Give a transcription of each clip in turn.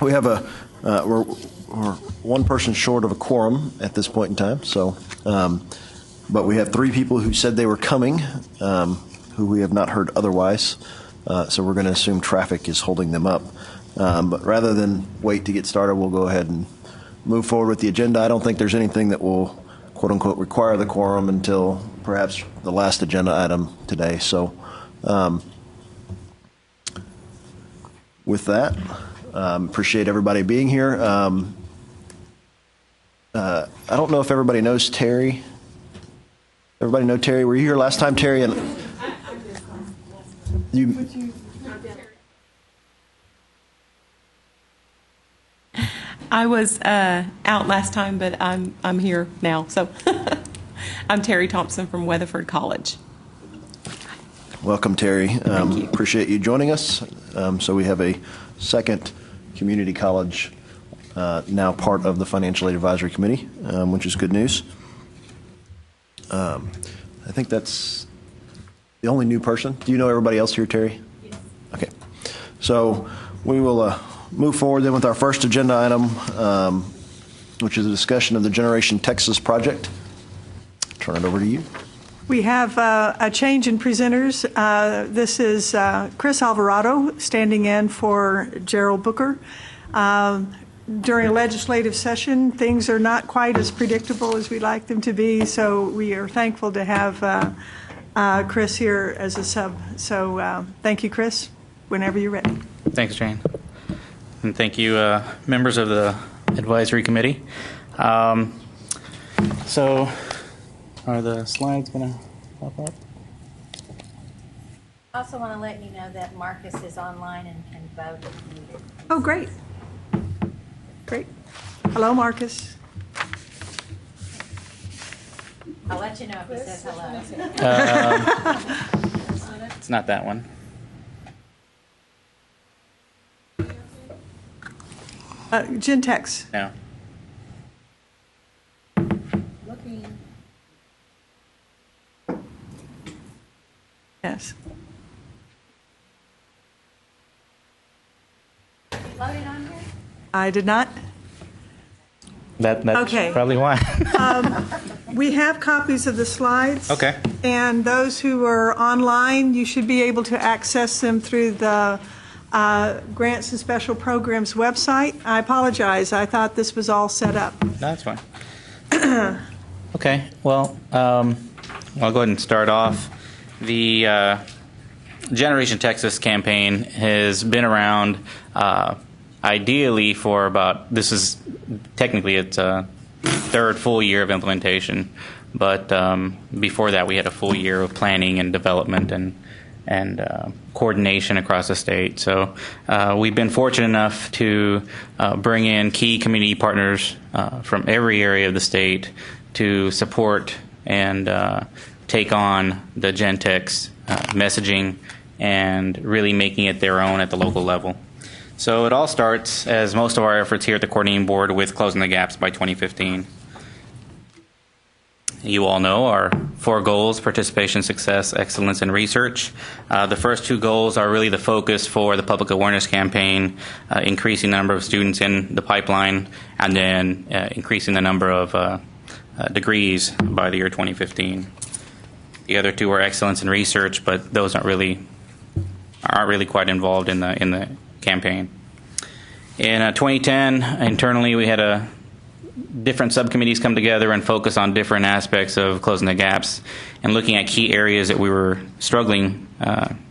We have we're one person short of a quorum at this point in time. So, but we have 3 people who said they were coming, who we have not heard otherwise. So we're going to assume traffic is holding them up. But rather than wait to get started, we'll go ahead and move forward with the agenda. I don't think there's anything that will, quote unquote, require the quorum until perhaps the last agenda item today. So, with that, appreciate everybody being here. I don't know if everybody knows Terry. Everybody know Terry? Were you here last time, Terry? And you. I was out last time, but I'm here now. So I'm Terry Thompson from Weatherford College. Welcome, Terry. Thank you. Appreciate you joining us. So we have a second community college now part of the Financial Aid Advisory Committee, which is good news. I think that's the only new person. Do you know everybody else here, Terry? Yes. Okay. So we will move forward then with our first agenda item, which is a discussion of the Generation Texas project. Turn it over to you. We have a change in presenters. This is Chris Alvarado standing in for Gerald Booker. During a legislative session, things are not quite as predictable as we'd like them to be, so we are thankful to have Chris here as a sub. So thank you, Chris, whenever you're ready. Thanks, Jane. And thank you, members of the advisory committee. So are the slides going to pop up? I also want to let you know that Marcus is online and can vote if needed. Oh, great. Great. Hello, Marcus. I'll let you know if he says hello. It's not that one. Gentex. No. Looking. Yes. Loaded on here? I did not. That's Okay. probably why. We have copies of the slides. Okay. And those who are online, you should be able to access them through the Grants and Special Programs website. I apologize. I thought this was all set up. No, that's fine. Okay. Well, I'll go ahead and start off. The Generation Texas campaign has been around ideally for about, this is technically its 3rd full year of implementation, but before that we had a full year of planning and development and coordination across the state. So we've been fortunate enough to bring in key community partners from every area of the state to support and take on the Gentex messaging and really making it their own at the local level. So it all starts, as most of our efforts here at the coordinating board, with closing the gaps by 2015. You all know our 4 goals: participation, success, excellence, and research. The first 2 goals are really the focus for the public awareness campaign, increasing the number of students in the pipeline, and then increasing the number of degrees by the year 2015. The other 2 are excellence and research, but those aren't really quite involved in the campaign. In 2010, internally, we had different subcommittees come together and focus on different aspects of closing the gaps and looking at key areas that we were struggling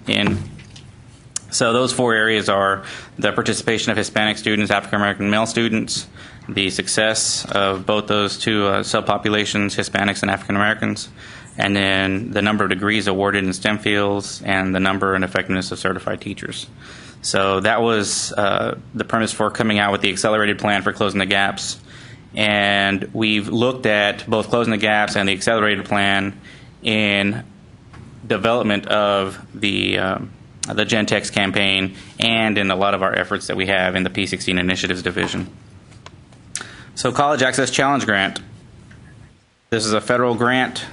in. So those 4 areas are the participation of Hispanic students, African American male students, the success of both those 2 subpopulations, Hispanics and African Americans, and then the number of degrees awarded in STEM fields and the number and effectiveness of certified teachers. So that was the premise for coming out with the accelerated plan for closing the gaps. And we've looked at both closing the gaps and the accelerated plan in development of the Gentex campaign and in a lot of our efforts that we have in the P16 Initiatives Division. So College Access Challenge Grant. This is a federal grant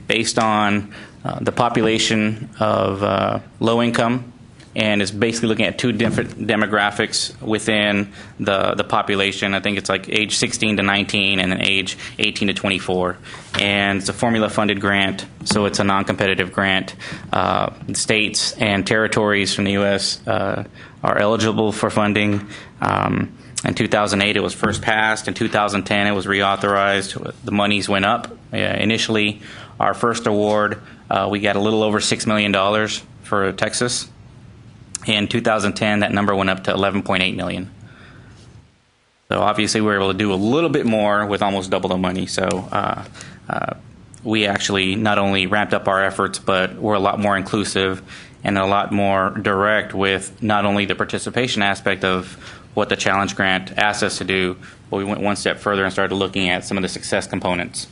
based on the population of low-income and it's basically looking at two different demographics within the population. I think it's like age 16 to 19 and then age 18 to 24. And it's a formula-funded grant, so it's a non-competitive grant. States and territories from the U.S. Are eligible for funding. In 2008, it was first passed. In 2010, it was reauthorized. The monies went up. Initially, our first award, we got a little over $6 million for Texas. In 2010, that number went up to $11.8 million. So obviously, we were able to do a little bit more with almost double the money. So we actually not only ramped up our efforts, but we're a lot more inclusive and a lot more direct with not only the participation aspect of what the challenge grant asked us to do, but we went one step further and started looking at some of the success components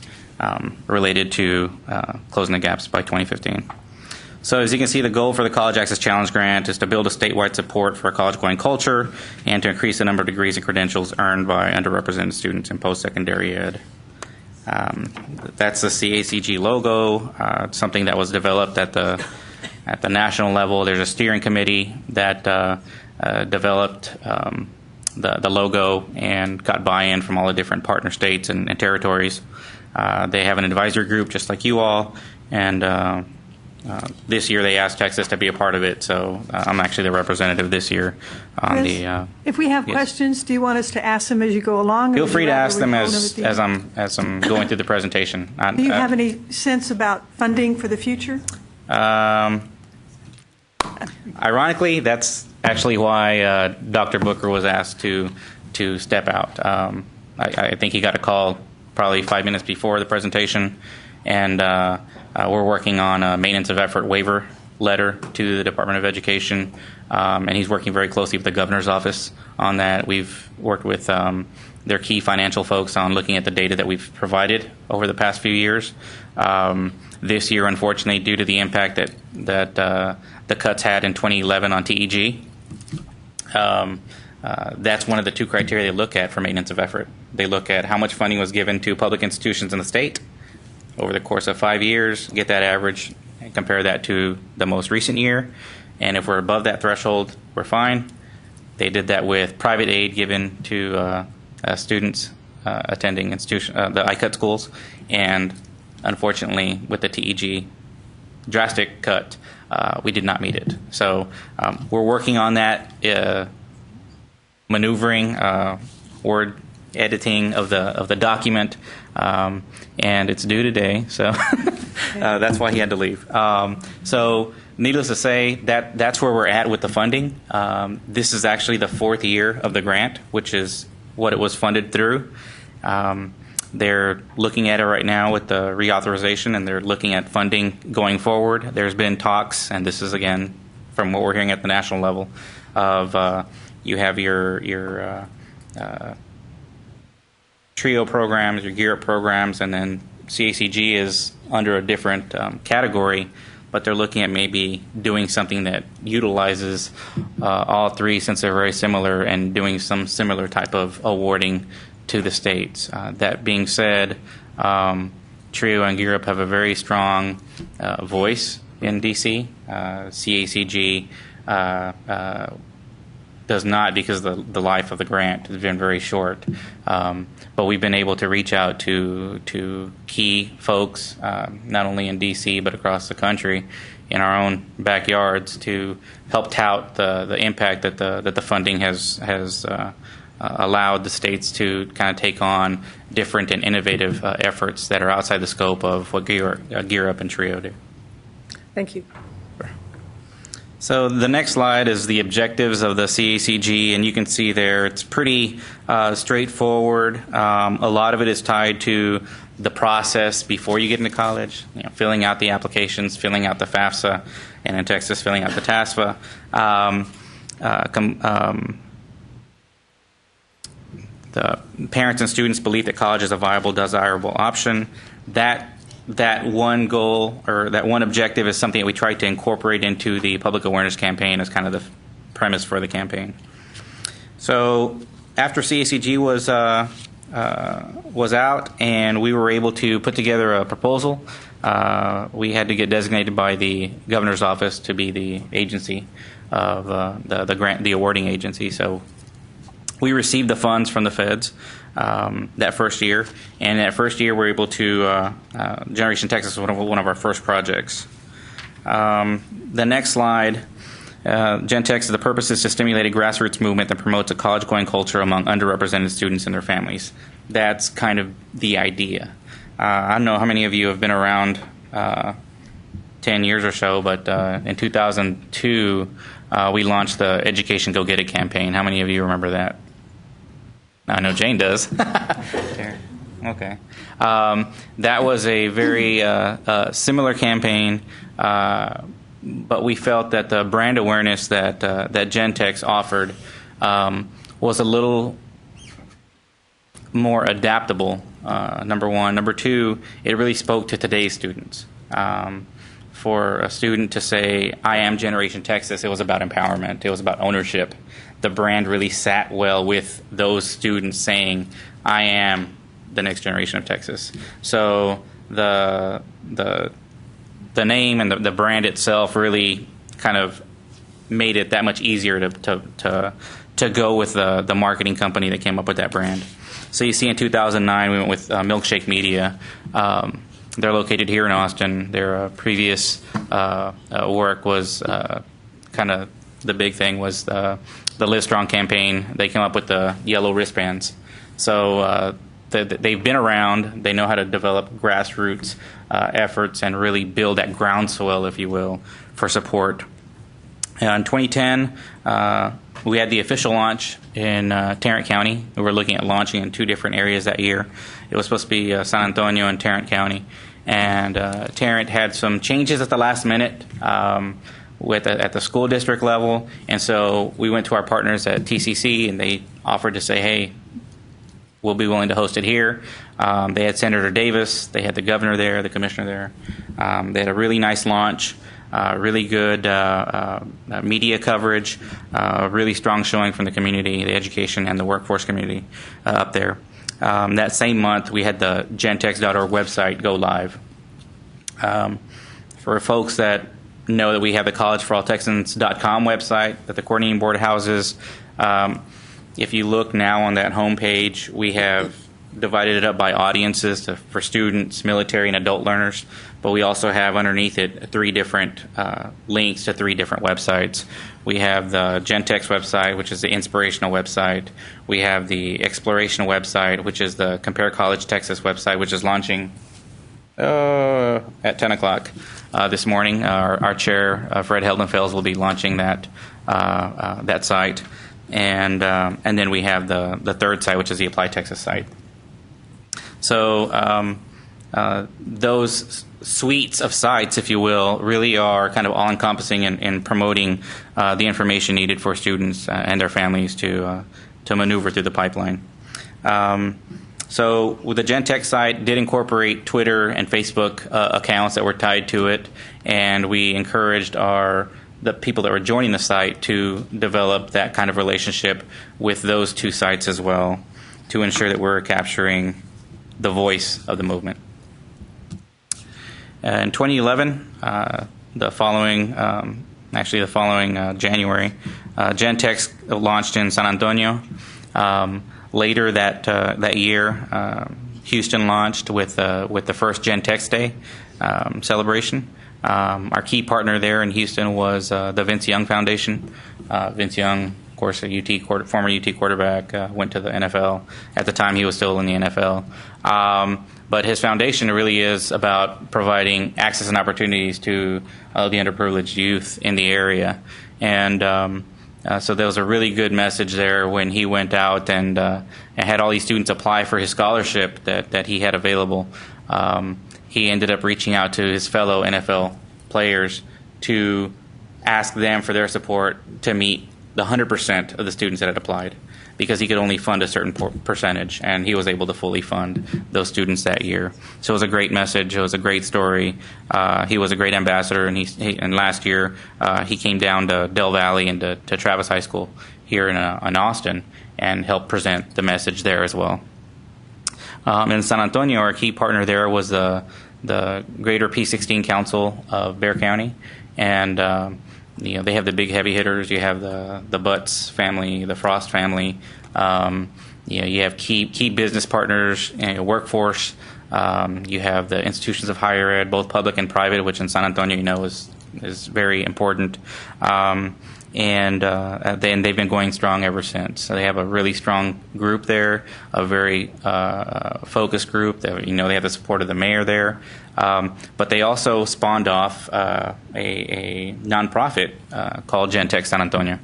related to closing the gaps by 2015. So as you can see, the goal for the College Access Challenge Grant is to build a statewide support for a college-going culture and to increase the number of degrees and credentials earned by underrepresented students in post-secondary ed. That's the CACG logo, something that was developed at the national level. There's a steering committee that developed the logo and got buy-in from all the different partner states and territories. They have an advisory group just like you all, and this year they asked Texas to be a part of it, so I'm actually the representative this year on Chris, if we have questions, do you want us to ask them as you go along? Feel free to ask them as I'm going through the presentation. Do you have any sense about funding for the future? Ironically, that's actually why Dr. Booker was asked to step out. I think he got a call probably 5 minutes before the presentation, and we're working on a maintenance of effort waiver letter to the Department of Education, and he's working very closely with the governor's office on that. We've worked with their key financial folks on looking at the data that we've provided over the past few years. This year, unfortunately, due to the impact that the cuts had in 2011 on TEG, that's one of the two criteria they look at for maintenance of effort. They look at how much funding was given to public institutions in the state over the course of 5 years, get that average, and compare that to the most recent year. And if we're above that threshold, we're fine. They did that with private aid given to students attending the ICUT schools, and unfortunately, with the TEG drastic cut, we did not meet it. So we're working on that, maneuvering, word editing of the document, and it's due today. So that's why he had to leave. So needless to say, that's where we're at with the funding. This is actually the fourth year of the grant, which is what it was funded through. They're looking at it right now with the reauthorization, and they're looking at funding going forward. There's been talks, and this is, again, from what we're hearing at the national level, of you have your TRIO programs, your GEAR Up programs, and then CACG is under a different category, but they're looking at maybe doing something that utilizes all three, since they're very similar, and doing some similar type of awarding to the states. That being said, TRIO and GEAR Up have a very strong voice in D.C. CACG does not, because the life of the grant has been very short. But we've been able to reach out to key folks, not only in D.C. but across the country, in our own backyards, to help tout the impact that the funding has allowed the states to kind of take on different and innovative efforts that are outside the scope of what GEAR Up and TRIO do. Thank you. So the next slide is the objectives of the CACG, and you can see there it's pretty straightforward. A lot of it is tied to the process before you get into college, filling out the applications, filling out the FAFSA, and in Texas, filling out the TASFA. The parents and students' belief that college is a viable, desirable option. That one goal, or that one objective, is something that we tried to incorporate into the public awareness campaign as kind of the premise for the campaign. So after CACG was out, and we were able to put together a proposal we had to get designated by the governor's office to be the agency of the awarding agency. So we received the funds from the feds that first year, and that first year we were able to Generation Texas was one of our first projects. The next slide. Gen Tex, the purpose is to stimulate a grassroots movement that promotes a college-going culture among underrepresented students and their families. That's kind of the idea. I don't know how many of you have been around 10 years or so, but in 2002, we launched the Education Go Get It campaign. How many of you remember that? I know Jane does. Okay. That was a very similar campaign, but we felt that the brand awareness that Gen Tex offered was a little more adaptable, number one. Number two, it really spoke to today's students. For a student to say, I am Generation Texas, it was about empowerment. It was about ownership. The brand really sat well with those students saying, I am the next generation of Texas. So the name and the brand itself really kind of made it that much easier to go with the marketing company that came up with that brand. So you see in 2009 we went with Milkshake Media. They're located here in Austin. Their previous work was kind of the big thing was the Live Strong campaign. They came up with the yellow wristbands. So they've been around. They know how to develop grassroots efforts and really build that groundswell, if you will, for support. In 2010, we had the official launch in Tarrant County. We were looking at launching in 2 different areas that year. It was supposed to be San Antonio and Tarrant County. And Tarrant had some changes at the last minute at the school district level. And so we went to our partners at TCC, and they offered to say, hey, we'll be willing to host it here. They had Senator Davis. They had the governor there, the commissioner there. They had a really nice launch. Really good media coverage, really strong showing from the community, the education and the workforce community up there. That same month, we had the gentex.org website go live. For folks that know that we have the collegeforalltexans.com website that the coordinating board houses, if you look now on that homepage, we have divided it up by audiences for students, military, and adult learners. But we also have underneath it 3 different links to 3 different websites. We have the Gentex website, which is the inspirational website. We have the explorational website, which is the Compare College Texas website, which is launching at 10 o'clock this morning. Our chair, Fred Heldenfels, will be launching that site. And then we have the third site, which is the Apply Texas site. So those suites of sites, if you will, really are kind of all-encompassing in promoting the information needed for students and their families to maneuver through the pipeline. So with the Gentex site did incorporate Twitter and Facebook accounts that were tied to it, and we encouraged the people that were joining the site to develop that kind of relationship with those 2 sites as well to ensure that we're capturing the voice of the movement. In 2011, the following January, Gentex launched in San Antonio. Later that year, Houston launched with the first Gentex Day celebration. Our key partner there in Houston was the Vince Young Foundation. Vince Young, of course, former UT quarterback, went to the NFL. At the time, he was still in the NFL. But his foundation really is about providing access and opportunities to the underprivileged youth in the area. And so there was a really good message there when he went out and had all these students apply for his scholarship that he had available. He ended up reaching out to his fellow NFL players to ask them for their support to meet the 100% of the students that had applied, because he could only fund a certain percentage, and he was able to fully fund those students that year. So it was a great message. It was a great story. He was a great ambassador, and last year he came down to Del Valley and to Travis High School here in Austin and helped present the message there as well. In San Antonio, our key partner there was the the Greater P16 Council of Bexar County, and they have the big heavy hitters. You have the Butts family, the Frost family. You have key business partners in your workforce. You have the institutions of higher ed, both public and private, which in San Antonio, is very important. And then they've been going strong ever since. So they have a really strong group there, a very focused group. They have the support of the mayor there. But they also spawned off a nonprofit called Gentex San Antonio,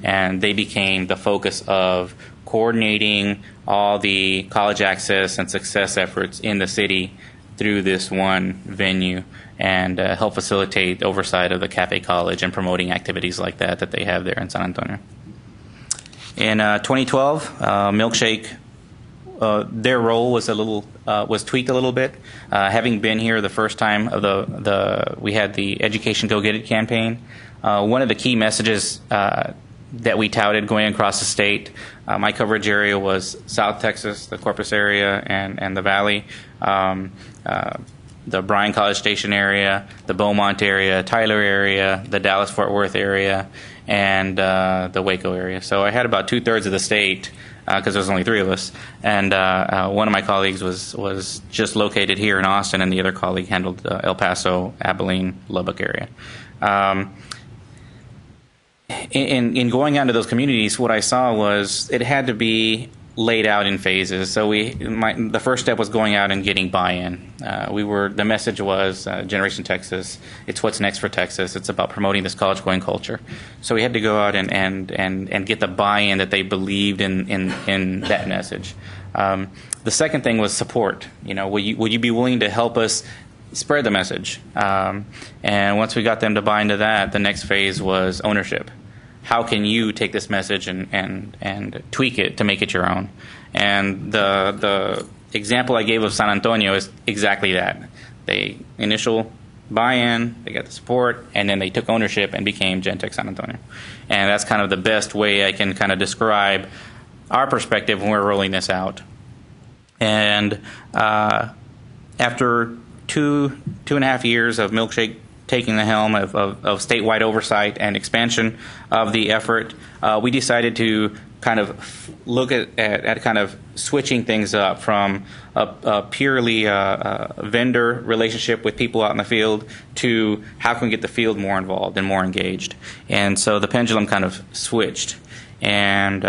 and they became the focus of coordinating all the college access and success efforts in the city through this one venue, and help facilitate oversight of the Cafe College and promoting activities like that they have there in San Antonio. In 2012, Milkshake, their role was was tweaked a little bit. Having been here the first time of we had the Education Go Get It campaign. One of the key messages that we touted going across the state. My coverage area was South Texas, the Corpus area, and the Valley. The Bryan College Station area, the Beaumont area, Tyler area, the Dallas-Fort Worth area, and the Waco area. So I had about 2/3 of the state, because there was only 3 of us. And one of my colleagues was just located here in Austin, and the other colleague handled El Paso, Abilene, Lubbock area. In going out to those communities, what I saw was it had to be laid out in phases. So the first step was going out and getting buy-in. The message was Generation Texas. It's what's next for Texas. It's about promoting this college-going culture. So we had to go out and get the buy-in that they believed in that message. The second thing was support. Would you be willing to help us spread the message? And once we got them to buy into that, the next phase was ownership. How can you take this message and tweak it to make it your own? And the example I gave of San Antonio is exactly that. They initial buy-in, they got the support, and then they took ownership and became Gentex San Antonio. And that's kind of the best way I can kind of describe our perspective when we're rolling this out. And after 2.5 years of Milkshake taking the helm of statewide oversight and expansion of the effort, we decided to kind of look at kind of switching things up from a purely vendor relationship with people out in the field to how can we get the field more involved and more engaged. And so the pendulum kind of switched. And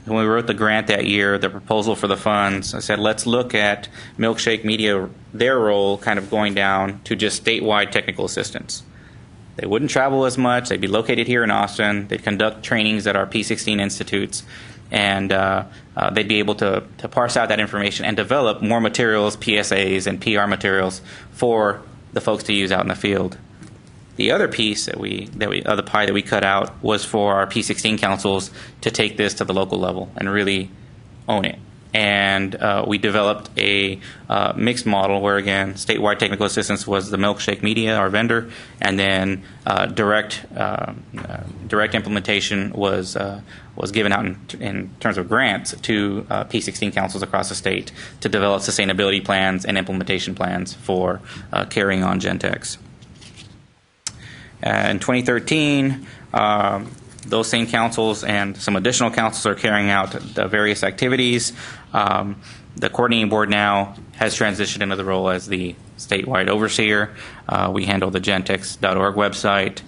when we wrote the grant that year, the proposal for the funds, I said, let's look at Milkshake Media, their role kind of going down to just statewide technical assistance. They wouldn't travel as much. They'd be located here in Austin. They'd conduct trainings at our P16 institutes, and they'd be able to parse out that information and develop more materials, PSAs and PR materials for the folks to use out in the field. The other piece of the pie that we cut out was for our P16 councils to take this to the local level and really own it. And we developed a mixed model where, again, statewide technical assistance was the Milkshake Media, our vendor, and then direct implementation was given out in terms of grants to P16 councils across the state to develop sustainability plans and implementation plans for carrying on Gentex. In 2013, those same councils and some additional councils are carrying out the various activities. The coordinating board now has transitioned into the role as the statewide overseer. We handle the gentex.org website.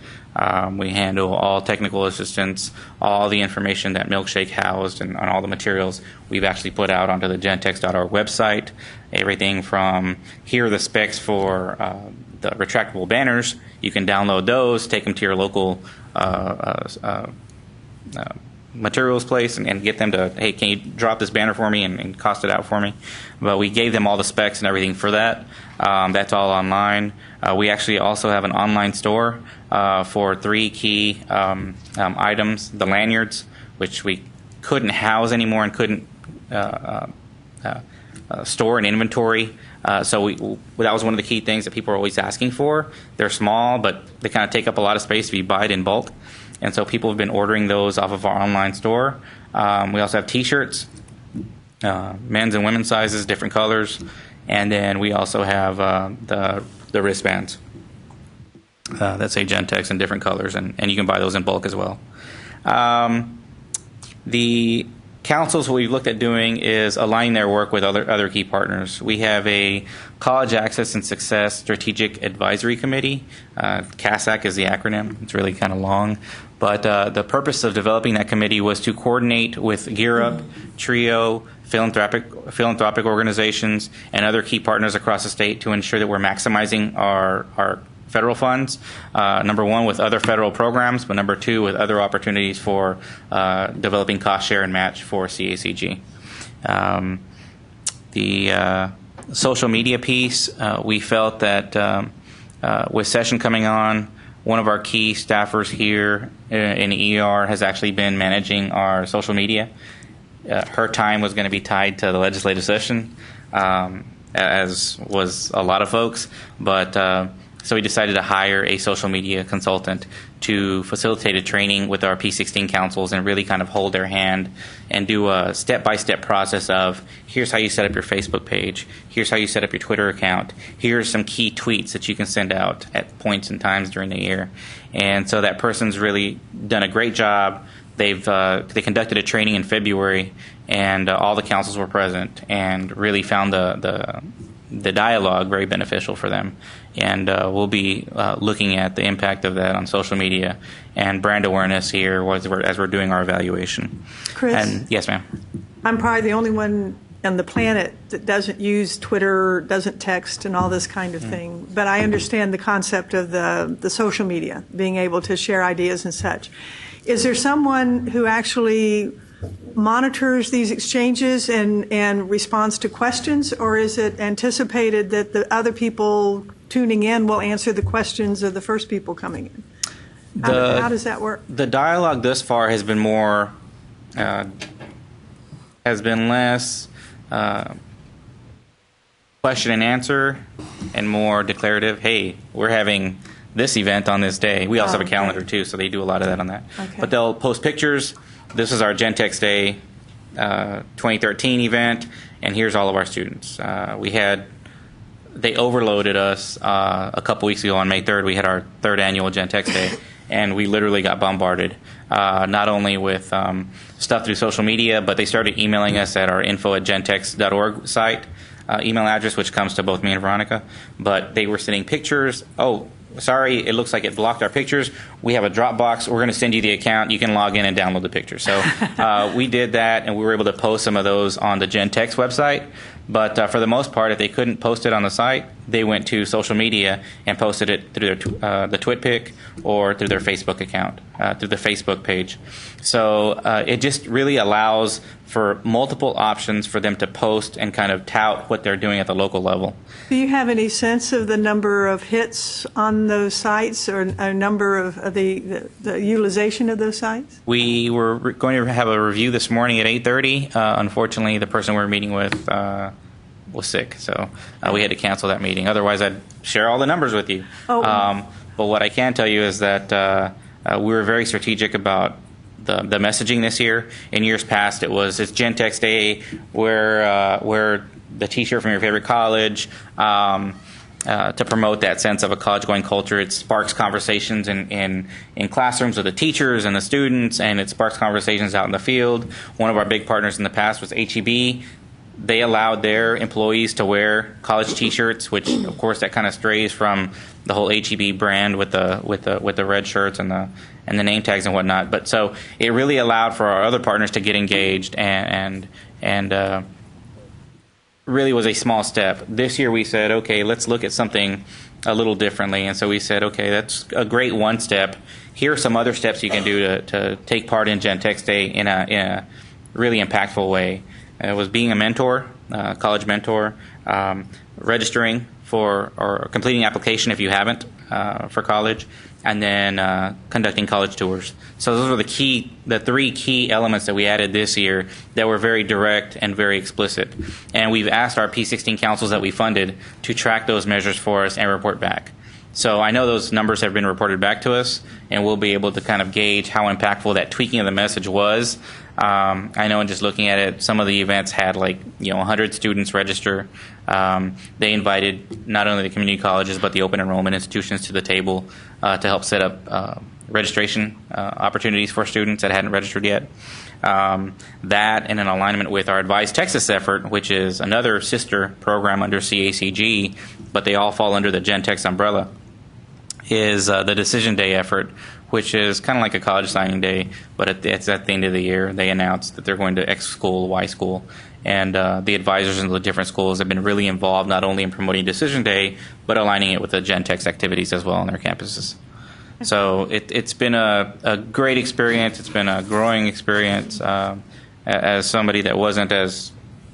We handle all technical assistance, all the information that Milkshake housed, and all the materials we've actually put out onto the gentex.org website. Everything from here are the specs for the retractable banners. You can download those, take them to your local materials place and get them to, hey, can you drop this banner for me and cost it out for me? But we gave them all the specs and everything for that. That's all online. We actually also have an online store for 3 key items, the lanyards, which we couldn't house anymore and couldn't store and inventory. So that was one of the key things that people are always asking for. They're small, but they kind of take up a lot of space if you buy it in bulk. And so people have been ordering those off of our online store. We also have T-shirts, men's and women's sizes, different colors. And then we also have the wristbands that say Gentex in different colors, and you can buy those in bulk as well. The councils, what we've looked at doing is aligning their work with other key partners. We have a College Access and Success Strategic Advisory Committee. CASAC is the acronym. It's really kind of long. But the purpose of developing that committee was to coordinate with Gear Up, TRIO, philanthropic organizations, and other key partners across the state to ensure that we're maximizing our federal funds, number one, with other federal programs, but number two, with other opportunities for developing cost share and match for CACG. The social media piece, we felt that with session coming on, one of our key staffers here in ER has actually been managing our social media. Her time was going to be tied to the legislative session, as was a lot of folks, but so we decided to hire a social media consultant to facilitate a training with our P16 councils and really kind of hold their hand and do a step-by-step process of, here's how you set up your Facebook page, here's how you set up your Twitter account, here's some key tweets that you can send out at points and times during the year. And so that person's really done a great job. They conducted a training in February, and all the councils were present and really found the dialogue very beneficial for them. And we'll be looking at the impact of that on social media and brand awareness here as we're doing our evaluation. Chris? And, yes, ma'am. I'm probably the only one on the planet that doesn't use Twitter, doesn't text, and all this kind of thing. But I understand the concept of the social media, being able to share ideas and such. Is there someone who actually monitors these exchanges and responds to questions, or is it anticipated that the other people tuning in will answer the questions of the first people coming in? How does that work? The dialogue thus far has been less question and answer and more declarative. Hey, we're having this event on this day. We also have a calendar too, so they do a lot of that on that. Okay. But they'll post pictures. This is our Gentex Day 2013 event, and here's all of our students. They overloaded us a couple weeks ago on May 3rd. We had our third annual Gentex Day, and we literally got bombarded, not only with stuff through social media, but they started emailing us at our info@gentex.org site email address, which comes to both me and Veronica. But they were sending pictures. Oh, sorry, it looks like it blocked our pictures. We have a Dropbox. We're going to send you the account. You can log in and download the pictures. So we did that, and we were able to post some of those on the Gentex website. But for the most part, if they couldn't post it on the site, they went to social media and posted it through the TwitPic or through their Facebook account, through the Facebook page. So it just really allows for multiple options for them to post and kind of tout what they're doing at the local level. Do you have any sense of the number of hits on those sites, or a number of the utilization of those sites? We were going to have a review this morning at 8:30. Unfortunately, the person we were meeting with was sick, so we had to cancel that meeting. Otherwise, I'd share all the numbers with you. But what I can tell you is that we were very strategic about the messaging this year. In years past, it's Gentex Day, wear the T-shirt from your favorite college, to promote that sense of a college-going culture. It sparks conversations in classrooms with the teachers and the students, and it sparks conversations out in the field. One of our big partners in the past was HEB. They allowed their employees to wear college T-shirts, which, of course, that kind of strays from the whole HEB brand with the red shirts and the name tags and whatnot. But so it really allowed for our other partners to get engaged and really was a small step. This year we said, okay, let's look at something a little differently. And so we said, okay, that's a great one step. Here are some other steps you can do to take part in Gentex Day in a really impactful way. It was being a mentor, college mentor, registering for or completing application if you haven't for college, and then conducting college tours. So those were the three key elements that we added this year that were very direct and very explicit. And we've asked our P16 councils that we funded to track those measures for us and report back. So I know those numbers have been reported back to us, and we'll be able to kind of gauge how impactful that tweaking of the message was I know in just looking at it, some of the events had 100 students register. They invited not only the community colleges but the open enrollment institutions to the table to help set up registration opportunities for students that hadn't registered yet. That, and in alignment with our Advise Texas effort, which is another sister program under CACG, but they all fall under the Gentex umbrella, is the Decision Day effort, which is kind of like a college signing day, but it's at the end of the year. They announce that they're going to X school, Y school, and the advisors in the different schools have been really involved not only in promoting Decision Day, but aligning it with the Gentex activities as well on their campuses. So it's been a great experience. It's been a growing experience. As somebody that wasn't as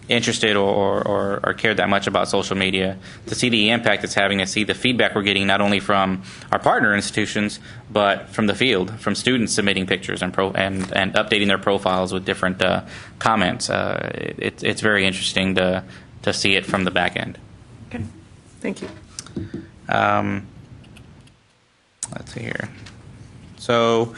interested or cared that much about social media, to see the impact it's having, to see the feedback we're getting not only from our partner institutions, but from the field, from students submitting pictures and updating their profiles with different comments. It's very interesting to see it from the back end. Okay, thank you. Let's see here. So,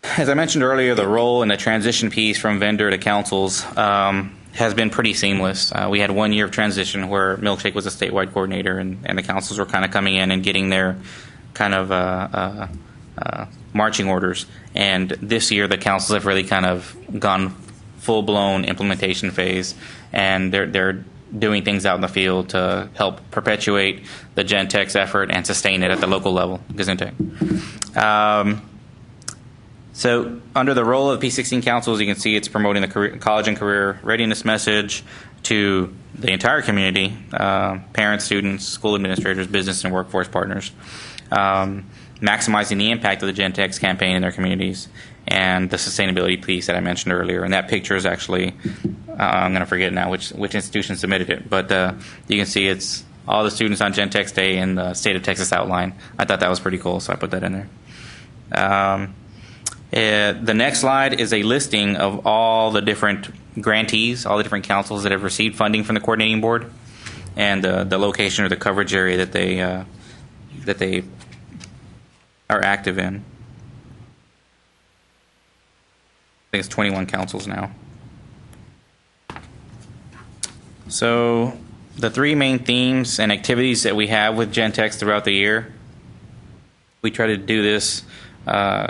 as I mentioned earlier, the role and the transition piece from vendor to councils has been pretty seamless. We had 1 year of transition where Milkshake was a statewide coordinator, and the councils were kind of coming in and getting their kind of marching orders. And this year, the councils have really kind of gone full-blown implementation phase, and they're doing things out in the field to help perpetuate the Gentex effort and sustain it at the local level, Gesundheit. So under the role of P16 councils, you can see it's promoting the college and career readiness message to the entire community, parents, students, school administrators, business and workforce partners, maximizing the impact of the Gentex campaign in their communities, and the sustainability piece that I mentioned earlier. And that picture is actually, I'm going to forget now which institution submitted it, but you can see it's all the students on Gentex Day in the state of Texas outline. I thought that was pretty cool, so I put that in there. The next slide is a listing of all the different grantees, all the different councils that have received funding from the coordinating board, and the location or the coverage area that they are active in. I think it's 21 councils now. So the three main themes and activities that we have with Gentex throughout the year, we try to do this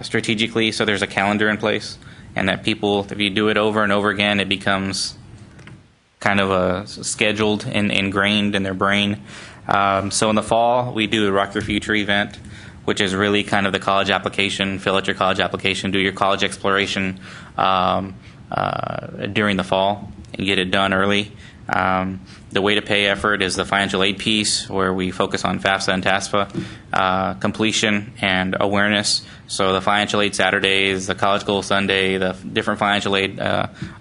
strategically, so there's a calendar in place, and that people, if you do it over and over again, it becomes kind of scheduled and ingrained in their brain. So in the fall, we do a Rock Your Future event, which is really kind of the college application, fill out your college application, do your college exploration during the fall, and get it done early. The Way to Pay effort is the financial aid piece, where we focus on FAFSA and TASFA completion and awareness. So the financial aid Saturdays, the College Goal Sunday, the different financial aid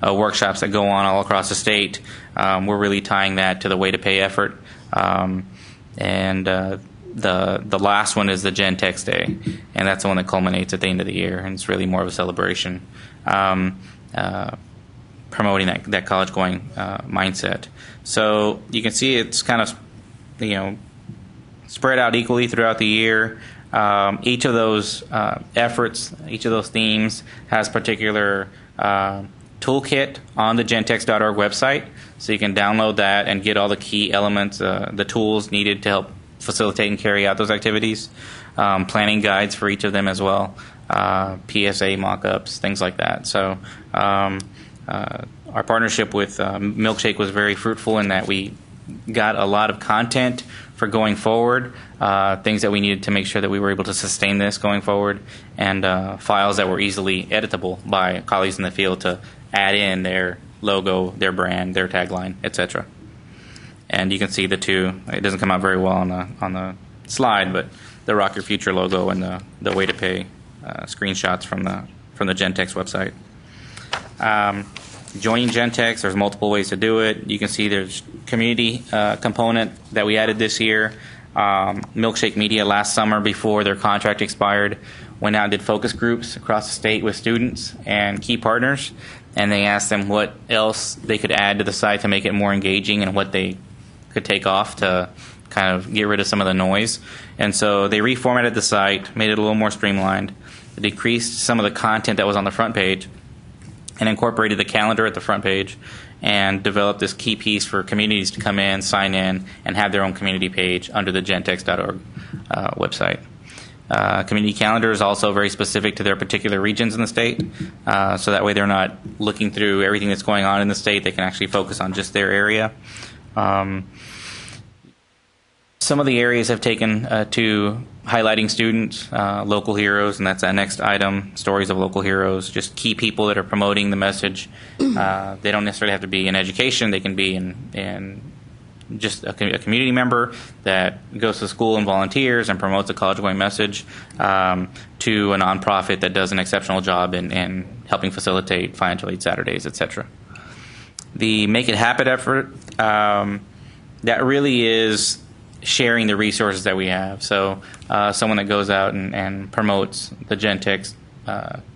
workshops that go on all across the state, we're really tying that to the Way to Pay effort. The last one is the Gentex Day, and that's the one that culminates at the end of the year, and it's really more of a celebration, promoting that college going mindset. So you can see it's kind of spread out equally throughout the year. Each of those efforts, each of those themes has particular toolkit on the gentex.org website, so you can download that and get all the key elements, the tools needed to help facilitate and carry out those activities, planning guides for each of them as well, PSA mock-ups, things like that. So our partnership with Milkshake was very fruitful in that we got a lot of content for going forward, things that we needed to make sure that we were able to sustain this going forward, and files that were easily editable by colleagues in the field to add in their logo, their brand, their tagline, etc. And you can see the two. It doesn't come out very well on the slide, but the Rock Your Future logo and the Way to Pay screenshots from the Gentex website. Joining Gentex, there's multiple ways to do it. You can see there's community component that we added this year. Milkshake Media last summer, before their contract expired, went out and did focus groups across the state with students and key partners, and they asked them what else they could add to the site to make it more engaging and what they could take off to kind of get rid of some of the noise. And so they reformatted the site, made it a little more streamlined, decreased some of the content that was on the front page, and incorporated the calendar at the front page and developed this key piece for communities to come in, sign in, and have their own community page under the gentex.org website. Community calendar is also very specific to their particular regions in the state, so that way they're not looking through everything that's going on in the state. They can actually focus on just their area. Some of the areas have taken to highlighting students, local heroes, and that's that next item, stories of local heroes, just key people that are promoting the message. They don't necessarily have to be in education. They can be in just a community member that goes to school and volunteers and promotes a college-going message, to a nonprofit that does an exceptional job in helping facilitate financial aid Saturdays, etc. The Make It Happen effort, that really is sharing the resources that we have. So someone that goes out and promotes the Gentex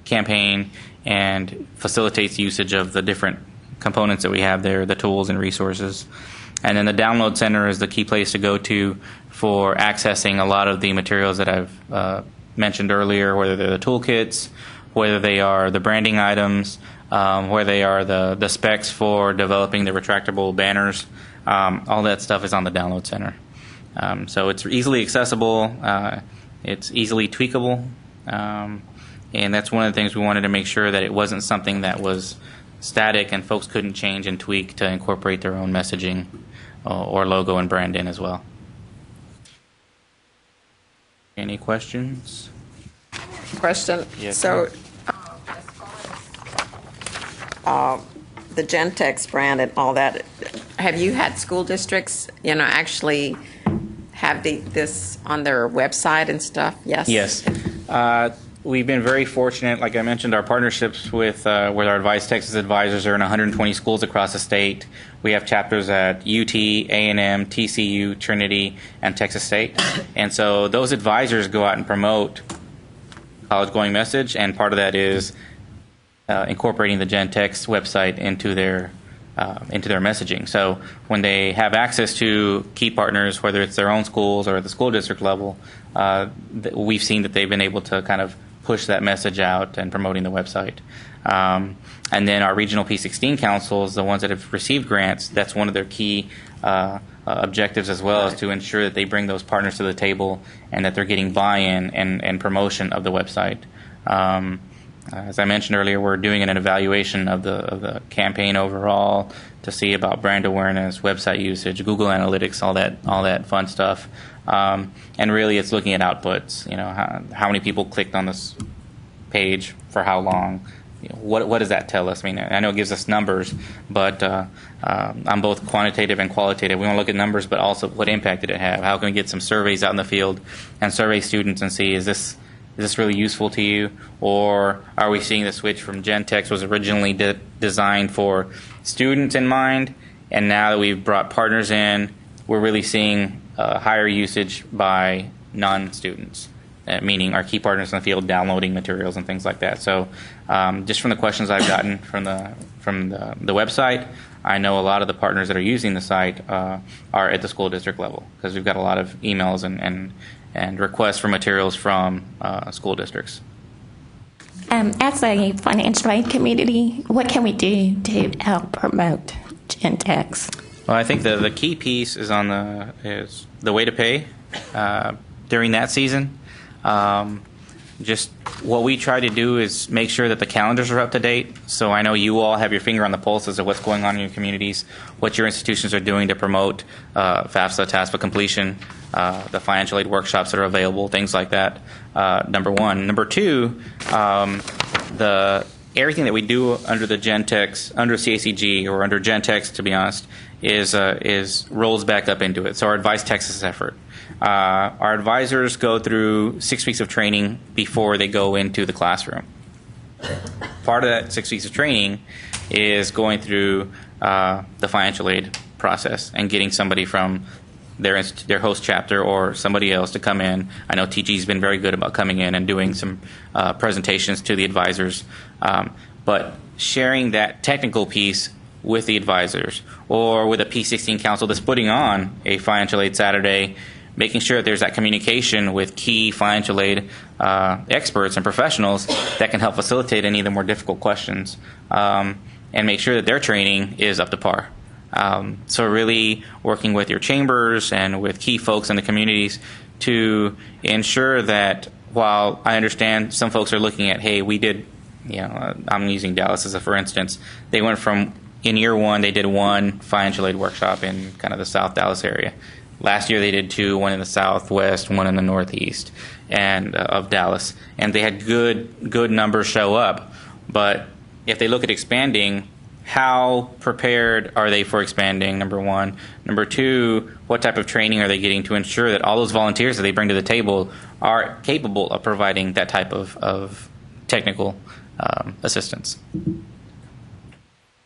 campaign and facilitates usage of the different components that we have there, the tools and resources. And then the Download Center is the key place to go to for accessing a lot of the materials that I've mentioned earlier, whether they're the toolkits, whether they are the branding items, whether they are the specs for developing the retractable banners. All that stuff is on the Download Center. So it's easily accessible, it's easily tweakable, and that's one of the things we wanted to make sure that it wasn't something that was static and folks couldn't change and tweak to incorporate their own messaging or logo and brand in as well. Any questions? Question. Yes, So, the Gentex brand and all that, have you had school districts, actually have this on their website and stuff? Yes? Yes. We've been very fortunate. Like I mentioned, our partnerships with our Advise Texas advisors are in 120 schools across the state. We have chapters at UT, A&M, TCU, Trinity, and Texas State. And so those advisors go out and promote college-going message, and part of that is incorporating the Gentex website into their messaging. So when they have access to key partners, whether it's their own schools or at the school district level, we've seen that they've been able to kind of push that message out and promoting the website. And then our regional P16 councils, the ones that have received grants, that's one of their key objectives as well, is to ensure that they bring those partners to the table and that they're getting buy-in and promotion of the website. As I mentioned earlier, we're doing an evaluation of the campaign overall to see about brand awareness, website usage, Google Analytics, all that fun stuff. And really, it's looking at outputs. How many people clicked on this page for how long? What does that tell us? I mean, I know it gives us numbers, but I'm both quantitative and qualitative. We want to look at numbers, but also what impact did it have? How can we get some surveys out in the field and survey students and see, is this really useful to you? Or are we seeing the switch from Gentex was originally designed for students in mind, and now that we've brought partners in, we're really seeing higher usage by non-students, meaning our key partners in the field downloading materials and things like that. So just from the questions I've gotten from the website, I know a lot of the partners that are using the site are at the school district level, because we've got a lot of emails and requests for materials from school districts. As a financial aid community, what can we do to help promote Gentex? Well, I think the key piece is is the way to pay during that season. Just what we try to do is make sure that the calendars are up to date. So I know you all have your finger on the pulse as to what's going on in your communities, what your institutions are doing to promote FAFSA, TASFA completion, the financial aid workshops that are available, things like that, number one. Number two, everything that we do under the Gentex, under CACG, or under Gentex, to be honest, is rolls back up into it. So our Advise Texas effort. Our advisors go through 6 weeks of training before they go into the classroom. Part of that 6 weeks of training is going through the financial aid process and getting somebody from their host chapter or somebody else to come in. I know TG's been very good about coming in and doing some presentations to the advisors, but sharing that technical piece with the advisors or with a P16 council that's putting on a financial aid Saturday making sure that there's that communication with key financial aid experts and professionals that can help facilitate any of the more difficult questions, and make sure that their training is up to par. So really working with your chambers and with key folks in the communities to ensure that, while I understand some folks are looking at, hey, we did, I'm using Dallas as a for instance, they went from, in year one, they did one financial aid workshop in kind of the South Dallas area. Last year they did two, one in the Southwest, one in the Northeast and of Dallas. And they had good numbers show up. But if they look at expanding, how prepared are they for expanding, number one? Number two, what type of training are they getting to ensure that all those volunteers that they bring to the table are capable of providing that type of technical assistance?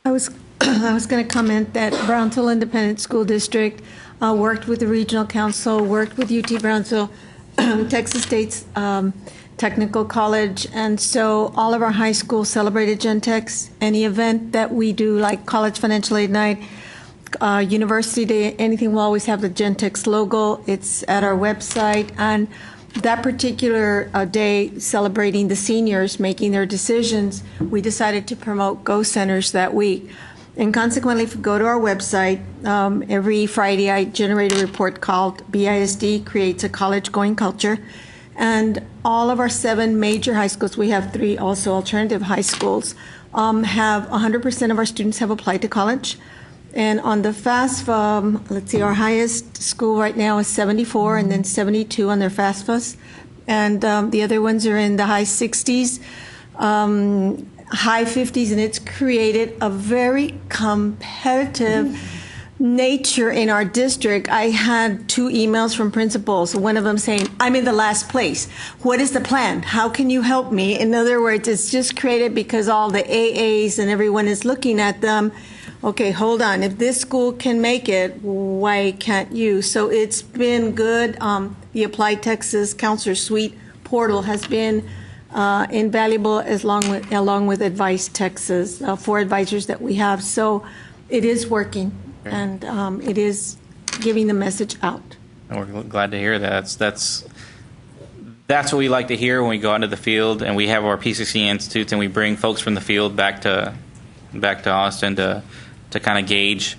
I was going to comment that Brownsville Independent School District worked with the Regional Council, worked with UT Brownsville, Texas State's Technical College, and so all of our high schools celebrated Gentex. Any event that we do, like College Financial Aid Night, University Day, anything, will always have the Gentex logo. It's at our website. And that particular day, celebrating the seniors making their decisions, we decided to promote Go Centers that week. And consequently, if you go to our website, every Friday I generate a report called BISD Creates a College-Going Culture. And all of our 7 major high schools, we have 3 also alternative high schools, have 100% of our students have applied to college. And on the FAFSA, let's see, our highest school right now is 74 and then 72 on their FAFSA. And the other ones are in the high 60s, high 50s, and it's created a very competitive nature in our district. I had 2 emails from principals, one of them saying, I'm in the last place. What is the plan? How can you help me? In other words, it's just created because all the AAs and everyone is looking at them. Okay, hold on. If this school can make it, why can't you? So it's been good. The Applied Texas Counselor Suite portal has been invaluable, along with Advice Texas, 4 advisors that we have. So it is working. And it is giving the message out. And we're glad to hear that. That's what we like to hear when we go out into the field, and we have our P16 institutes, and we bring folks from the field back to Austin to kind of gauge,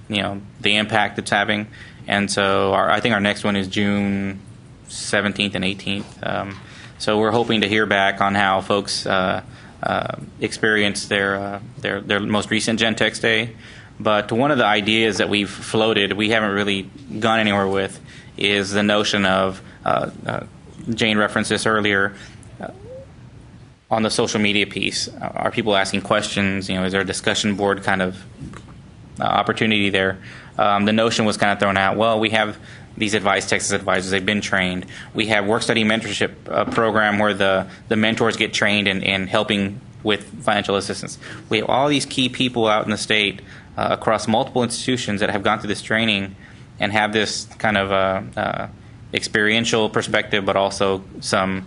the impact it's having. And so I think our next one is June 17th and 18th. So we're hoping to hear back on how folks experience their most recent Gentex Day. But one of the ideas that we've floated, we haven't really gone anywhere with, is the notion of, Jane referenced this earlier, on the social media piece. Are people asking questions? Is there a discussion board kind of opportunity there? The notion was kind of thrown out, well, we have these Advice Texas advisors, they've been trained. We have work study mentorship program where the mentors get trained in helping with financial assistance. We have all these key people out in the state across multiple institutions that have gone through this training and have this kind of experiential perspective, but also some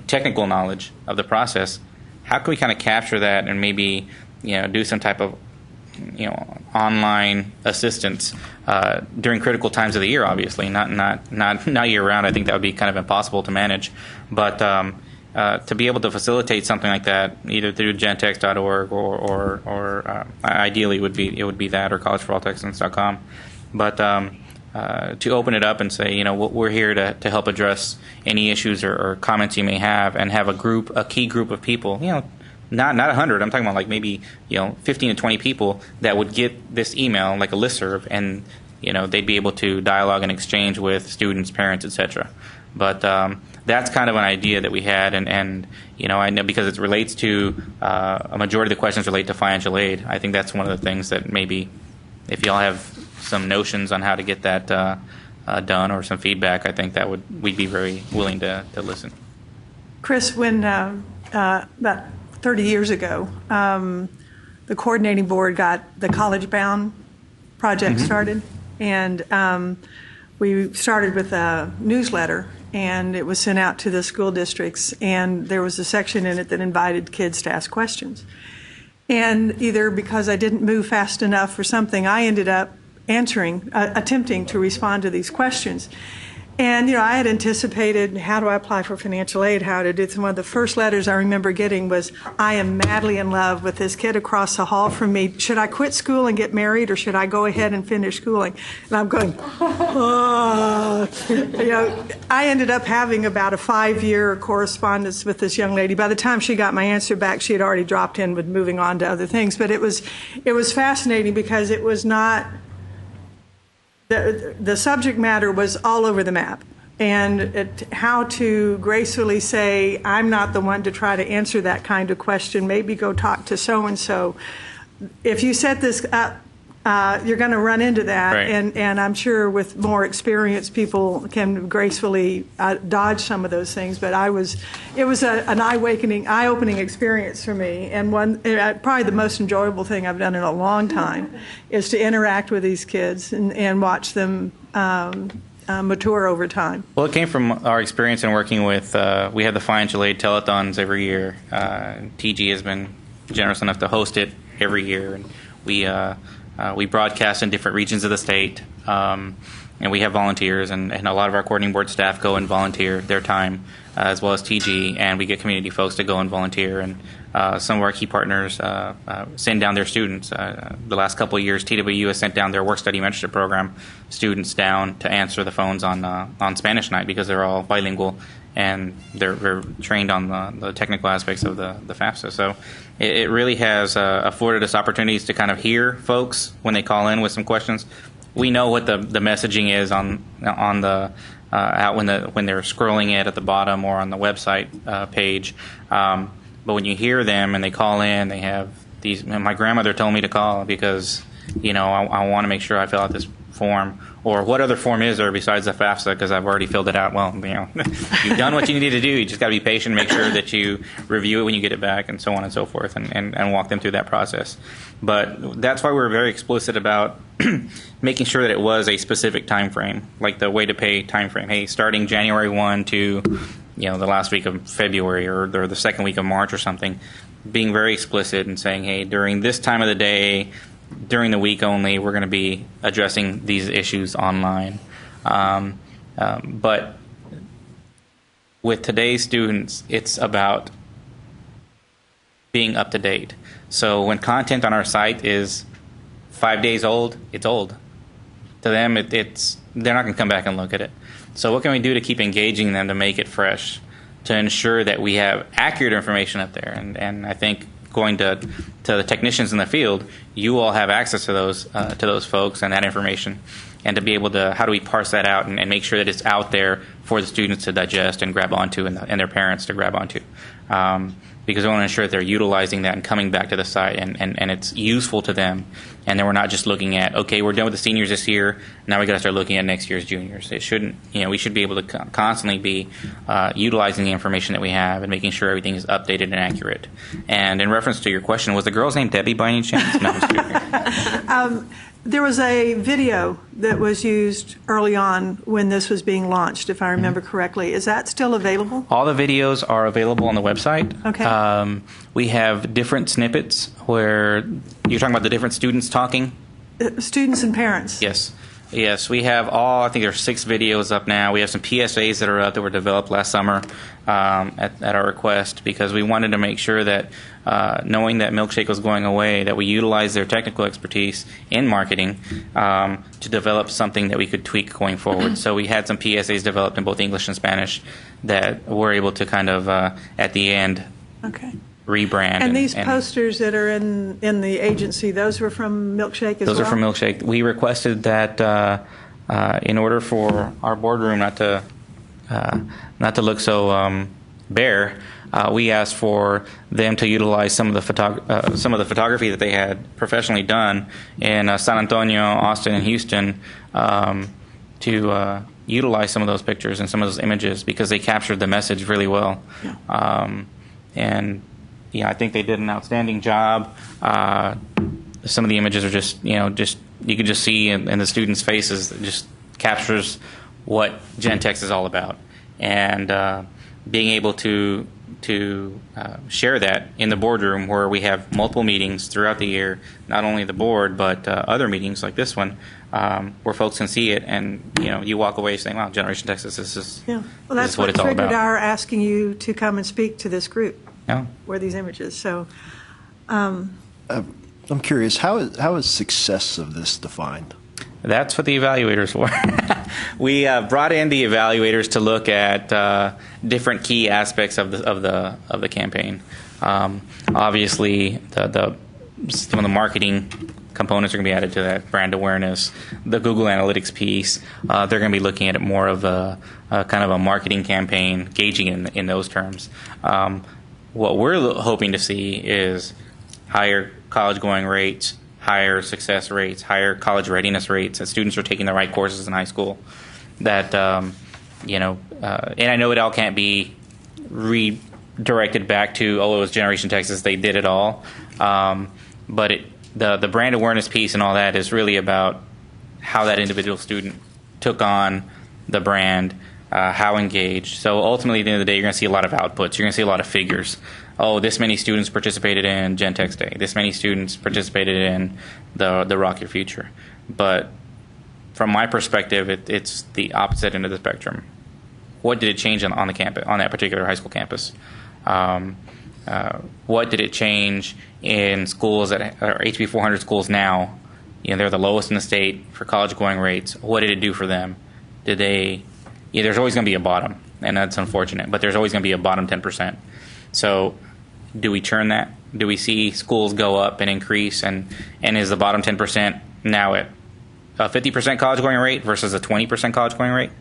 technical knowledge of the process. How can we kind of capture that and maybe do some type of online assistance during critical times of the year? Obviously, not year round. I think that would be kind of impossible to manage, but to be able to facilitate something like that, either through gentex.org or ideally it would be that, or collegeforalltexans.com. But to open it up and say, we're here to help address any issues or comments you may have, and have a key group of people, not 100. I'm talking about like maybe 15 to 20 people that would get this email, like a listserv, and they'd be able to dialogue and exchange with students, parents, etc. But that's kind of an idea that we had, and I know because it relates to a majority of the questions relate to financial aid. I think that's one of the things that maybe, if y'all have some notions on how to get that done or some feedback, I think we'd be very willing to listen. Chris, when about 30 years ago, the coordinating board got the College Bound project started, and we started with a newsletter, and it was sent out to the school districts, and there was a section in it that invited kids to ask questions. And either because I didn't move fast enough or something, I ended up attempting to respond to these questions. And, I had anticipated, how do I apply for financial aid, how to do it. One of the first letters I remember getting was, I am madly in love with this kid across the hall from me. Should I quit school and get married, or should I go ahead and finish schooling? And I'm going, oh. I ended up having about a 5-year correspondence with this young lady. By the time she got my answer back, she had already dropped in with moving on to other things. But it was fascinating because it was not, the subject matter was all over the map. And how to gracefully say, I'm not the one to try to answer that kind of question. Maybe go talk to so-and-so. If you set this up, you're going to run into that. Right. And I'm sure with more experience, people can gracefully dodge some of those things. But it was an eye-opening experience for me. And probably the most enjoyable thing I've done in a long time is to interact with these kids and watch them mature over time. Well, it came from our experience in working with, we have the financial aid telethons every year. TG has been generous enough to host it every year. And we broadcast in different regions of the state, and we have volunteers, and a lot of our coordinating board staff go and volunteer their time, as well as TG, and we get community folks to go and volunteer, and some of our key partners send down their students. The last couple of years, TWU has sent down their work-study mentorship program students down to answer the phones on Spanish night, because they're all bilingual, and they're trained on the technical aspects of the FAFSA. So it really has afforded us opportunities to kind of hear folks when they call in with some questions. We know what the messaging is on the out when they're scrolling it at the bottom or on the website page. But when you hear them and they call in, they have these. My grandmother told me to call because I want to make sure I fill out this form. Or what other form is there besides the FAFSA, because I've already filled it out. Well, you've done what you needed to do. You just got to be patient, make sure that you review it when you get it back, and so on and so forth, and walk them through that process. But that's why we were very explicit about making sure that it was a specific time frame, like the way to pay time frame. Hey, starting January 1 to the last week of February or the second week of March or something, being very explicit and saying, hey, during this time of the day, during the week only, we're going to be addressing these issues online. But with today's students, it's about being up to date. So when content on our site is 5 days old, it's old. To them, they're not going to come back and look at it. So what can we do to keep engaging them to make it fresh, to ensure that we have accurate information up there? And I think going to the technicians in the field, you all have access to those folks and that information, and to be able to, how do we parse that out and make sure that it's out there for the students to digest and grab onto, and their parents to grab onto, because we want to ensure that they're utilizing that and coming back to the site, and it's useful to them, and then we're not just looking at, okay, we're done with the seniors this year, now we got to start looking at next year's juniors. It shouldn't, we should be able to constantly be utilizing the information that we have and making sure everything is updated and accurate. And in reference to your question, was the girl's name Debbie by any chance? No, I'm just kidding. There was a video that was used early on when this was being launched, if I remember correctly. Is that still available? All the videos are available on the website. Okay. We have different snippets where you're talking about the different students talking. Students and parents. Yes, we have I think there's 6 videos up now. We have some PSAs that are up that were developed last summer at our request, because we wanted to make sure that, knowing that Milkshake was going away, that we utilize their technical expertise in marketing to develop something that we could tweak going forward. So we had some PSAs developed in both English and Spanish that we're able to kind of, at the end, rebrand. And these posters that are in the agency, those were from Milkshake as well? Those are from Milkshake. We requested that in order for our boardroom not to look so bare, we asked for them to utilize some of the photography that they had professionally done in San Antonio, Austin, and Houston to utilize some of those pictures and some of those images, because they captured the message really well. And I think they did an outstanding job. Some of the images are just you can just see in the students' faces. It just captures what Gentex is all about, and being able to share that in the boardroom, where we have multiple meetings throughout the year, not only the board but other meetings like this one, where folks can see it, and you walk away saying, "Wow, Generation Texas, this is Yeah. Well, this that's is what what it's all triggered about." our asking you to come and speak to this group. Yeah. Were these images. So I'm curious, how is success of this defined? That's what the evaluators were. We brought in the evaluators to look at different key aspects of the campaign. Obviously, some of the marketing components are going to be added to that, brand awareness, the Google Analytics piece. They're going to be looking at it more of a kind of a marketing campaign, gauging in those terms. What we're hoping to see is higher college-going rates, higher success rates, higher college readiness rates, that students are taking the right courses in high school. That and I know it all can't be redirected back to, it was Generation Texas, they did it all. But the brand awareness piece and all that is really about how that individual student took on the brand, how engaged. So ultimately, at the end of the day, you're going to see a lot of outputs. You're going to see a lot of figures. Oh, this many students participated in Gen Tex Day. This many students participated in the Rock Your Future. But from my perspective, it's the opposite end of the spectrum. What did it change on the campus, on that particular high school campus? What did it change in schools that are HB 400 schools now? They're the lowest in the state for college-going rates. What did it do for them? Did they? There's always going to be a bottom, and that's unfortunate. But there's always going to be a bottom 10%. So, do we turn that? Do we see schools go up and increase? And is the bottom 10% now at a 50% college-going rate versus a 20% college-going rate,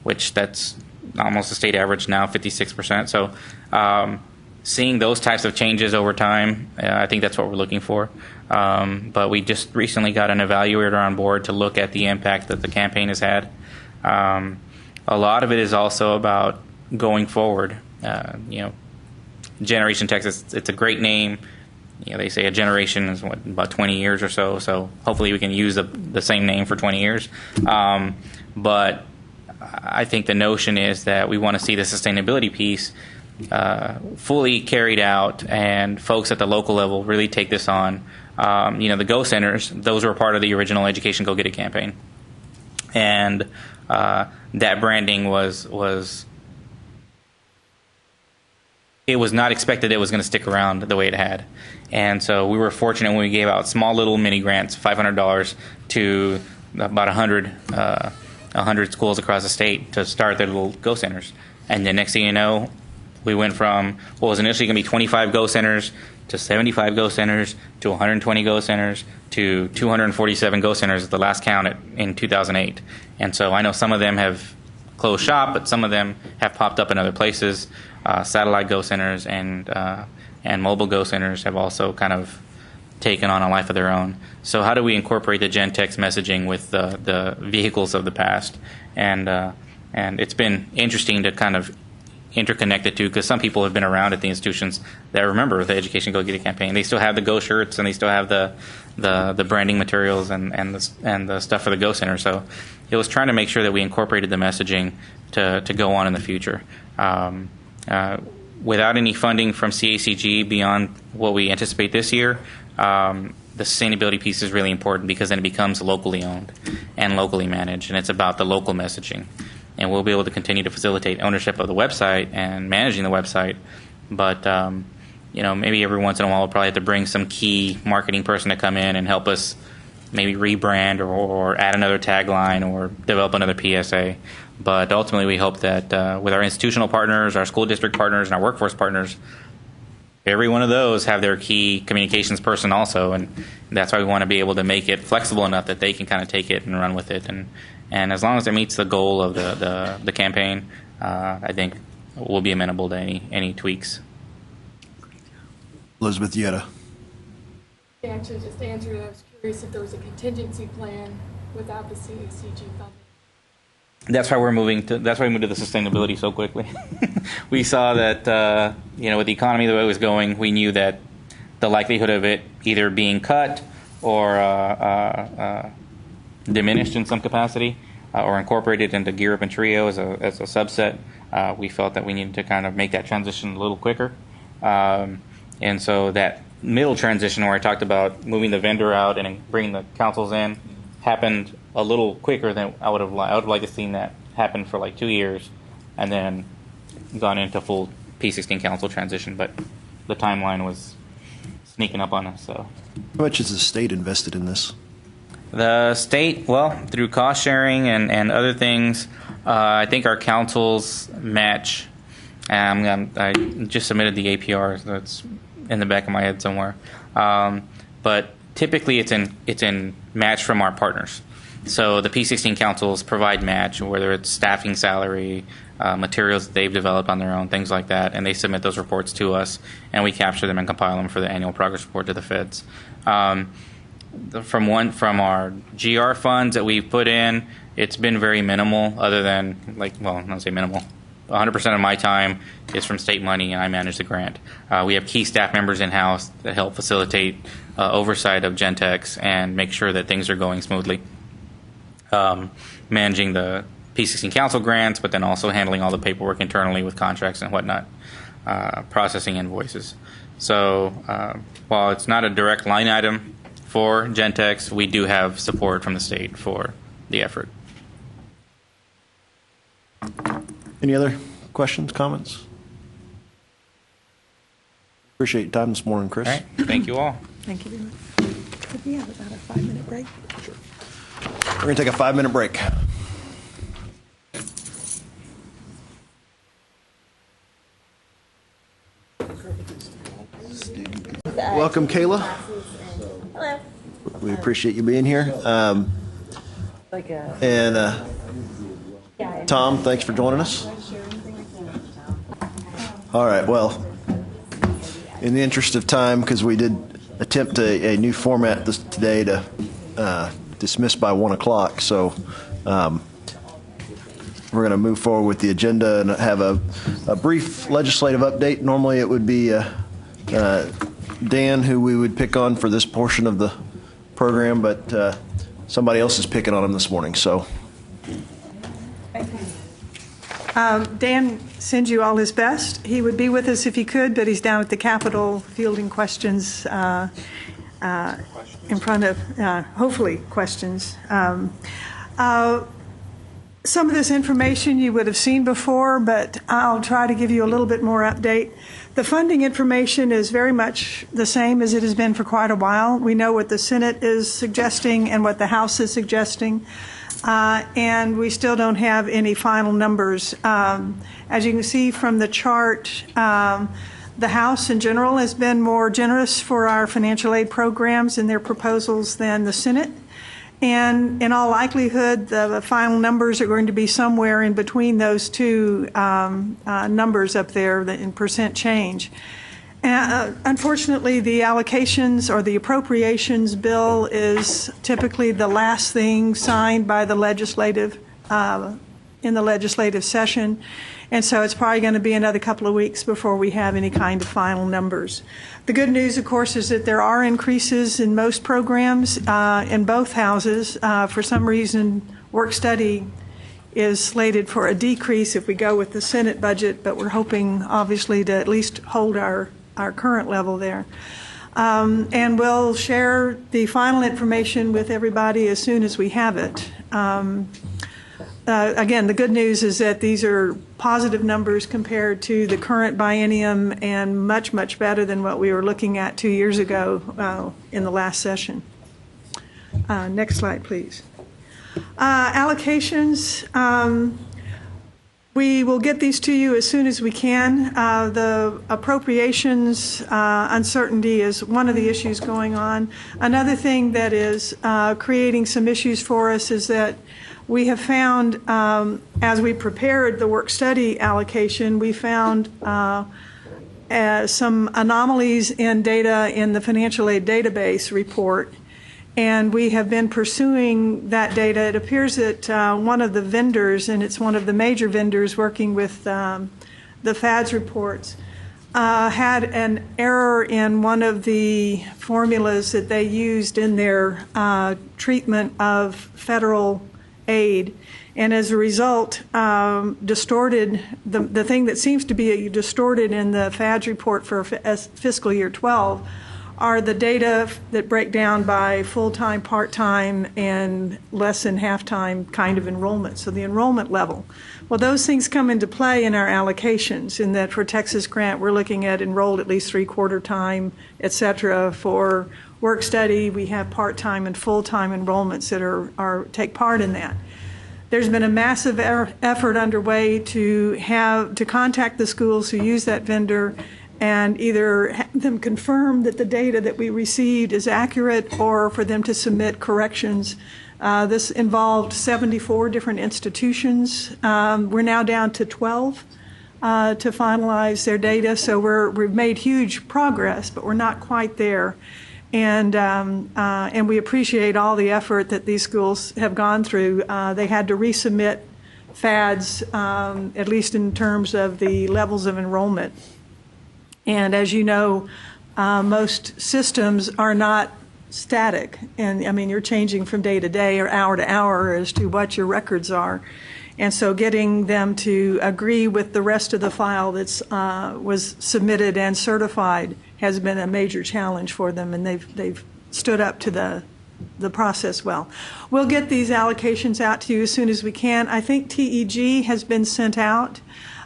which that's almost the state average now, 56%. So, seeing those types of changes over time, I think that's what we're looking for. But we just recently got an evaluator on board to look at the impact that the campaign has had. A lot of it is also about going forward. Generation Texas, it's a great name. They say a generation is about 20 years or so. So hopefully we can use the same name for 20 years. But I think the notion is that we want to see the sustainability piece fully carried out, and folks at the local level really take this on. The Go Centers, those were part of the original Education Go Get It campaign, and that branding was it was not expected it was going to stick around the way it had. And so we were fortunate when we gave out small little mini grants, $500 to about 100 schools across the state to start their little Go Centers. And the next thing you know, we went from what was initially going to be 25 Go Centers to 75 Go Centers to 120 Go Centers to 247 Go Centers at the last count in 2008. And so I know some of them have closed shop, but some of them have popped up in other places. Satellite Go Centers and mobile Go Centers have also kind of taken on a life of their own. So how do we incorporate the Gen Tex messaging with the vehicles of the past? And it's been interesting to kind of interconnect the two, because some people have been around at the institutions that remember the Education Go Get It campaign. They still have the Go shirts, and they still have the branding materials and the stuff for the Go Center. So it was trying to make sure that we incorporated the messaging to go on in the future. Without any funding from CACG beyond what we anticipate this year, the sustainability piece is really important, because then it becomes locally owned and locally managed, and it's about the local messaging. And we'll be able to continue to facilitate ownership of the website and managing the website. But, maybe every once in a while we'll probably have to bring some key marketing person to come in and help us maybe rebrand or add another tagline or develop another PSA. But ultimately we hope that with our institutional partners, our school district partners, and our workforce partners, every one of those have their key communications person also. And that's why we want to be able to make it flexible enough that they can kind of take it and run with it. And as long as it meets the goal of the campaign, I think we'll be amenable to any tweaks. Elizabeth Yetta. Actually, just to answer that, I was curious if there was a contingency plan without the CACG funding. That's why we moved to the sustainability so quickly. We saw that with the economy the way it was going, we knew that the likelihood of it either being cut or diminished in some capacity or incorporated into Gear Up and Trio as a subset. We felt that we needed to kind of make that transition a little quicker. And so that middle transition where I talked about moving the vendor out and bringing the councils in happened a little quicker than I would have liked to have seen that happen for like 2 years and then gone into full P16 council transition. But the timeline was sneaking up on us. So, How much is the state invested in this? the state, well, through cost sharing and other things, I think our councils match. I just submitted the APR that's in the back of my head somewhere, but typically it's in match from our partners. So the P16 councils provide match, whether it's staffing, salary, materials that they've developed on their own, things like that, and they submit those reports to us, and we capture them and compile them for the annual progress report to the feds. From our GR funds that we've put in, it's been very minimal, other than, I don't say minimal. 100% of my time is from state money, and I manage the grant. We have key staff members in-house that help facilitate oversight of Gentex and make sure that things are going smoothly. Managing the P16 council grants, but then also handling all the paperwork internally with contracts and whatnot, processing invoices. So while it's not a direct line item for Gentex, we do have support from the state for the effort. Any other questions, comments? Appreciate your time this morning, Chris. All right. Thank you all. Thank you very much. Could we have about a 5-minute break? We're going to take a 5-minute break. Welcome, Kayla. Hello. We appreciate you being here. And Tom, thanks for joining us. All right, well, in the interest of time, because we did attempt a new format today to dismiss by 1 o'clock, so we're going to move forward with the agenda and have a brief legislative update. Normally it would be Dan who we would pick on for this portion of the program, but somebody else is picking on him this morning, so. Dan sends you all his best. He would be with us if he could, but he's down at the Capitol fielding questions in front of, hopefully, questions. Some of this information you would have seen before, but I'll try to give you a little bit more update. The funding information is very much the same as it has been for quite a while. We know what the Senate is suggesting and what the House is suggesting. And we still don't have any final numbers. As you can see from the chart, the House in general has been more generous for our financial aid programs in their proposals than the Senate. And in all likelihood, the final numbers are going to be somewhere in between those two numbers up there in percent change. Unfortunately, the allocations or the appropriations bill is typically the last thing signed by the legislative in the legislative session, and so it's probably going to be another couple of weeks before we have any kind of final numbers. The good news, of course, is that there are increases in most programs in both houses. For some reason, work study is slated for a decrease if we go with the Senate budget, but we're hoping, obviously, to at least hold our current level there. And we'll share the final information with everybody as soon as we have it. Again, the good news is that these are positive numbers compared to the current biennium and much, much better than what we were looking at 2 years ago in the last session. Next slide, please. Allocations. We will get these to you as soon as we can. The appropriations uncertainty is one of the issues going on. Another thing that is creating some issues for us is that we have found, as we prepared the work study allocation, we found some anomalies in data in the financial aid database report. And we have been pursuing that data. It appears that one of the vendors, and it's one of the major vendors working with the FADS reports, had an error in one of the formulas that they used in their treatment of federal aid. And as a result, distorted, the thing that seems to be distorted in the FADS report for fiscal year 12 are the data that break down by full-time, part-time, and less than half-time kind of enrollment, so the enrollment level. Well, those things come into play in our allocations, in that for Texas Grant, we're looking at enrolled at least three-quarter time, et cetera. For work study, we have part-time and full-time enrollments that take part in that. There's been a massive effort underway to contact the schools who use that vendor and either have them confirm that the data that we received is accurate or for them to submit corrections. This involved 74 different institutions. We're now down to 12 to finalize their data, so we've made huge progress, but we're not quite there. And we appreciate all the effort that these schools have gone through. They had to resubmit FADS, at least in terms of the levels of enrollment. And as you know, most systems are not static. And I mean, you're changing from day to day or hour to hour as to what your records are. And so getting them to agree with the rest of the file that's was submitted and certified has been a major challenge for them, and they've stood up to the process well. We'll get these allocations out to you as soon as we can. I think TEG has been sent out.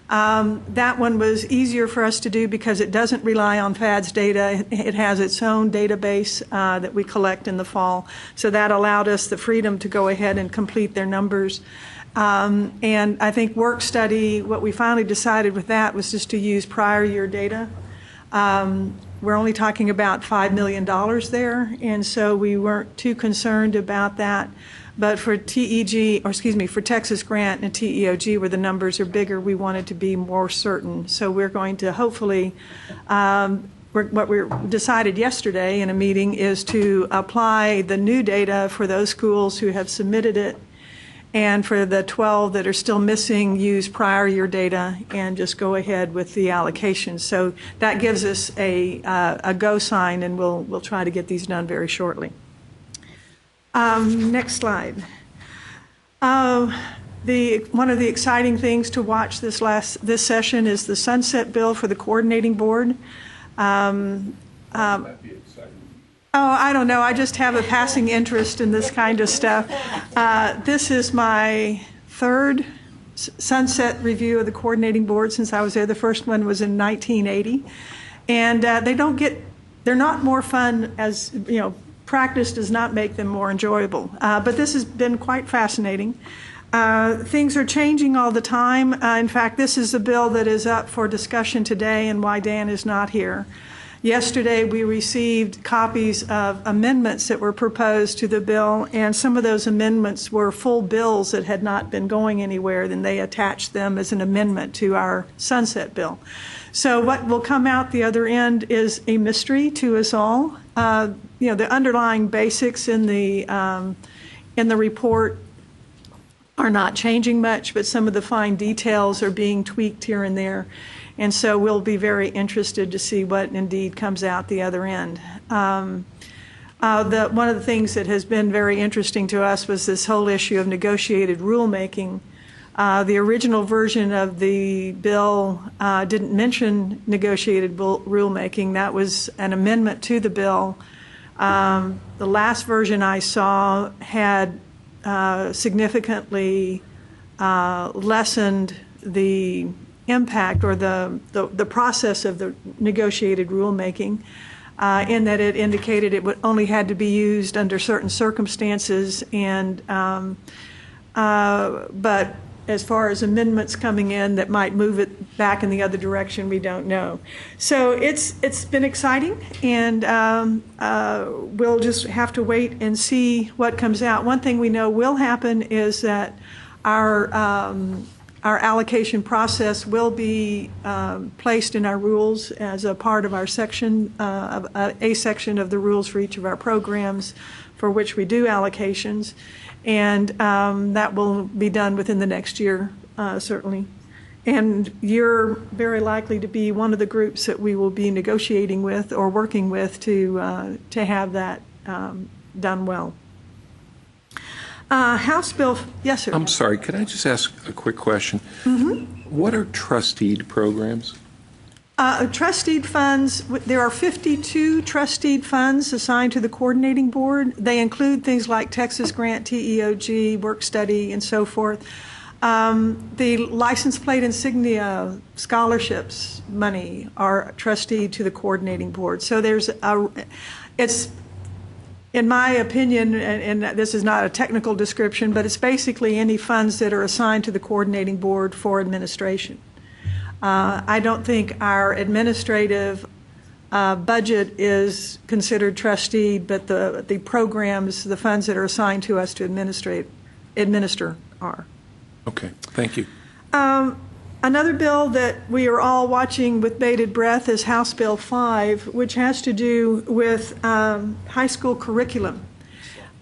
That one was easier for us to do because it doesn't rely on FADS data. It has its own database that we collect in the fall. So that allowed us the freedom to go ahead and complete their numbers. And I think work study, what we finally decided with that was just to use prior year data. We're only talking about $5 million there, and so we weren't too concerned about that. But for for Texas Grant and TEOG, where the numbers are bigger, we wanted to be more certain. So we're going to hopefully, what we decided yesterday in a meeting is to apply the new data for those schools who have submitted it, and for the 12 that are still missing, use prior year data and just go ahead with the allocation. So that gives us a go sign, and we'll try to get these done very shortly. Next slide. One of the exciting things to watch this session is the sunset bill for the coordinating board. Oh, I don't know. I just have a passing interest in this kind of stuff. This is my third sunset review of the coordinating board since I was there. The first one was in 1980. And they're not more fun as, practice does not make them more enjoyable. But this has been quite fascinating. Things are changing all the time. In fact, this is a bill that is up for discussion today and why Dan is not here. Yesterday, we received copies of amendments that were proposed to the bill, and some of those amendments were full bills that had not been going anywhere. Then they attached them as an amendment to our sunset bill. So what will come out the other end is a mystery to us all. The underlying basics in the report are not changing much, but some of the fine details are being tweaked here and there. And so we'll be very interested to see what indeed comes out the other end. One of the things that has been very interesting to us was this whole issue of negotiated rulemaking. The original version of the bill didn't mention negotiated rulemaking. That was an amendment to the bill. The last version I saw had significantly lessened the impact or the process of the negotiated rulemaking, in that it indicated it only had to be used under certain circumstances, and but as far as amendments coming in that might move it back in the other direction, we don't know. So it's been exciting, and we'll just have to wait and see what comes out. One thing we know will happen is that our allocation process will be placed in our rules as a part of our section, a section of the rules for each of our programs for which we do allocations. And that will be done within the next year, certainly. And you're very likely to be one of the groups that we will be negotiating with or working with to have that done well. House Bill, yes, sir. I'm sorry, could I just ask a quick question? What are trusteed programs? Trusteed funds, there are 52 trusteed funds assigned to the coordinating board. They include things like Texas Grant, TEOG, work study, and so forth. The license plate insignia scholarships money are trusteed to the coordinating board. So it's, in my opinion, and this is not a technical description, but it's basically any funds that are assigned to the coordinating board for administration. I don't think our administrative budget is considered trustee, but the programs, the funds that are assigned to us to administer are. Okay, thank you. Another bill that we are all watching with bated breath is House Bill 5, which has to do with high school curriculum.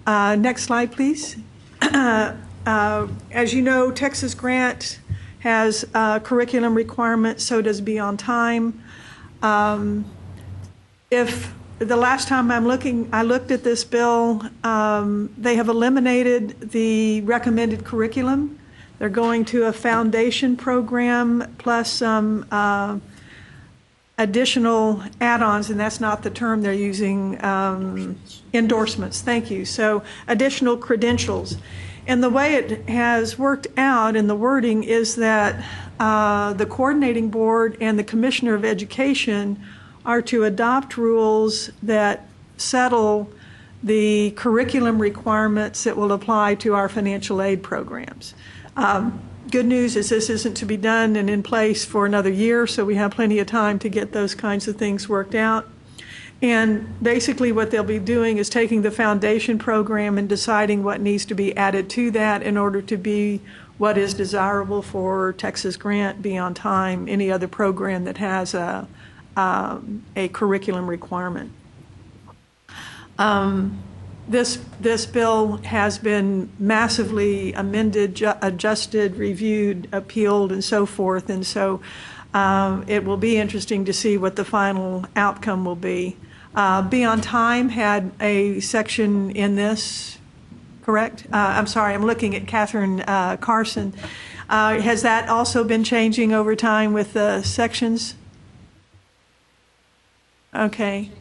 Next slide, please. As you know, Texas Grant has curriculum requirements, so does Be On Time. If the last time I looked at this bill, they have eliminated the recommended curriculum. They're going to a foundation program plus some additional add-ons, and that's not the term they're using, endorsements, thank you. So additional credentials. And the way it has worked out in the wording is that the coordinating board and the commissioner of education are to adopt rules that settle the curriculum requirements that will apply to our financial aid programs. Good news is this isn't to be done and in place for another year, so we have plenty of time to get those kinds of things worked out. And basically what they'll be doing is taking the foundation program and deciding what needs to be added to that in order to be what is desirable for Texas Grant, Be On Time, any other program that has a curriculum requirement. This bill has been massively amended, adjusted, reviewed, appealed, and so forth, and so it will be interesting to see what the final outcome will be. Be On Time had a section in this, correct? I'm sorry, I'm looking at Catherine Carson. Has that also been changing over time with the sections? Okay.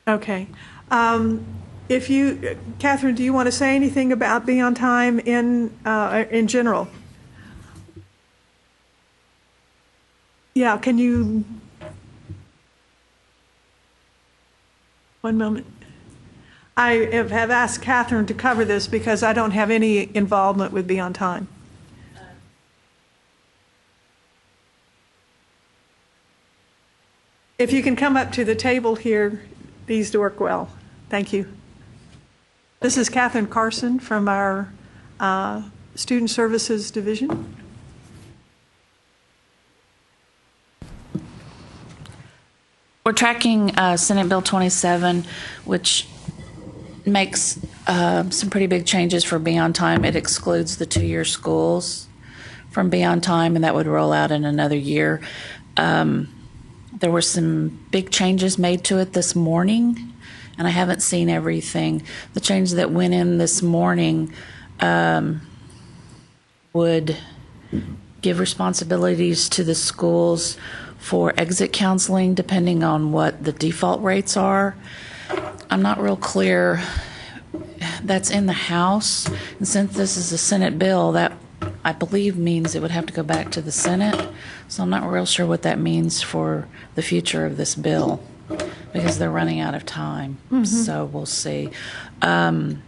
Okay. If you, Catherine, do you want to say anything about Be On Time in general? Yeah, can you? One moment. I have asked Catherine to cover this because I don't have any involvement with Be On Time. If you can come up to the table here, these work well. Thank you. This is Catherine Carson from our Student Services Division. We're tracking Senate Bill 27, which makes some pretty big changes for Be On Time. It excludes the 2-year schools from Be On Time, and that would roll out in another year. There were some big changes made to it this morning, and I haven't seen everything. The change that went in this morning would give responsibilities to the schools for exit counseling, depending on what the default rates are. I'm not real clear. That's in the House, and since this is a Senate bill, that I believe means it would have to go back to the Senate. So I'm not real sure what that means for the future of this bill, because they're running out of time. So we'll see. There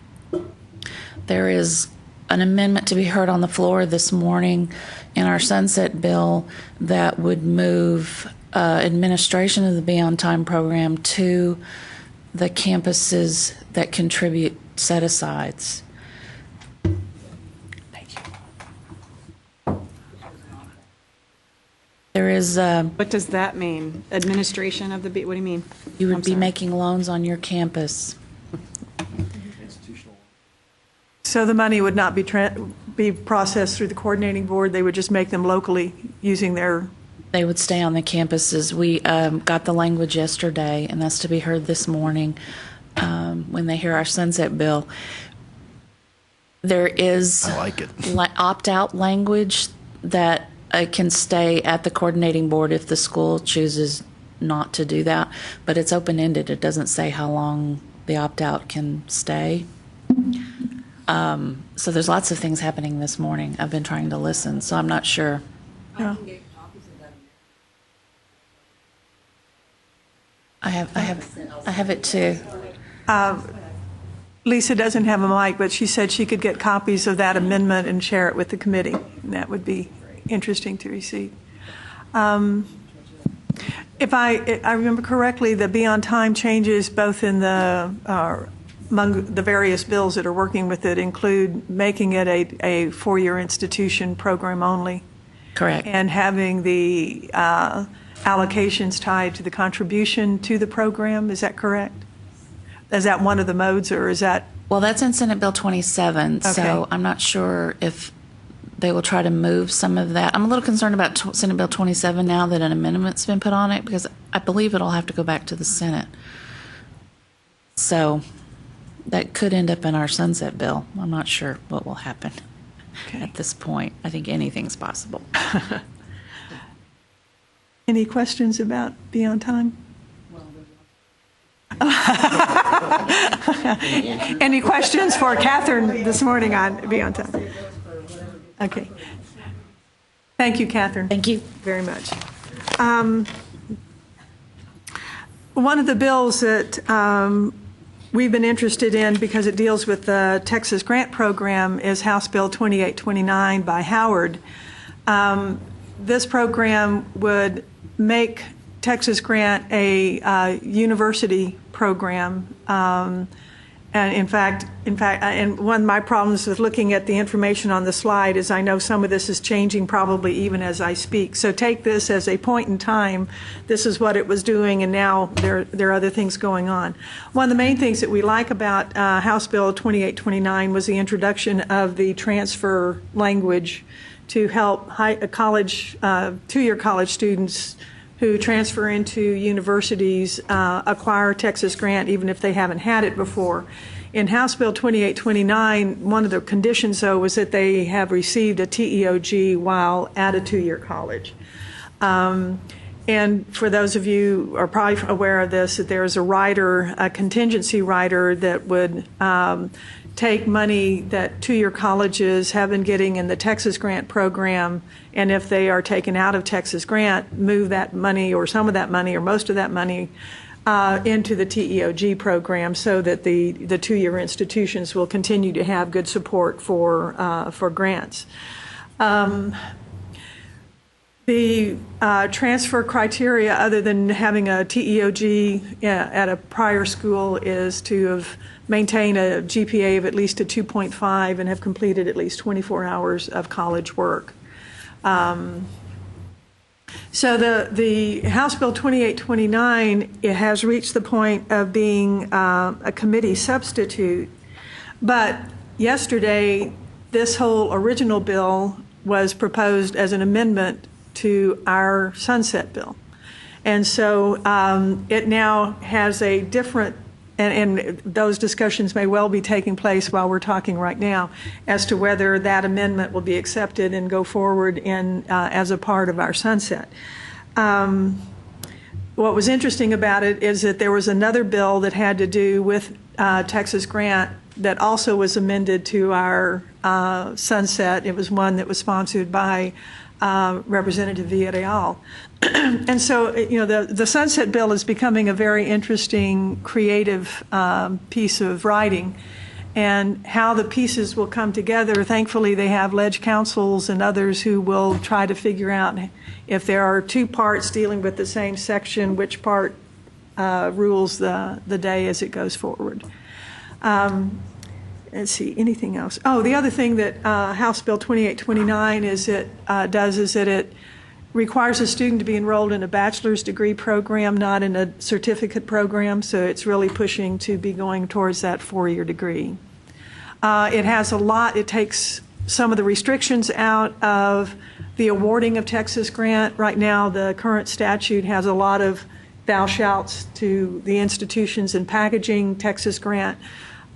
is an amendment to be heard on the floor this morning in our sunset bill that would move administration of the Be On Time program to the campuses that contribute set-asides. Thank you. There is... what does that mean? Administration of the what do you mean? You would be making loans on your campus. So the money would not be processed through the coordinating board. They would just make them locally using their... They would stay on the campuses. We got the language yesterday, and that's to be heard this morning when they hear our sunset bill. There is I like it. Opt-out language that can stay at the coordinating board if the school chooses not to do that, but it's open-ended. It doesn't say how long the opt-out can stay. So there's lots of things happening this morning. I've been trying to listen, so I'm not sure. Yeah. I have it too. Lisa doesn't have a mic, but she said she could get copies of that amendment and share it with the committee. And that would be interesting to receive. If I remember correctly, the Beyond Time changes both in the among the various bills that are working with it include making it a four-year institution program only. Correct. And having the allocations tied to the contribution to the program. Is that correct? Is that one of the modes, or is that? Well, that's in Senate Bill 27, Okay. so I'm not sure if they will try to move some of that. I'm a little concerned about Senate Bill 27 now that an amendment's been put on it, because I believe it'll have to go back to the Senate. So that could end up in our sunset bill. I'm not sure what will happen at this point. I think anything's possible. Any questions about Beyond Time? Any questions for Catherine this morning on Beyond Time? Okay. Thank you, Catherine. Thank you very much. One of the bills that we've been interested in because it deals with the Texas Grant Program is House Bill 2829 by Howard. This program would make Texas Grant a university program. And in fact, and one of my problems with looking at the information on the slide is I know some of this is changing probably even as I speak. So take this as a point in time. This is what it was doing, and now there are other things going on. One of the main things that we like about House Bill 2829 was the introduction of the transfer language to help two-year college students who transfer into universities acquire Texas Grant even if they haven't had it before. In House Bill 2829, one of the conditions, though, was that they have received a TEOG while at a two-year college. And for those of you who are probably aware of this, that there's a contingency rider that would take money that two-year colleges have been getting in the Texas Grant program, and if they are taken out of Texas Grant, move that money or some of that money or most of that money into the TEOG program so that the two-year institutions will continue to have good support for grants. The transfer criteria, other than having a TEOG at a prior school, is to have maintained a GPA of at least a 2.5 and have completed at least 24 hours of college work. So the House Bill 2829, it has reached the point of being a committee substitute, but yesterday this whole original bill was proposed as an amendment to our sunset bill. And so it now has a different, and those discussions may well be taking place while we're talking right now, as to whether that amendment will be accepted and go forward as a part of our sunset. What was interesting about it is that there was another bill that had to do with Texas Grant that also was amended to our sunset. It was one that was sponsored by Representative Villarreal. And so, the sunset bill is becoming a very interesting, creative piece of writing. And how the pieces will come together, thankfully they have ledge councils and others who will try to figure out if there are two parts dealing with the same section, which part rules the day as it goes forward. Let's see, anything else? Oh, the other thing that House Bill 2829 is that it requires a student to be enrolled in a bachelor's degree program, not in a certificate program, so it's really pushing to be going towards that four-year degree. It takes some of the restrictions out of the awarding of Texas Grant. Right now, the current statute has a lot of thou shalts to the institutions in packaging Texas Grant.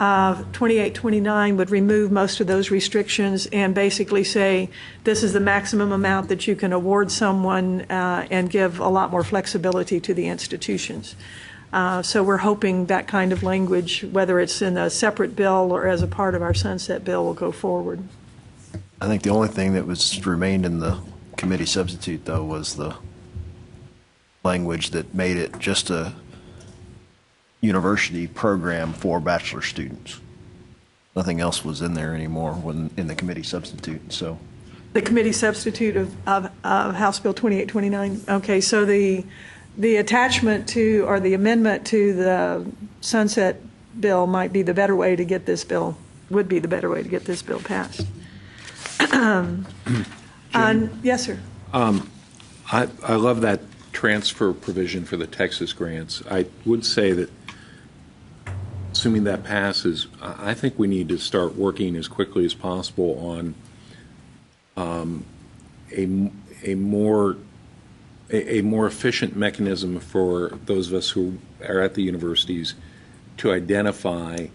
2829 would remove most of those restrictions and basically say this is the maximum amount that you can award someone and give a lot more flexibility to the institutions. So we're hoping that kind of language, whether it's in a separate bill or as a part of our sunset bill, will go forward. I think the only thing that was remained in the committee substitute, though, was the language that made it just a university program for bachelor students. Nothing else was in there anymore when in the committee substitute. So the committee substitute of House Bill 2829. Okay, so the attachment to or the amendment to the sunset bill might be the better way to get this bill. Would be the better way to get this bill passed. Yes, sir. I love that transfer provision for the Texas grants. I would say that, assuming that passes, I think we need to start working as quickly as possible on a more efficient mechanism for those of us who are at the universities to identify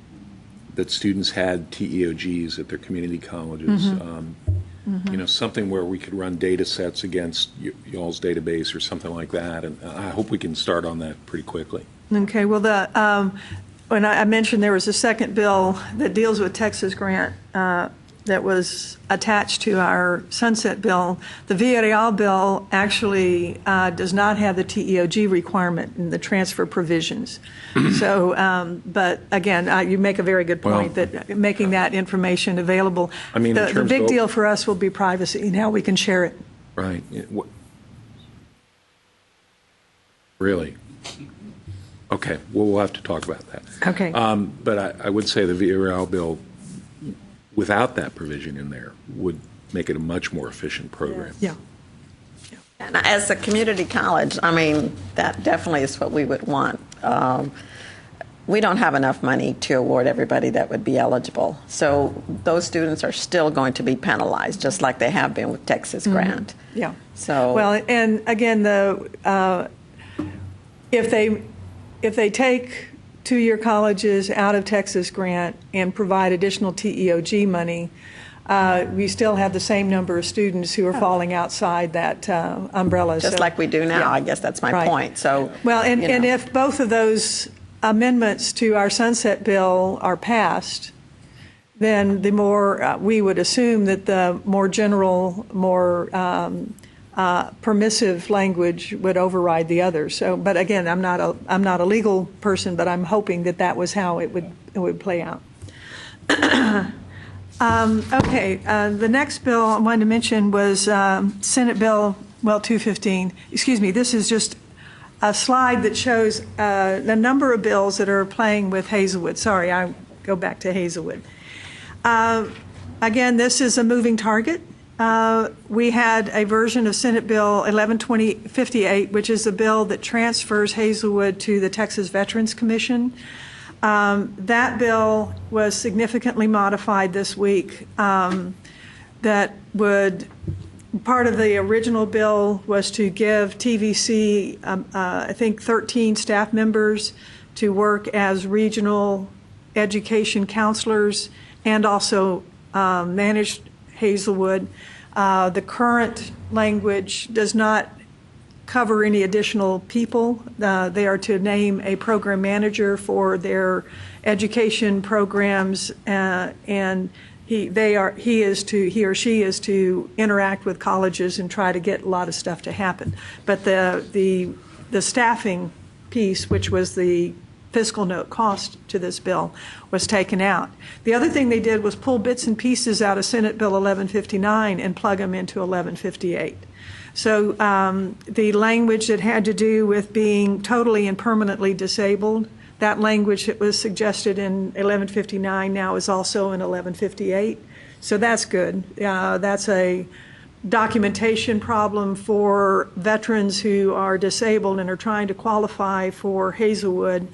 that students had TEOGs at their community colleges. You know, something where we could run data sets against y'all's database or something like that. And I hope we can start on that pretty quickly. Okay. Well, when I mentioned there was a second bill that deals with Texas grant that was attached to our sunset bill. The Villarreal bill actually does not have the TEOG requirement in the transfer provisions. So, but again, you make a very good point that making that information available. I mean, the big deal for us will be privacy and how we can share it. Right. Really? Okay. Well, we'll have to talk about that. Okay. But I would say the Villarreal bill, without that provision in there, would make it a much more efficient program. Yeah. And as a community college, I mean, that definitely is what we would want. We don't have enough money to award everybody that would be eligible. So those students are still going to be penalized, just like they have been with Texas Grant. Yeah. So well, and again, if they take two-year colleges out of Texas Grant and provide additional TEOG money, we still have the same number of students who are falling outside that umbrella. Just like we do now, yeah. I guess that's my point. So, well, and if both of those amendments to our sunset bill are passed, then the more we would assume that the more general, more permissive language would override the other. So, but again, I'm not a legal person, but I'm hoping that that was how it would play out. Okay, the next bill I wanted to mention was Senate Bill 215. Excuse me. This is just a slide that shows the number of bills that are playing with Hazelwood. Sorry, I go back to Hazelwood. Again, this is a moving target. We had a version of Senate Bill 1158, which is a bill that transfers Hazelwood to the Texas Veterans Commission. That bill was significantly modified this week. That would, part of the original bill was to give TVC, I think 13 staff members to work as regional education counselors and also manage Hazelwood. The current language does not cover any additional people. They are to name a program manager for their education programs, and he or she is to interact with colleges and try to get a lot of stuff to happen. But the staffing piece, which was the fiscal note cost to this bill, was taken out. The other thing they did was pull bits and pieces out of Senate Bill 1159 and plug them into 1158. So the language that had to do with being totally and permanently disabled, that language that was suggested in 1159 now is also in 1158. So that's good. That's a documentation problem for veterans who are disabled and are trying to qualify for Hazelwood.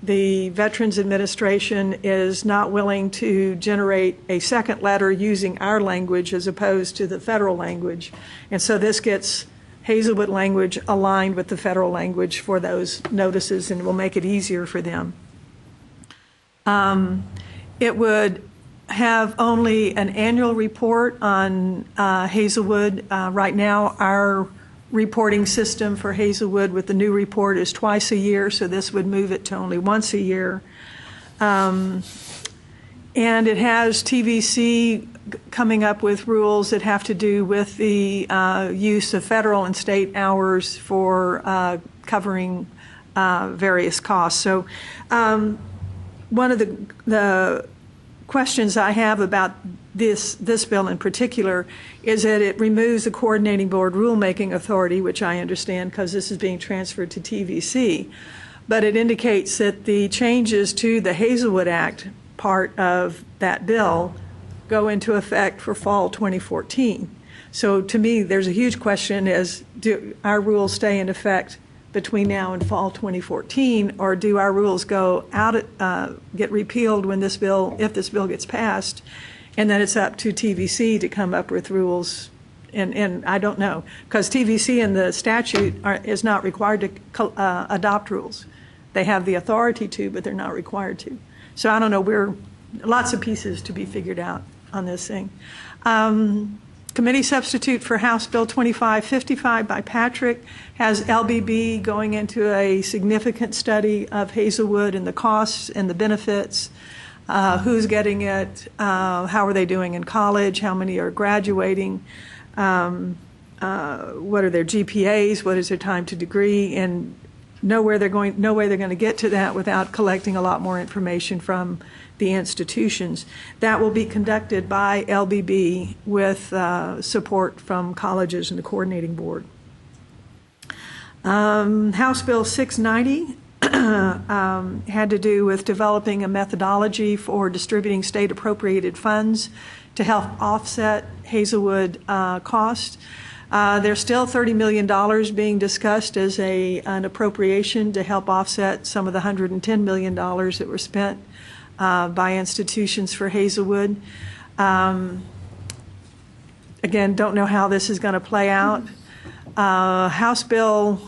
The Veterans Administration is not willing to generate a second letter using our language as opposed to the federal language. And so this gets Hazelwood language aligned with the federal language for those notices and will make it easier for them. It would have only an annual report on Hazelwood. Right now, our reporting system for Hazelwood with the new report is twice a year, so this would move it to only once a year. And it has TVC coming up with rules that have to do with the use of federal and state hours for covering various costs. So one of the questions I have about this bill in particular is that it removes the coordinating board rulemaking authority, which I understand because this is being transferred to TVC, but it indicates that the changes to the Hazelwood Act part of that bill go into effect for fall 2014. So to me, there's a huge question is, do our rules stay in effect between now and fall 2014, or do our rules go out, get repealed when this bill, if this bill gets passed, and then it's up to TVC to come up with rules? And I don't know, because TVC in the statute is not required to adopt rules. They have the authority to, but they're not required to. So I don't know, we're lots of pieces to be figured out on this thing. Committee substitute for House Bill 2555 by Patrick has LBB going into a significant study of Hazelwood and the costs and the benefits, who's getting it, how are they doing in college, how many are graduating, what are their GPAs, what is their time to degree, and no way they're going to get to that without collecting a lot more information from the institutions. That will be conducted by LBB with support from colleges and the coordinating board. House Bill 690 had to do with developing a methodology for distributing state appropriated funds to help offset Hazelwood costs. There's still $30 million being discussed as an appropriation to help offset some of the $110 million that were spent by institutions for Hazelwood. Again, don't know how this is going to play out. House Bill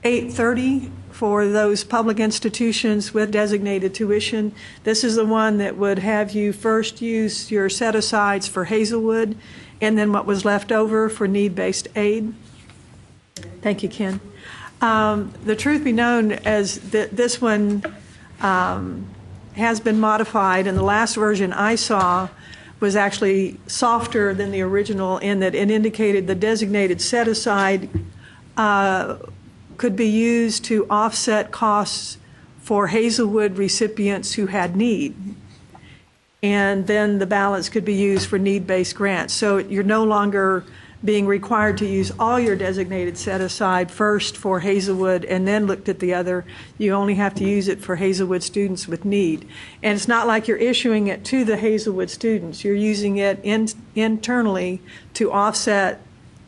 830 for those public institutions with designated tuition. This is the one that would have you first use your set-asides for Hazelwood and then what was left over for need-based aid. Thank you, Ken. The truth be known, as this one has been modified, and the last version I saw was actually softer than the original in that it indicated the designated set-aside could be used to offset costs for Hazelwood recipients who had need. And then the balance could be used for need-based grants. So you're no longer being required to use all your designated set-aside first for Hazelwood and then looked at the other. You only have to use it for Hazelwood students with need. And it's not like you're issuing it to the Hazelwood students. You're using it internally to offset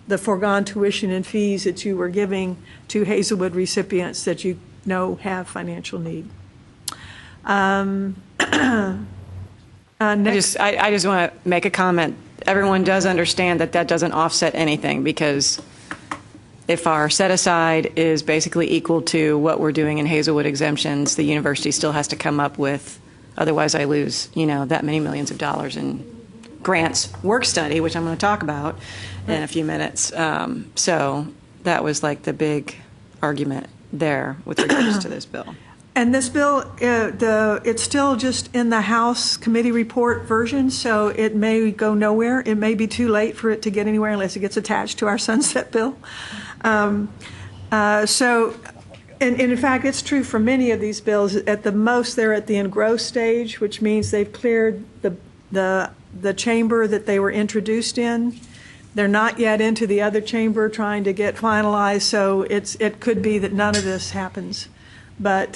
the foregone tuition and fees that you were giving to Hazelwood recipients that you know have financial need. I just want to make a comment. Everyone does understand that that doesn't offset anything, because if our set-aside is basically equal to what we're doing in Hazelwood exemptions, the university still has to come up with, otherwise I lose, that many millions of dollars in grants work study, which I'm going to talk about in a few minutes. So that was like the big argument there with regards to this bill. And this bill, it's still just in the House committee report version, so it may go nowhere. It may be too late for it to get anywhere unless it gets attached to our sunset bill. And in fact, it's true for many of these bills. At the most, they're at the engrossed stage, which means they've cleared the chamber that they were introduced in. They're not yet into the other chamber trying to get finalized, so it could be that none of this happens. But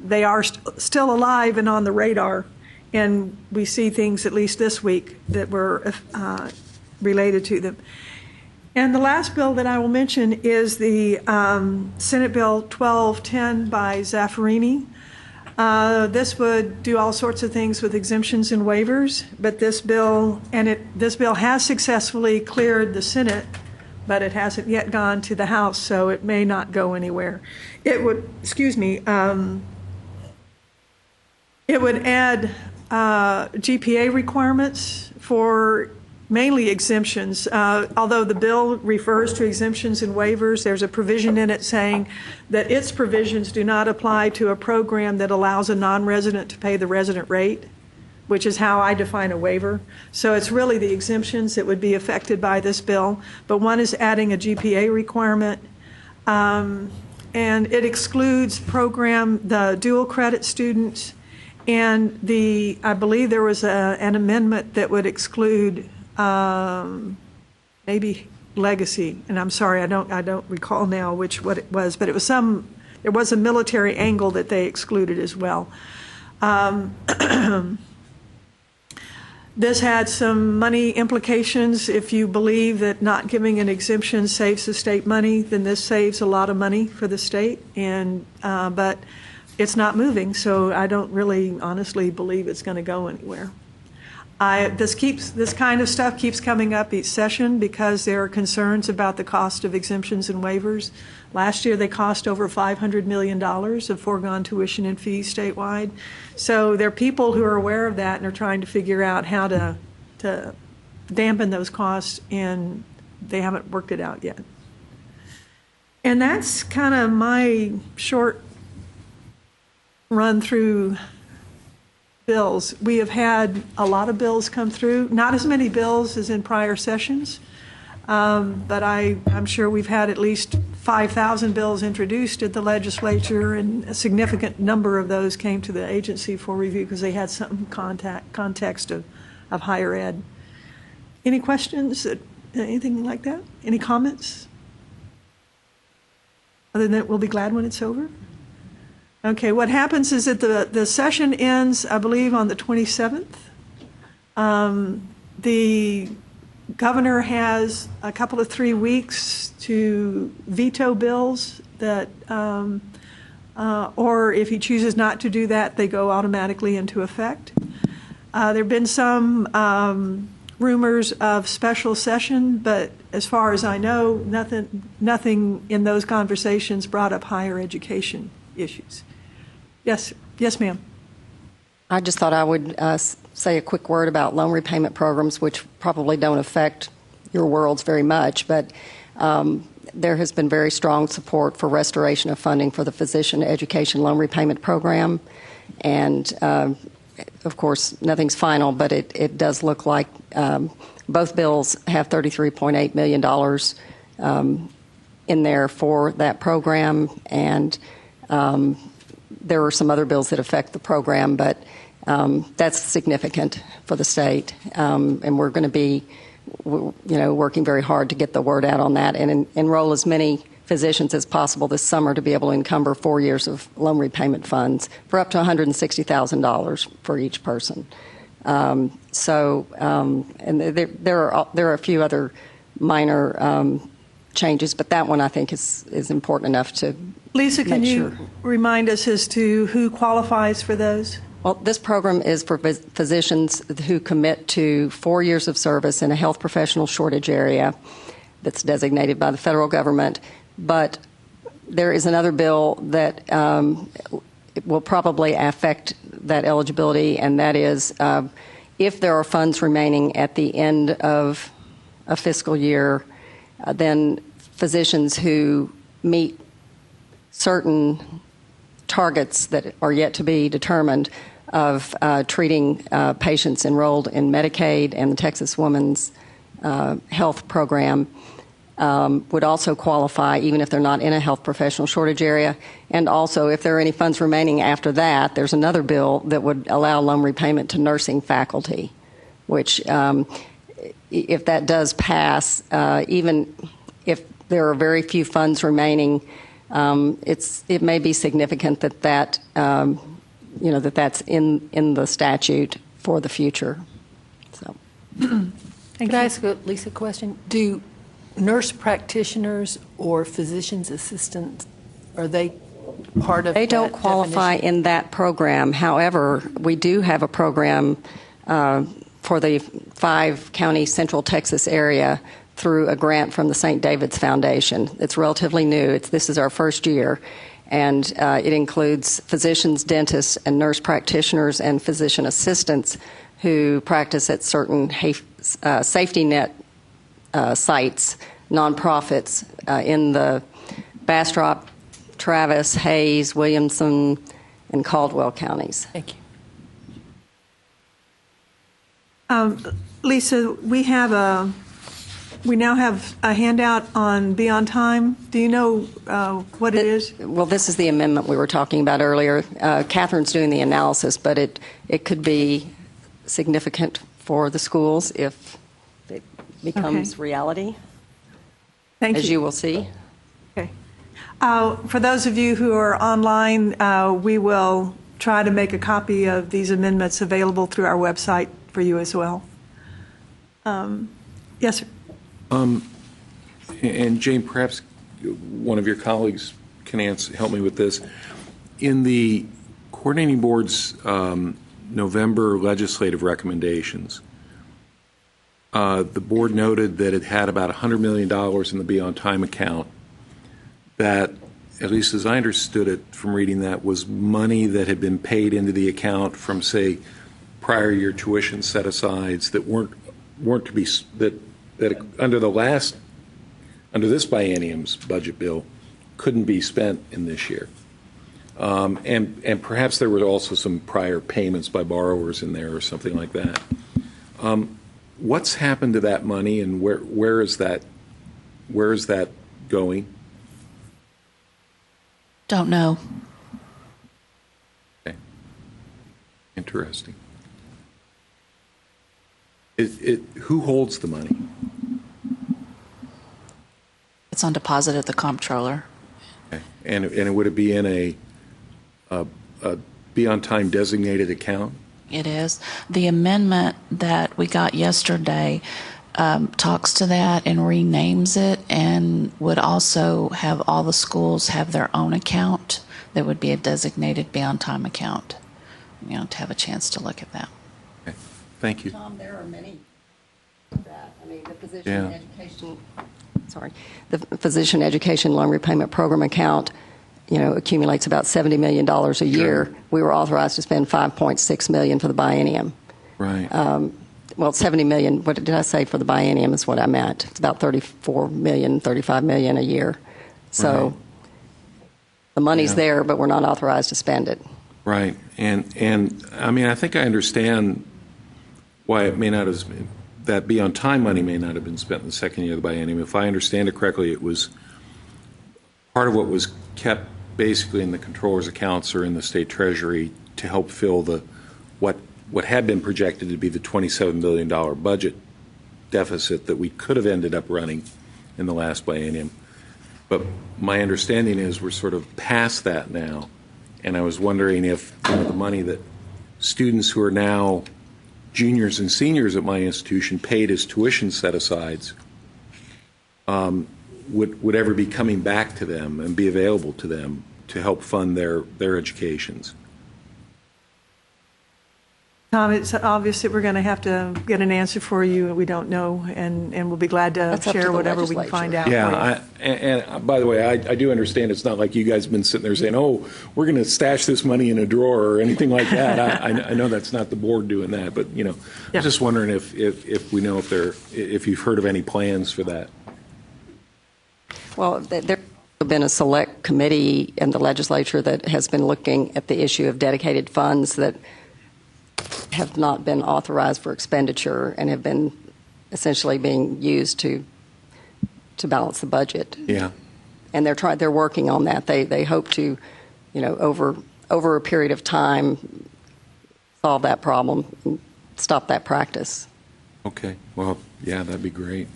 they are still alive and on the radar, and we see things, at least this week, that were related to them. And the last bill that I will mention is the Senate Bill 1210 by Zaffarini. This would do all sorts of things with exemptions and waivers, but this bill has successfully cleared the Senate, but it hasn't yet gone to the House, so it may not go anywhere. It would, It would add GPA requirements for mainly exemptions. Although the bill refers to exemptions and waivers, there's a provision in it saying that its provisions do not apply to a program that allows a non-resident to pay the resident rate, which is how I define a waiver. So it's really the exemptions that would be affected by this bill. But one is adding a GPA requirement, and it excludes the dual credit students, and I believe there was an amendment that would exclude maybe legacy, and I'm sorry, I don't recall now what it was, but there was a military angle that they excluded as well. This had some money implications. If you believe that not giving an exemption saves the state money, then this saves a lot of money for the state, but it's not moving, so I don't really honestly believe it's going to go anywhere. This kind of stuff keeps coming up each session because there are concerns about the cost of exemptions and waivers. Last year they cost over $500 million of foregone tuition and fees statewide. So there are people who are aware of that and are trying to figure out how to dampen those costs, and they haven't worked it out yet. And that's kind of my short run through bills. We have had a lot of bills come through, not as many bills as in prior sessions, but I'm sure we've had at least 5,000 bills introduced at the legislature, and a significant number of those came to the agency for review because they had some context of higher ed. Any questions? Anything like that? Any comments? Other than that, we'll be glad when it's over. Okay, what happens is that the session ends, I believe, on the 27th. The governor has a couple of 3 weeks to veto bills that, or if he chooses not to do that, they go automatically into effect. There have been some rumors of special session, but as far as I know, nothing in those conversations brought up higher education issues. Yes, ma'am. I just thought I would say a quick word about loan repayment programs, which probably don't affect your worlds very much, but there has been very strong support for restoration of funding for the Physician Education Loan Repayment Program. And, of course, nothing's final, but it does look like both bills have $33.8 million in there for that program. And there are some other bills that affect the program, but that's significant for the state. And we're going to be, working very hard to get the word out on that and enroll as many physicians as possible this summer to be able to encumber 4 years of loan repayment funds for up to $160,000 for each person. And there are a few other minor changes, but that one I think is important enough to Lisa, can you sure. remind us as to who qualifies for those? Well, this program is for physicians who commit to 4 years of service in a health professional shortage area that's designated by the federal government. But there is another bill that will probably affect that eligibility, and that is if there are funds remaining at the end of a fiscal year, then physicians who meet certain targets that are yet to be determined of treating patients enrolled in Medicaid and the Texas Women's Health Program would also qualify even if they're not in a health professional shortage area. And also, if there are any funds remaining after that, there's another bill that would allow loan repayment to nursing faculty, which if that does pass, even if there are very few funds remaining, it may be significant that's in the statute for the future. So, Can I ask Lisa a question? Do nurse practitioners or physician's assistants, are they part of? They don't qualify in that program. However, we do have a program for the 5-county Central Texas area through a grant from the St. David's Foundation. It's relatively new. This is our first year. and it includes physicians, dentists, and nurse practitioners and physician assistants who practice at certain safety net sites, nonprofits in the Bastrop, Travis, Hayes, Williamson, and Caldwell counties. Thank you. Lisa, we now have a handout on Beyond Time. Do you know what it is? Well, this is the amendment we were talking about earlier. Catherine's doing the analysis, but it could be significant for the schools if it becomes reality, as you will see. Okay. For those of you who are online, we will try to make a copy of these amendments available through our website for you as well. Yes, sir. And Jane, perhaps one of your colleagues can help me with this. In the coordinating board's November legislative recommendations, the board noted that it had about $100 million in the Beyond Time account that, at least as I understood it from reading that, was money that had been paid into the account from, say, prior year tuition set-asides that weren't to be, that under this biennium's budget bill couldn't be spent in this year. And perhaps there were also some prior payments by borrowers in there or something like that. What's happened to that money, and where is that going? Don't know. Okay. Interesting. Who holds the money? It's on deposit at the comptroller. Okay. And would it be in a Beyond Time designated account? It is. The amendment that we got yesterday talks to that and renames it, and would also have all the schools have their own account that would be a designated Beyond Time account. To have a chance to look at that. Okay. Thank you. Tom, there are many that. I mean, the physician education. Sorry, the physician education loan repayment program account, accumulates about $70 million a year. Sure. We were authorized to spend $5.6 million for the biennium. Right. Well, $70 million. What did I say for the biennium? Is what I meant. It's about $34 million, $35 million a year. So right. The money's there, but we're not authorized to spend it. Right. And I mean, I think I understand why it may not have, that Beyond Time money may not have been spent in the second year of the biennium. If I understand it correctly, it was part of what was kept basically in the controller's accounts or in the state treasury to help fill what had been projected to be the $27 billion budget deficit that we could have ended up running in the last biennium. But my understanding is we're sort of past that now, and I was wondering if the money that students who are now juniors and seniors at my institution paid as tuition set-asides would ever be coming back to them and be available to them to help fund their educations. Tom, it's obvious that we're going to have to get an answer for you. We don't know, and we'll be glad to share whatever we can find out. Yeah, and by the way, I do understand it's not like you guys have been sitting there saying, oh, we're going to stash this money in a drawer or anything like that. I know that's not the board doing that, but, I'm just wondering if we know if you've heard of any plans for that. Well, there has been a select committee in the legislature that has been looking at the issue of dedicated funds that have not been authorized for expenditure and have been essentially being used to balance the budget. Yeah. And they're working on that. They hope to, over a period of time, solve that problem, and stop that practice. Okay. Well, yeah, that'd be great.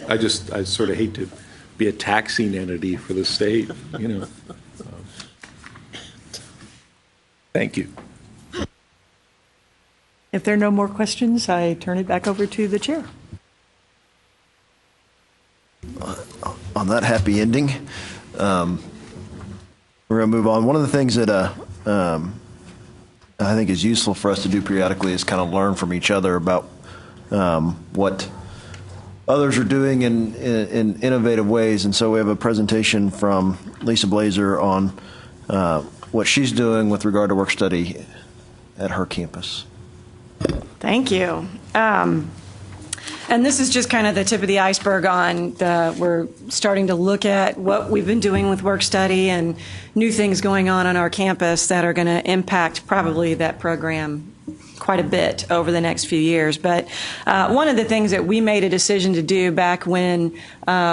I sort of hate to be a taxing entity for the state, Thank you. If there are no more questions, I turn it back over to the chair. On that happy ending, we're going to move on. One of the things that I think is useful for us to do periodically is kind of learn from each other about what others are doing in innovative ways. And so we have a presentation from Lisa Blazer on what she's doing with regard to work study at her campus. Thank you. And this is just kind of the tip of the iceberg on we're starting to look at what we've been doing with work study and new things going on our campus that are going to impact probably that program quite a bit over the next few years. But one of the things that we made a decision to do back when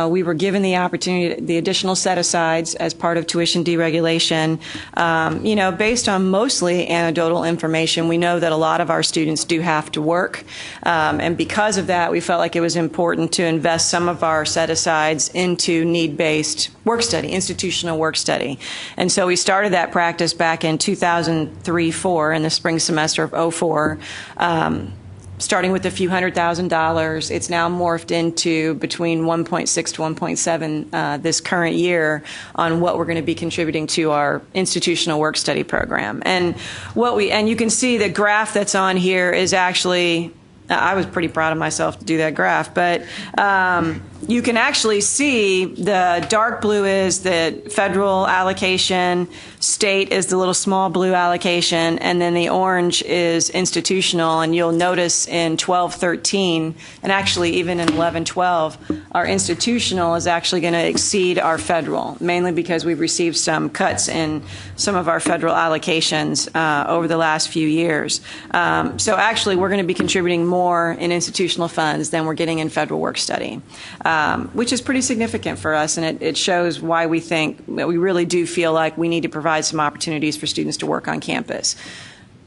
we were given the opportunity, the additional set-asides as part of tuition deregulation, based on mostly anecdotal information, we know that a lot of our students do have to work. And because of that, we felt like it was important to invest some of our set-asides into need-based work study, institutional work study. And so we started that practice back in 2003-04 in the spring semester of 04. Starting with a few $100,000, it's now morphed into between 1.6 to 1.7 this current year on what we're going to be contributing to our institutional work study program. And you can see the graph that's on here is actually, I was pretty proud of myself to do that graph, but you can actually see the dark blue is the federal allocation, state is the little small blue allocation, and then the orange is institutional. And you'll notice in 12-13, and actually even in 11-12, our institutional is actually going to exceed our federal, mainly because we've received some cuts in some of our federal allocations over the last few years. So actually we're going to be contributing more in institutional funds than we're getting in federal work study. Which is pretty significant for us, and it shows why we think that we really do feel like we need to provide some opportunities for students to work on campus.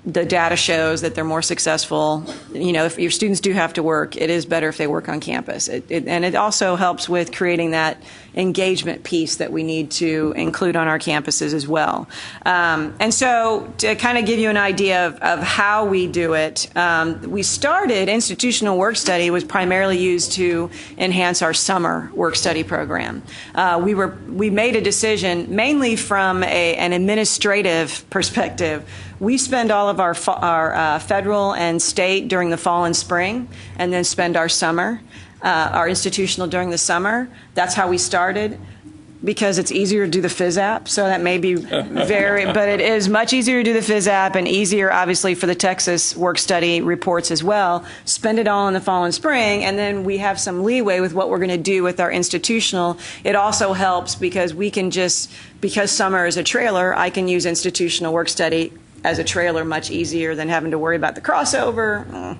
The data shows that they're more successful. If your students do have to work, it is better if they work on campus. And it also helps with creating that engagement piece that we need to include on our campuses as well. And so to kind of give you an idea of how we do it, we started institutional work study was primarily used to enhance our summer work study program. We made a decision mainly from an administrative perspective. We spend all of our federal and state during the fall and spring, and then spend our summer, our institutional during the summer. That's how we started, because it's easier to do the phys app. So that may be but it is much easier to do the phys app and easier, obviously, for the Texas work study reports as well. Spend it all in the fall and spring, and then we have some leeway with what we're going to do with our institutional. It also helps because because summer is a trailer, I can use institutional work study as a trailer much easier than having to worry about the crossover,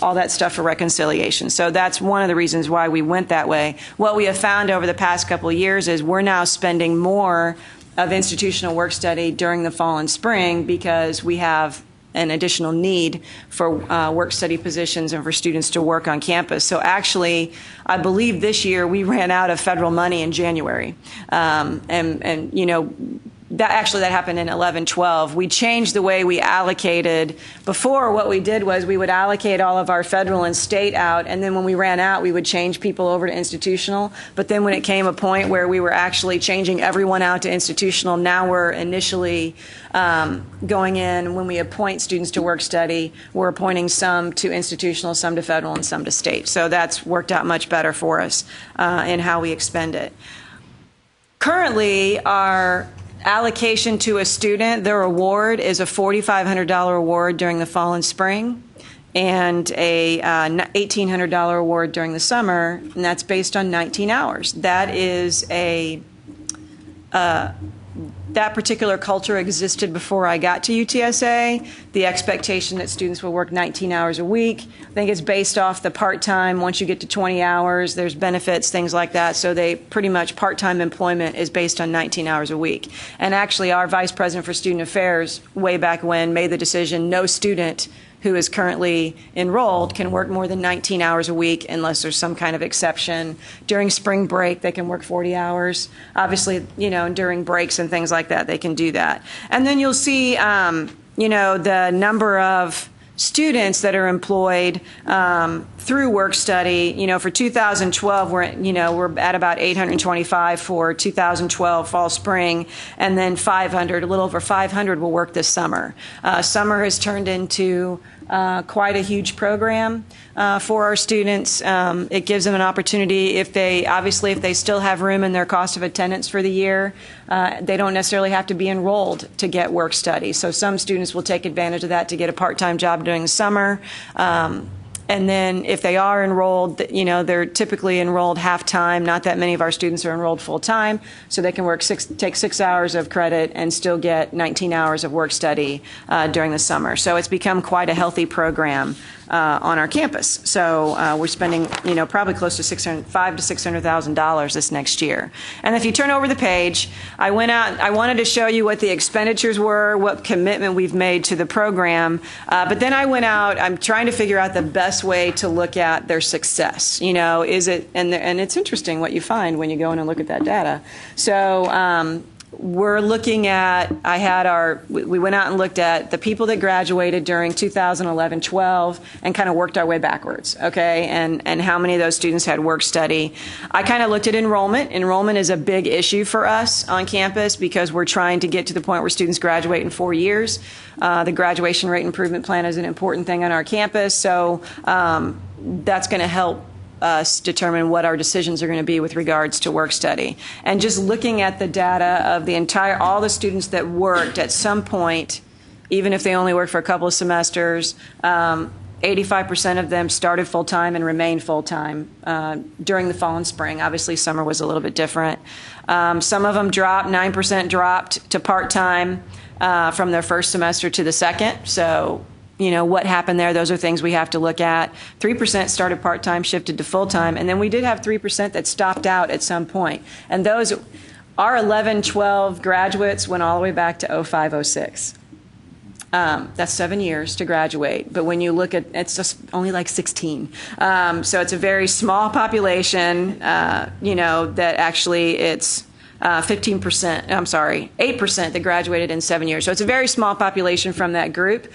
all that stuff for reconciliation. So that's one of the reasons why we went that way. What we have found over the past couple of years is we're now spending more of institutional work study during the fall and spring because we have an additional need for work study positions and for students to work on campus. So actually, I believe this year we ran out of federal money in January. That happened in 11-12. We changed the way we allocated. Before, what we did was we would allocate all of our federal and state out, and then when we ran out, we would change people over to institutional. But then when it came a point where we were actually changing everyone out to institutional, now we're initially going in, when we appoint students to work study, we're appointing some to institutional, some to federal, and some to state. So that's worked out much better for us in how we expend it. Currently, our allocation to a student, their award is a $4,500 award during the fall and spring and a $1,800 award during the summer, and that's based on 19 hours. That is that particular culture existed before I got to UTSA. The expectation that students will work 19 hours a week. I think it's based off the part-time. Once you get to 20 hours, there's benefits, things like that. So they pretty much part-time employment is based on 19 hours a week. And actually, our Vice President for Student Affairs, way back when, made the decision no student who is currently enrolled can work more than 19 hours a week unless there's some kind of exception. During spring break, they can work 40 hours. Obviously, during breaks and things like that, they can do that. And then you'll see, the number of students that are employed through work study. For 2012, we're at about 825 for 2012 fall spring, and then 500, a little over 500 will work this summer. Summer has turned into quite a huge program for our students. It gives them an opportunity if they still have room in their cost of attendance for the year. They don't necessarily have to be enrolled to get work study. So some students will take advantage of that to get a part-time job during the summer. And then if they are enrolled, they're typically enrolled half-time. Not that many of our students are enrolled full-time, so they can take 6 hours of credit and still get 19 hours of work study during the summer. So it's become quite a healthy program on our campus. So we're spending, probably close to $500,000 to $600,000 this next year. And if you turn over the page, I wanted to show you what the expenditures were, what commitment we've made to the program. But then I went out. I'm trying to figure out the best way to look at their success. Is it? And it's interesting what you find when you go in and look at that data. So. We're looking at, we went out and looked at the people that graduated during 2011-12 and kind of worked our way backwards, okay, and how many of those students had work study. I kind of looked at enrollment. Enrollment is a big issue for us on campus because we're trying to get to the point where students graduate in 4 years. The graduation rate improvement plan is an important thing on our campus, so that's going to help us determine what our decisions are going to be with regards to work study. And just looking at the data of all the students that worked at some point, even if they only worked for a couple of semesters, 85% of them started full-time and remained full-time during the fall and spring. Obviously, summer was a little bit different. Some of them dropped, 9% dropped to part-time from their first semester to the second. So what happened there, those are things we have to look at. 3% started part-time, shifted to full-time, and then we did have 3% that stopped out at some point. And those, our 11-12 graduates went all the way back to 05-06. That's 7 years to graduate, but when you look at, it's just only like 16. So it's a very small population, that actually it's 15%, 8% that graduated in 7 years. So it's a very small population from that group.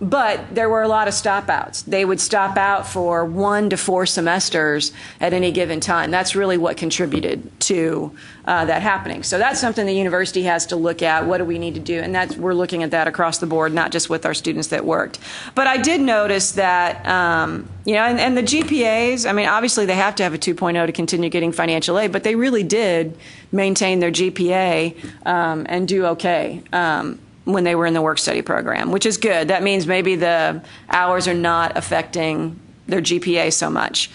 But there were a lot of stop outs. They would stop out for 1 to 4 semesters at any given time. That's really what contributed to that happening. So that's something the university has to look at. What do we need to do? And we're looking at that across the board, not just with our students that worked. But I did notice that, and the GPAs, obviously they have to have a 2.0 to continue getting financial aid, but they really did maintain their GPA and do okay. When they were in the work study program, which is good. That means maybe the hours are not affecting their GPA so much.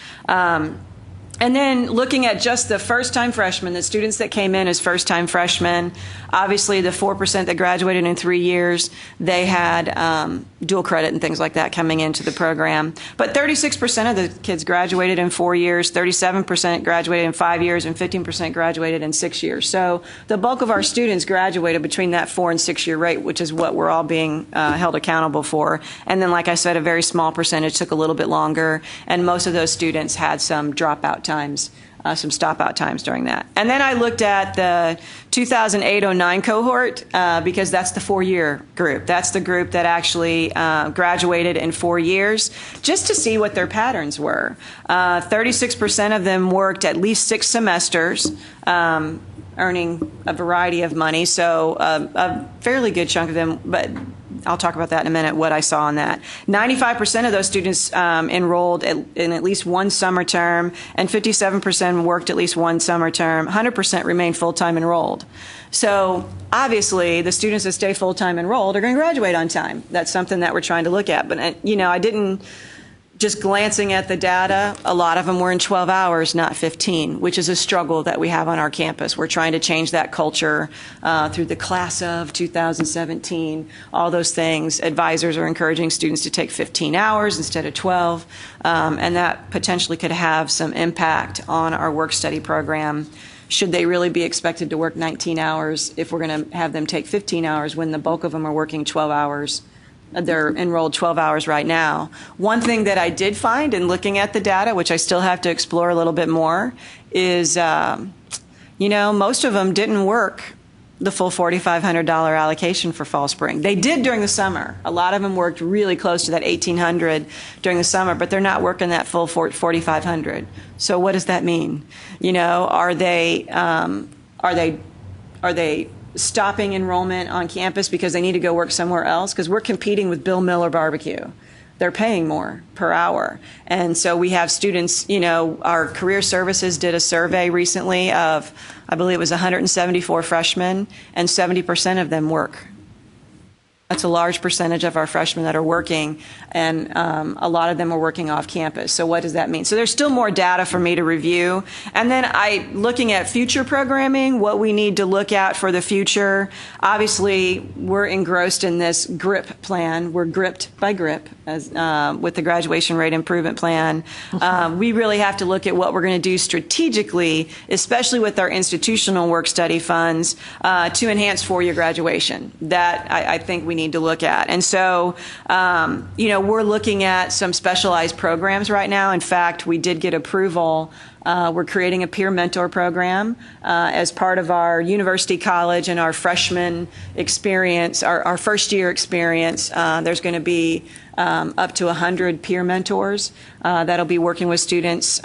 And then looking at just the first-time freshmen, the students that came in as first-time freshmen, obviously the 4% that graduated in 3 years, they had dual credit and things like that coming into the program. But 36% of the kids graduated in 4 years, 37% graduated in 5 years, and 15% graduated in 6 years. So the bulk of our students graduated between that 4 and 6 year rate, which is what we're all being held accountable for. And then, like I said, a very small percentage took a little bit longer, and most of those students had some dropout times, some stop-out times during that. And then I looked at the 2008-09 cohort because that's the 4-year group. That's the group that actually graduated in 4 years, just to see what their patterns were. 36% of them worked at least 6 semesters, earning a variety of money. So a fairly good chunk of them, but I'll talk about that in a minute, what I saw on that. 95% of those students enrolled in at least one summer term, and 57% worked at least one summer term. 100% remained full-time enrolled. So obviously, the students that stay full-time enrolled are going to graduate on time. That's something that we're trying to look at. But, I didn't, just glancing at the data, a lot of them were in 12 hours, not 15, which is a struggle that we have on our campus. We're trying to change that culture through the class of 2017, all those things. Advisors are encouraging students to take 15 hours instead of 12, and that potentially could have some impact on our work study program. Should they really be expected to work 19 hours if we're going to have them take 15 hours when the bulk of them are working 12 hours? They're enrolled 12 hours right now. One thing that I did find in looking at the data, which I still have to explore a little bit more, is, most of them didn't work the full $4,500 allocation for fall spring. They did during the summer. A lot of them worked really close to that $1,800 during the summer, but they're not working that full $4,500. So what does that mean? Are they stopping enrollment on campus because they need to go work somewhere else, because we're competing with Bill Miller Barbecue. They're paying more per hour. And so we have students, our career services did a survey recently of, I believe it was 174 freshmen, and 70% of them work. That's a large percentage of our freshmen that are working, and a lot of them are working off campus. So what does that mean? So there's still more data for me to review. And then looking at future programming, what we need to look at for the future. Obviously, we're engrossed in this GRIP plan. We're gripped by GRIP with the graduation rate improvement plan. We really have to look at what we're going to do strategically, especially with our institutional work study funds, to enhance four-year graduation. That I think we need to look at. And so, we're looking at some specialized programs right now. In fact, we did get approval. We're creating a peer mentor program as part of our university college and our freshman experience, our first year experience. There's going to be up to 100 peer mentors that'll be working with students,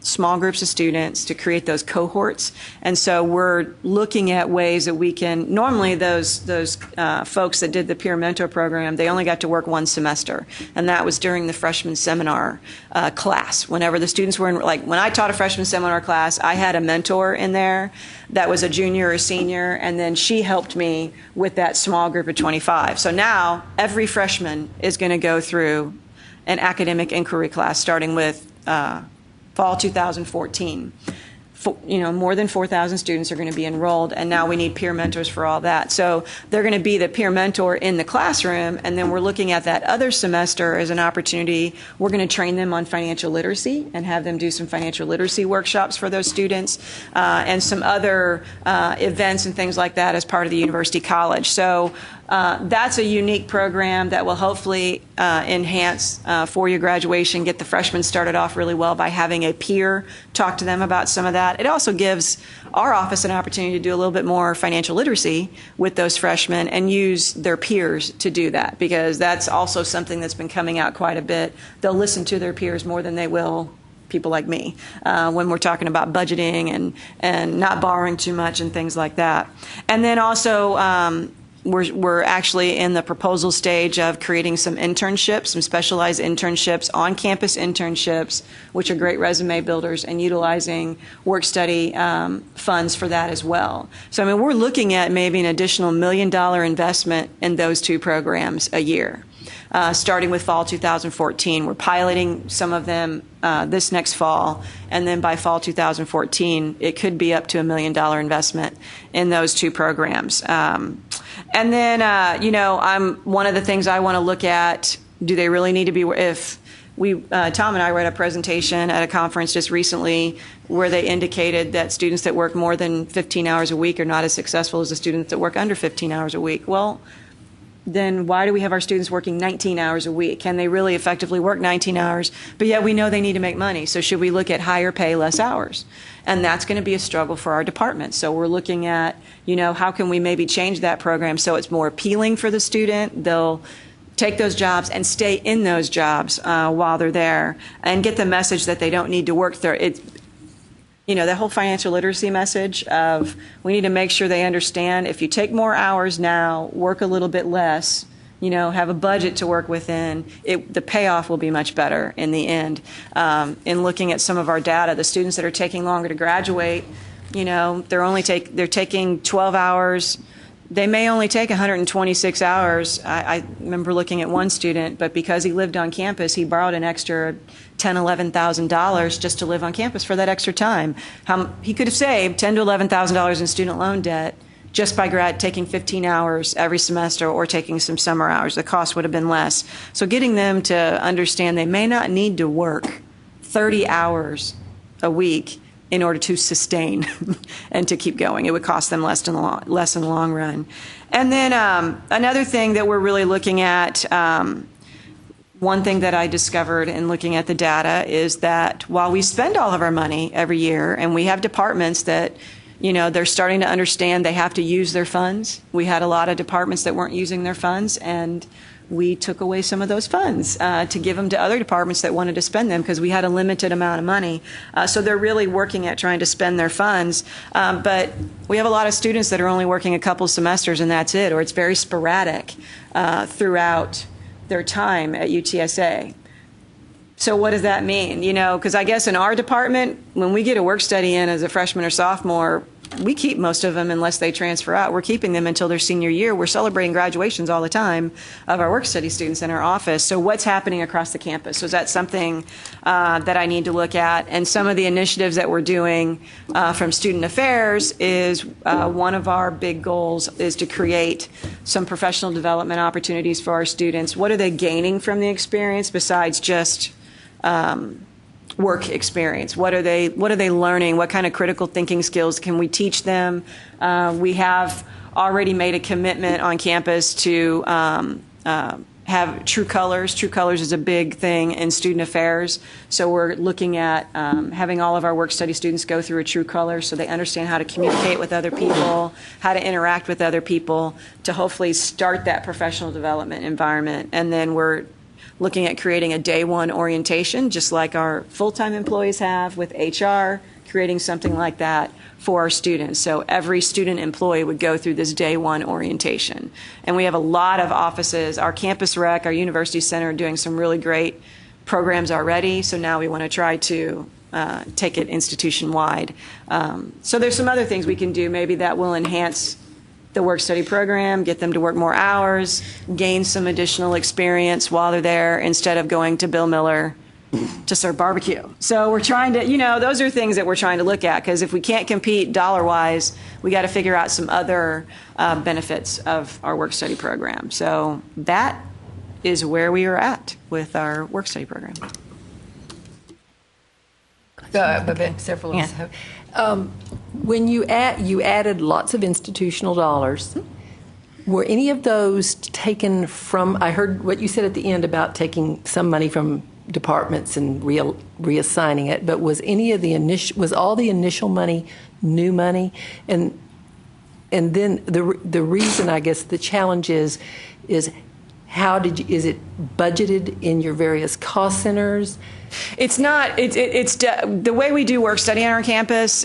small groups of students, to create those cohorts. And so we're looking at ways that we can, normally those folks that did the peer mentor program, they only got to work one semester. And that was during the freshman seminar class. Whenever the students were in, when I taught a freshman seminar class, I had a mentor in there that was a junior or senior, and then she helped me with that small group of 25. So now every freshman is going to go through an academic inquiry class starting with fall 2014. More than 4,000 students are going to be enrolled, and now we need peer mentors for all that. So they're going to be the peer mentor in the classroom, and then we're looking at that other semester as an opportunity. We're going to train them on financial literacy and have them do some financial literacy workshops for those students, and some other events and things like that as part of the university college. So that's a unique program that will hopefully enhance four-year graduation, get the freshmen started off really well by having a peer talk to them about some of that. It also gives our office an opportunity to do a little bit more financial literacy with those freshmen and use their peers to do that, because that's also something that's been coming out quite a bit. They'll listen to their peers more than they will people like me when we're talking about budgeting and not borrowing too much and things like that. And then also we're actually in the proposal stage of creating some internships, some specialized internships, on-campus internships, which are great resume builders, and utilizing work study funds for that as well. So, we're looking at maybe an additional $1 million investment in those two programs a year. Starting with fall 2014. We're piloting some of them this next fall, and then by fall 2014, it could be up to $1 million investment in those two programs. And then, one of the things I want to look at, do they really need to be, Tom and I read a presentation at a conference just recently where they indicated that students that work more than 15 hours a week are not as successful as the students that work under 15 hours a week. Well, then why do we have our students working 19 hours a week? Can they really effectively work 19 hours? But yet we know they need to make money. So should we look at higher pay, less hours? And that's going to be a struggle for our department. So we're looking at, how can we maybe change that program so it's more appealing for the student? They'll take those jobs and stay in those jobs while they're there, and get the message that they don't need to work there. The whole financial literacy message of we need to make sure they understand if you take more hours now, work a little bit less, have a budget to work within, the payoff will be much better in the end. In looking at some of our data, the students that are taking longer to graduate, they're taking 12 hours. They may only take 126 hours. I remember looking at one student, but because he lived on campus, he borrowed an extra $10,000, $11,000 just to live on campus for that extra time. He could have saved $10,000 to $11,000 in student loan debt just by taking 15 hours every semester or taking some summer hours. The cost would have been less. So getting them to understand they may not need to work 30 hours a week in order to sustain and to keep going. It would cost them less in the long run. And then another thing that we're really looking at, one thing that I discovered in looking at the data is that while we spend all of our money every year, and we have departments that, they're starting to understand they have to use their funds. We had a lot of departments that weren't using their funds, and we took away some of those funds to give them to other departments that wanted to spend them because we had a limited amount of money. So they're really working at trying to spend their funds. But we have a lot of students that are only working a couple semesters and that's it, or it's very sporadic throughout their time at UTSA. So what does that mean? You know, because I guess in our department, when we get a work study in as a freshman or sophomore, we keep most of them unless they transfer out. We're keeping them until their senior year. We're celebrating graduations all the time of our work study students in our office. So what's happening across the campus? So is that something that I need to look at? And some of the initiatives that we're doing from Student Affairs is one of our big goals is to create some professional development opportunities for our students. What are they gaining from the experience besides just work experience? What are they learning? What kind of critical thinking skills can we teach them? We have already made a commitment on campus to have True Colors. True Colors is a big thing in Student Affairs. So we're looking at having all of our work study students go through a True Color so they understand how to communicate with other people, how to interact with other people, to hopefully start that professional development environment. And then we're looking at creating a day one orientation, just like our full-time employees have with HR, creating something like that for our students. So every student employee would go through this day one orientation. And we have a lot of offices. Our campus rec, our university center are doing some really great programs already. So now we want to try to take it institution-wide. So there's some other things we can do maybe that will enhance the work-study program, get them to work more hours, gain some additional experience while they're there instead of going to Bill Miller to serve barbecue. So we're trying to, those are things that we're trying to look at because if we can't compete dollar-wise, we got to figure out some other benefits of our work-study program. So that is where we are at with our work-study program. Several of us have. When you added lots of institutional dollars, were any of those taken from, I heard what you said at the end about taking some money from departments and reassigning it, but was all the initial money new money? And then the reason, I guess, the challenge is is it budgeted in your various cost centers? It's not. It's the way we do work study on our campus.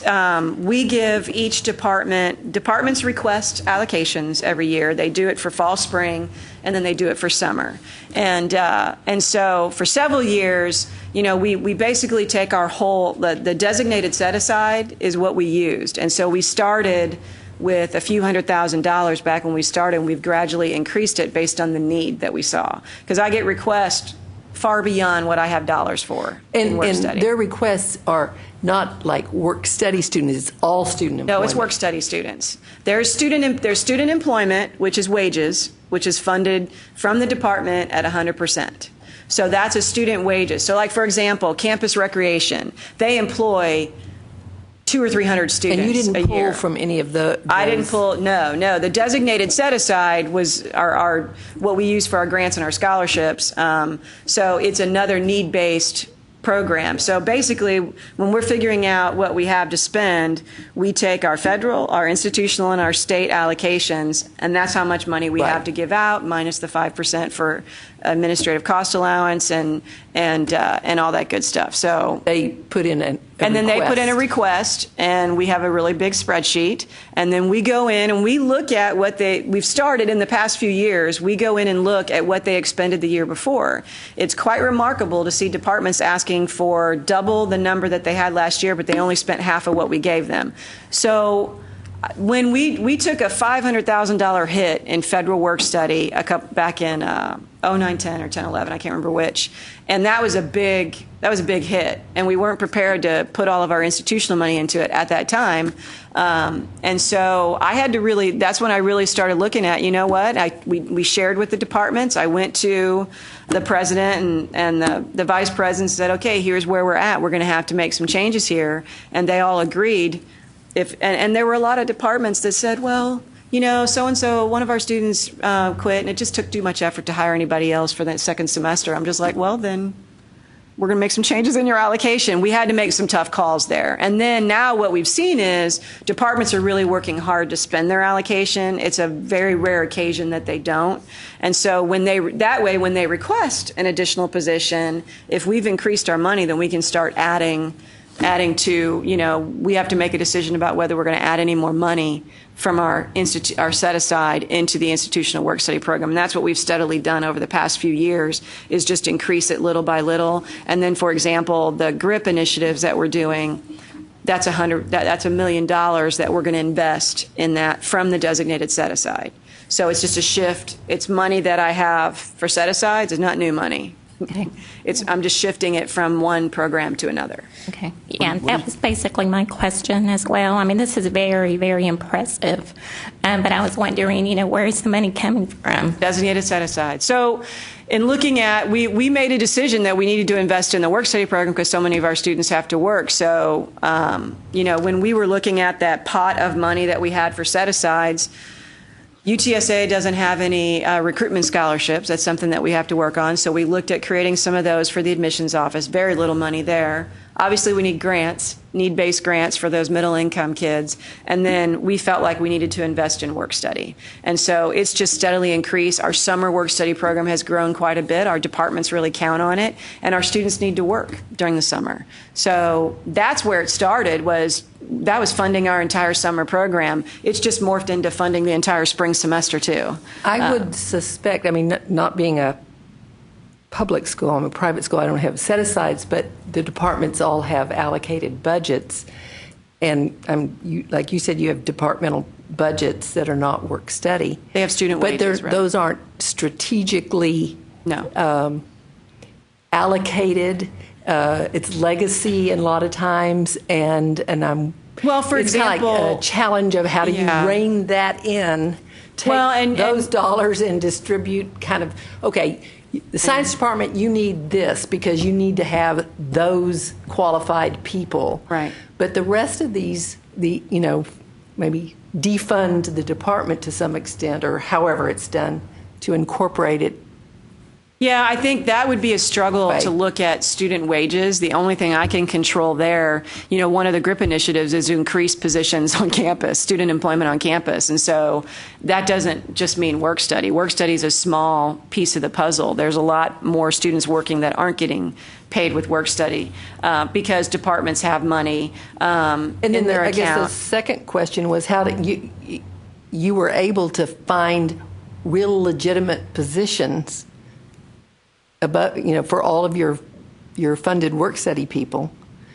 We give each departments request allocations every year. They do it for fall, spring, and then they do it for summer. And so for several years, we basically take our whole the designated set aside is what we used. And so we started with a few $100,000 back when we started, and we've gradually increased it based on the need that we saw. Because I get requests far beyond what I have dollars for in work study. And their requests are not like work study students, it's all student employment. No, it's work study students. There's student employment, which is wages, which is funded from the department at 100%. So that's a student wages. So like, for example, campus recreation, they employ 200 or 300 students a year. And you didn't pull from any of those? I didn't pull, no. The designated set-aside was our what we use for our grants and our scholarships. So it's another need-based program. So basically, when we're figuring out what we have to spend, we take our federal, our institutional, and our state allocations, and that's how much money we have to give out, minus the 5% for administrative cost allowance and all that good stuff. So they put in they put in a request, and we have a really big spreadsheet, and then we go in and we look at what we've started in the past few years. We go in and look at what they expended the year before. It's quite remarkable to see departments asking for double the number that they had last year, but they only spent half of what we gave them. So when we took a $500,000 hit in federal work study back in 09-10 or 10-11, I can't remember which, and that was a big hit, and we weren't prepared to put all of our institutional money into it at that time, and so I had to that's when I really started looking at, we shared with the departments. I went to the president and the vice president and said, okay, here's where we're at. We're going to have to make some changes here, and they all agreed. And there were a lot of departments that said, well, so-and-so, one of our students quit, and it just took too much effort to hire anybody else for that second semester. I'm just like, well, then we're going to make some changes in your allocation. We had to make some tough calls there. And then now what we've seen is departments are really working hard to spend their allocation. It's a very rare occasion that they don't. And so when they request an additional position, if we've increased our money, then we can start adding to, we have to make a decision about whether we're going to add any more money from our set aside into the institutional work study program. And that's what we've steadily done over the past few years, is just increase it little by little. And then, for example, the GRIP initiatives that we're doing, that's $1 million that we're going to invest in that from the designated set aside. So it's just a shift. It's money that I have for set asides. It's not new money. Okay. I'm just shifting it from one program to another. Okay. Yeah, that was basically my question as well. I mean, this is very, very impressive. But I was wondering, where is the money coming from? Designated set aside. So in looking at, we made a decision that we needed to invest in the work study program because so many of our students have to work. So, when we were looking at that pot of money that we had for set asides, UTSA doesn't have any recruitment scholarships. That's something that we have to work on. So we looked at creating some of those for the admissions office. Very little money there. Obviously, we need grants, need-based grants for those middle-income kids. And then we felt like we needed to invest in work study. And so it's just steadily increased. Our summer work study program has grown quite a bit. Our departments really count on it. And our students need to work during the summer. So that's where it started, that was funding our entire summer program. It's just morphed into funding the entire spring semester, too. I would suspect, not being a public school, I'm a private school, I don't have set-asides, but the departments all have allocated budgets. And like you said, you have departmental budgets that are not work study. They have student wages, right? Those aren't strategically allocated. It's legacy a lot of times, and for it's example, kind of like a challenge of how do you rein that in, take those dollars and distribute the science department, you need this because you need to have those qualified people. Right. But the rest of these, maybe defund the department to some extent, or however it's done, to incorporate it. Yeah, I think that would be a struggle to look at student wages. The only thing I can control there, one of the GRIP initiatives is to increase positions on campus, student employment on campus. And so that doesn't just mean work study. Work study is a small piece of the puzzle. There's a lot more students working that aren't getting paid with work study because departments have money and then in their account. I guess the second question was how did you were able to find real legitimate positions for all of your funded work study people.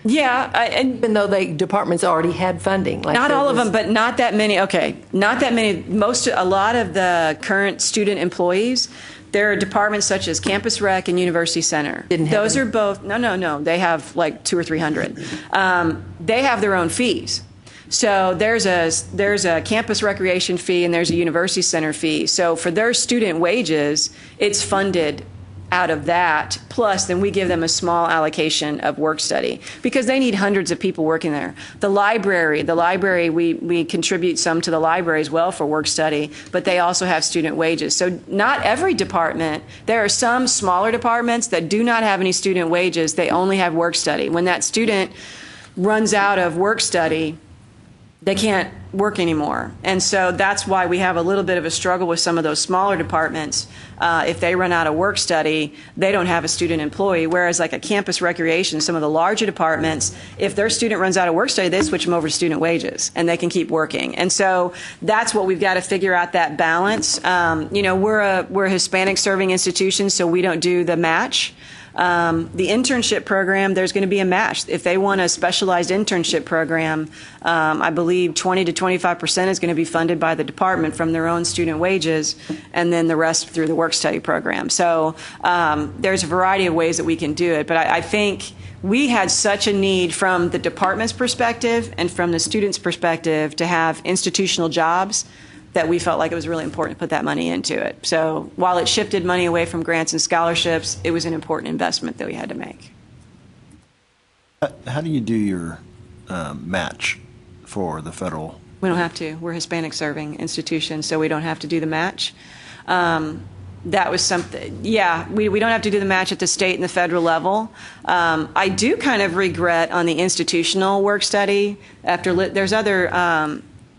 Yeah, even though departments already had funding. Not all of them, but not that many. Okay, not that many. A lot of the current student employees, there are departments such as Campus Rec and University Center. Those are both. No. They have like 200 or 300. They have their own fees. So there's a campus recreation fee and there's a University Center fee. So for their student wages, it's funded out of that, plus then we give them a small allocation of work study because they need hundreds of people working there. The library, we contribute some to the library as well for work study, but they also have student wages. So not every department, there are some smaller departments that do not have any student wages, they only have work study. When that student runs out of work study, they can't work anymore. And so that's why we have a little bit of a struggle with some of those smaller departments. If they run out of work study, they don't have a student employee, whereas like a campus recreation, some of the larger departments, if their student runs out of work study, they switch them over to student wages and they can keep working. And so that's what we've got to figure out, that balance. We're a Hispanic serving institution, so we don't do the match. The internship program, there's going to be a match. If they want a specialized internship program, I believe 20 to 25% is going to be funded by the department from their own student wages, and then the rest through the work study program. So there's a variety of ways that we can do it. But I think we had such a need from the department's perspective and from the student's perspective to have institutional jobs that we felt like it was really important to put that money into it. So while it shifted money away from grants and scholarships, it was an important investment that we had to make. How do you do your match for the federal? We don't have to. We're a Hispanic serving institution, so we don't have to do the match. that was something, yeah, we don't have to do the match at the state and the federal level. I do kind of regret on the institutional work study, there's other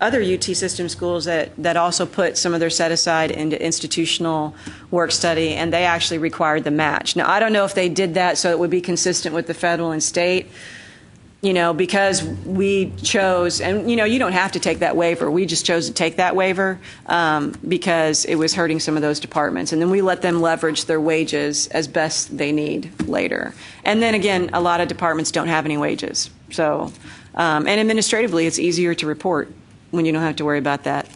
UT system schools that also put some of their set aside into institutional work study, and they actually required the match. Now, I don't know if they did that so it would be consistent with the federal and state, because we chose, and you don't have to take that waiver. We just chose to take that waiver because it was hurting some of those departments. And then we let them leverage their wages as best they need later. And then again, a lot of departments don't have any wages. So, and administratively, it's easier to report when you don't have to worry about that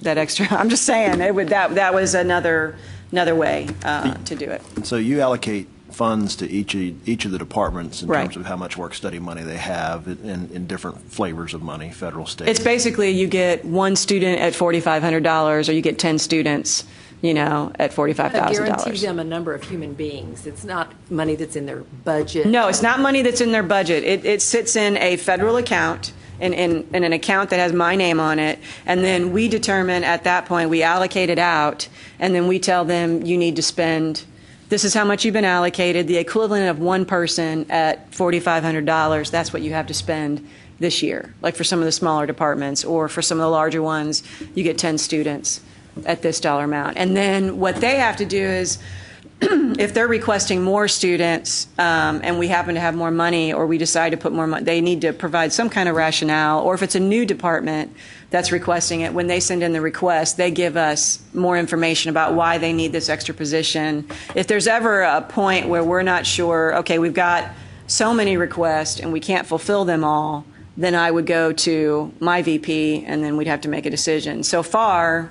extra. I'm just saying, that was another way to do it. So you allocate funds to each of the departments in Right. terms of how much work study money they have in different flavors of money, federal, state. It's basically you get one student at $4,500, or you get 10 students, at $45,000. Guarantee them a number of human beings. It's not money that's in their budget. No, it's not money that's in their budget. It sits in a federal account, in an account that has my name on it, and then we determine at that point, we allocate it out, and then we tell them you need to spend, this is how much you've been allocated, the equivalent of one person at $4,500, that's what you have to spend this year. Like for some of the smaller departments, or for some of the larger ones, you get 10 students at this dollar amount. And then what they have to do is, if they're requesting more students and we happen to have more money, or we decide to put more money, they need to provide some kind of rationale. Or if it's a new department that's requesting it, when they send in the request, they give us more information about why they need this extra position. If there's ever a point where we're not sure, okay, we've got so many requests and we can't fulfill them all, then I would go to my VP and then we'd have to make a decision. So far,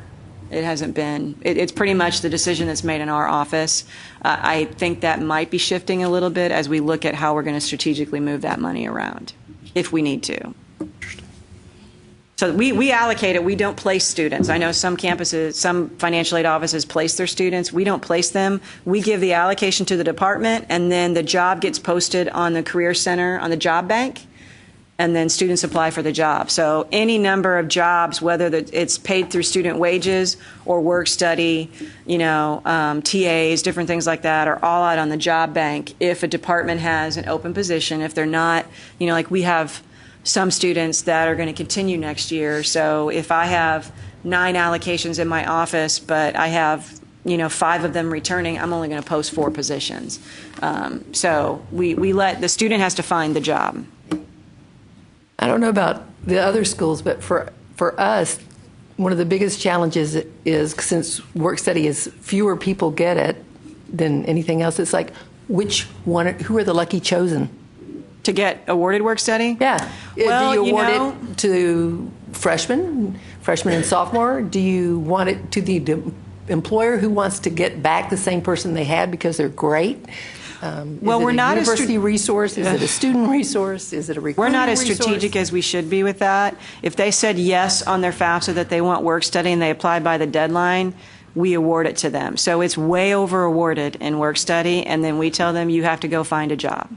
it hasn't been. It's pretty much the decision that's made in our office. I think that might be shifting a little bit as we look at how we're going to strategically move that money around, if we need to. So we allocate it. We don't place students. I know some campuses, some financial aid offices place their students. We don't place them. We give the allocation to the department, and then the job gets posted on the Career Center, on the job bank, and then students apply for the job. So any number of jobs, whether it's paid through student wages or work study, TAs, different things like that, are all out on the job bank. If a department has an open position, if they're not, like we have some students that are going to continue next year. So if I have 9 allocations in my office, but I have 5 of them returning, I'm only going to post 4 positions. So we let the student has to find the job. I don't know about the other schools, but for us, one of the biggest challenges is, since work study is fewer people get it than anything else, it's like who are the lucky chosen? To get awarded work study? Yeah. Well, do you award it to freshmen and sophomore? Do you want it to the employer who wants to get back the same person they had because they're great? Well, we're not a university resource. Is it a student resource? Is it a recruiting We're not as resource? strategic as we should be with that. If they said yes on their FAFSA that they want work study and they apply by the deadline, we award it to them. So it's way over awarded in work study, and then we tell them you have to go find a job.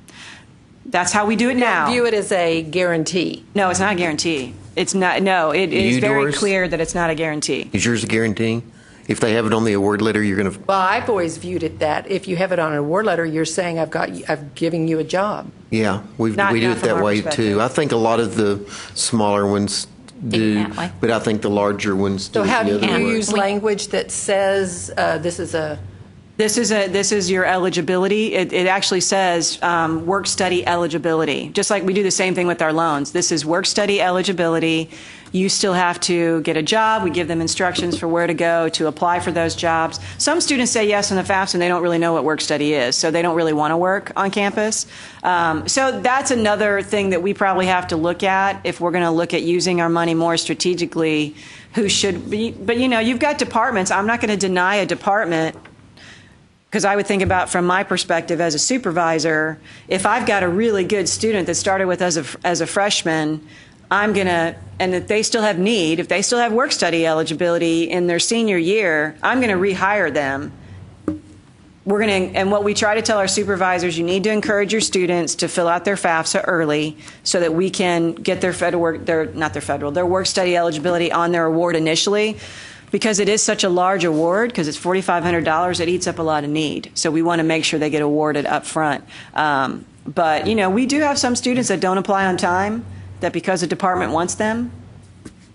That's how we do it now. View it as a guarantee. No, it's not a guarantee. It's not. No, it is very clear that it's not a guarantee. Is yours a guarantee? If they have it on the award letter, you're going to. Well, I've always viewed it that if you have it on an award letter, you're saying I've given you a job. Yeah, we do it that way too. I think a lot of the smaller ones do, but I think the larger ones do. So how do the other you way. use language that says this is your eligibility. It actually says work study eligibility, just like we do the same thing with our loans. This is work study eligibility. You still have to get a job. We give them instructions for where to go to apply for those jobs. Some students say yes on the FAFSA and they don't really know what work study is, so they don't really want to work on campus. So that's another thing that we probably have to look at if we're going to look at using our money more strategically. Who should be? But you've got departments. I'm not going to deny a department. Because I would think about, from my perspective as a supervisor, if I've got a really good student that started with us as a freshman, and if they still have need, if they still have work study eligibility in their senior year, I'm going to rehire them. And what we try to tell our supervisors, you need to encourage your students to fill out their FAFSA early so that we can get their work study eligibility on their award initially. because it is such a large award, because it's $4,500, it eats up a lot of need. So we want to make sure they get awarded up front. But, we do have some students that don't apply on time, that because the department wants them,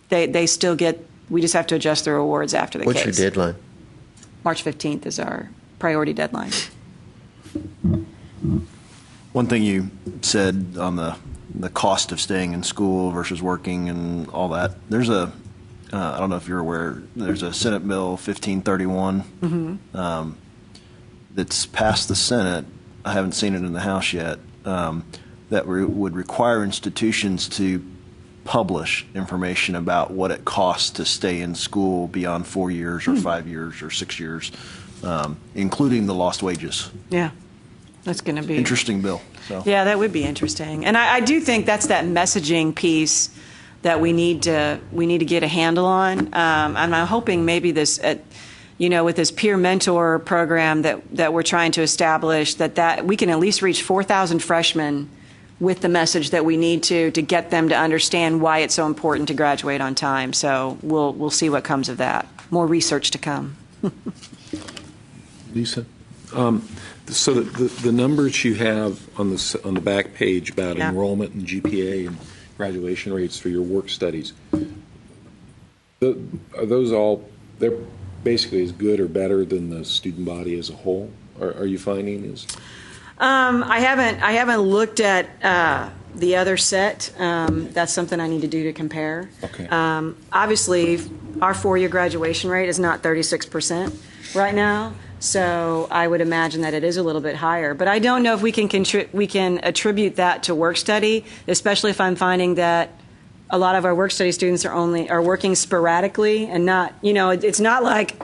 they still get, we just have to adjust their awards after the What's case. your deadline? March 15th is our priority deadline. One thing you said on the cost of staying in school versus working and all that, there's a, I don't know if you're aware, there's a Senate Bill 1531 that's passed the Senate. I haven't seen it in the House yet, that would require institutions to publish information about what it costs to stay in school beyond 4 years or 5 years or 6 years, including the lost wages. Yeah, that's going to be interesting bill. So. Yeah, that would be interesting, and I do think that's that messaging piece that we need to get a handle on. And I'm hoping maybe this, with this peer mentor program that we're trying to establish, that we can at least reach 4,000 freshmen with the message that we need to get them to understand why it's so important to graduate on time. So we'll see what comes of that. More research to come. Lisa, so the numbers you have on the back page about enrollment and GPA and graduation rates for your work studies, are those all, they're basically as good or better than the student body as a whole? Are you finding is? I haven't looked at the other set. That's something I need to do to compare. Okay. Obviously, our 4-year graduation rate is not 36% right now, so I would imagine that it is a little bit higher. But I don't know if we can attribute that to work study, especially if I'm finding that a lot of our work study students are working sporadically and not, it's not like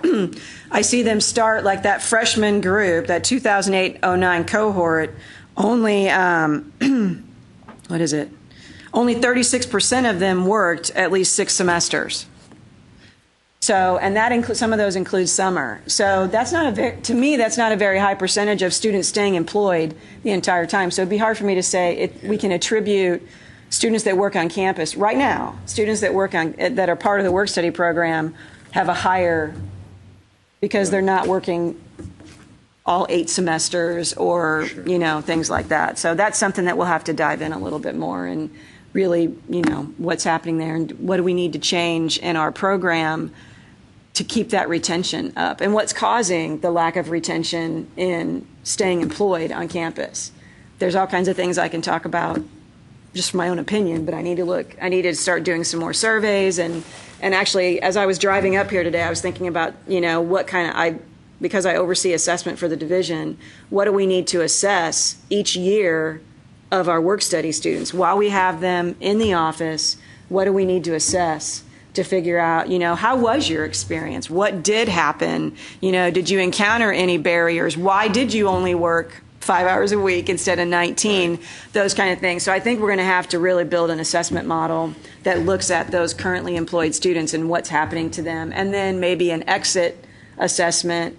I see them start like that freshman group, that 2008-09 cohort, only, what is it? Only 36% of them worked at least 6 semesters. So, and that some of those include summer. So that's to me, that's not a very high percentage of students staying employed the entire time. So it'd be hard for me to say we can attribute students that work on campus right now, students that that are part of the work study program have a higher, because they're not working all 8 semesters or, things like that. So that's something that we'll have to dive in a little bit more and really, what's happening there and what do we need to change in our program to keep that retention up, and what's causing the lack of retention in staying employed on campus. There's all kinds of things I can talk about just from my own opinion, but I need to start doing some more surveys. And actually, as I was driving up here today, I was thinking about, what kind of, because I oversee assessment for the division, what do we need to assess each year of our work study students while we have them in the office? What do we need to assess to figure out, how was your experience? What did happen? Did you encounter any barriers? Why did you only work 5 hours a week instead of 19, those kind of things. So I think we're going to have to really build an assessment model that looks at those currently employed students and what's happening to them, and then maybe an exit assessment.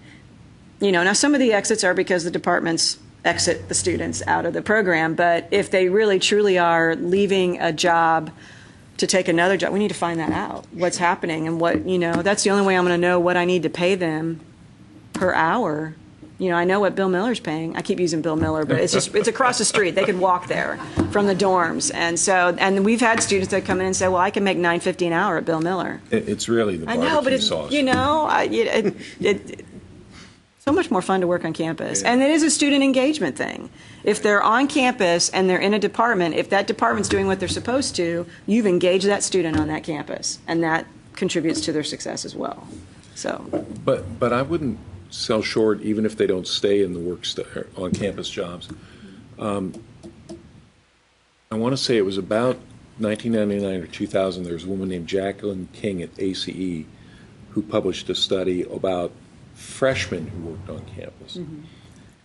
Now some of the exits are because the departments exit the students out of the program, but if they really truly are leaving a job to take another job, we need to find that out, what's happening, and that's the only way I'm going to know what I need to pay them per hour. I know what Bill Miller's paying. I keep using Bill Miller, but it's across the street. They could walk there from the dorms. And we've had students that come in and say, well, I can make $9.50 an hour at Bill Miller. It's really the barbecue sauce. It's so much more fun to work on campus. And it is a student engagement thing. If they're on campus and they're in a department, if that department's doing what they're supposed to, you've engaged that student on that campus, and that contributes to their success as well. So, But I wouldn't sell short, even if they don't stay in the on-campus jobs. I want to say it was about 1999 or 2000, there was a woman named Jacqueline King at ACE who published a study about freshmen who worked on campus. Mm-hmm.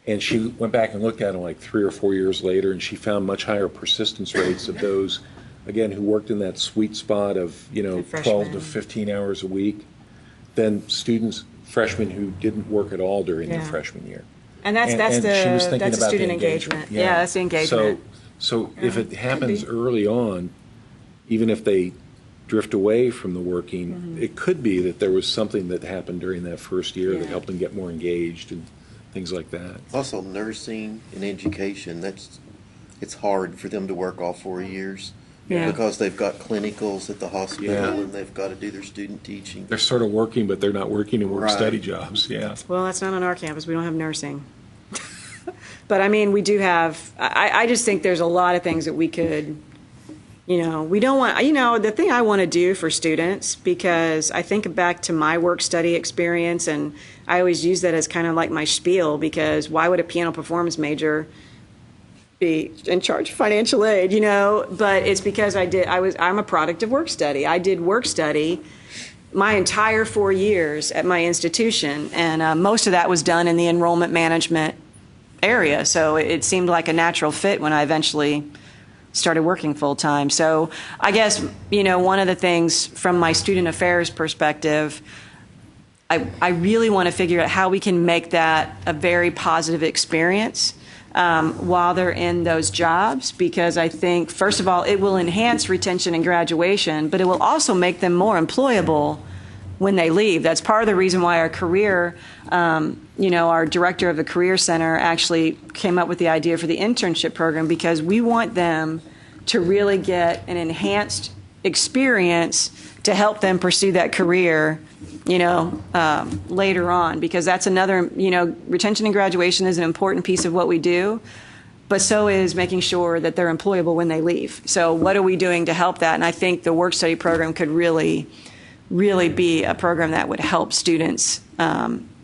And she went back and looked at them like 3 or 4 years later, and she found much higher persistence rates of those, again, who worked in that sweet spot of, 12 to 15 hours a week than freshmen who didn't work at all during their freshman year. And that's the student engagement. Yeah, that's the engagement. So if it happens early on, even if they drift away from the working, it could be that there was something that happened during that first year that helped them get more engaged and things like that. Also, nursing and education, it's hard for them to work all 4 years. Yeah. Because they've got clinicals at the hospital Yeah. and they've got to do their student teaching. They're sort of working, but they're not working in work-study jobs, yeah. Well, that's not on our campus. We don't have nursing. But I mean, we do have, I just think there's a lot of things that we could, we don't want, the thing I want to do for students, because I think back to my work study experience, and I always use that as kind of like my spiel, because why would a piano performance major be in charge of financial aid, But it's because I'm a product of work study. I did work study my entire 4 years at my institution, and most of that was done in the enrollment management area. So it seemed like a natural fit when I eventually started working full time. So I guess, one of the things from my student affairs perspective, I really want to figure out how we can make that a very positive experience while they're in those jobs, because I think, first of all, it will enhance retention and graduation, but it will also make them more employable when they leave. That's part of the reason why our career, our director of the Career Center actually came up with the idea for the internship program, because we want them to really get an enhanced experience to help them pursue that career, later on, because that's another, retention and graduation is an important piece of what we do, but so is making sure that they're employable when they leave. So what are we doing to help that? And I think the work study program could really be a program that would help students,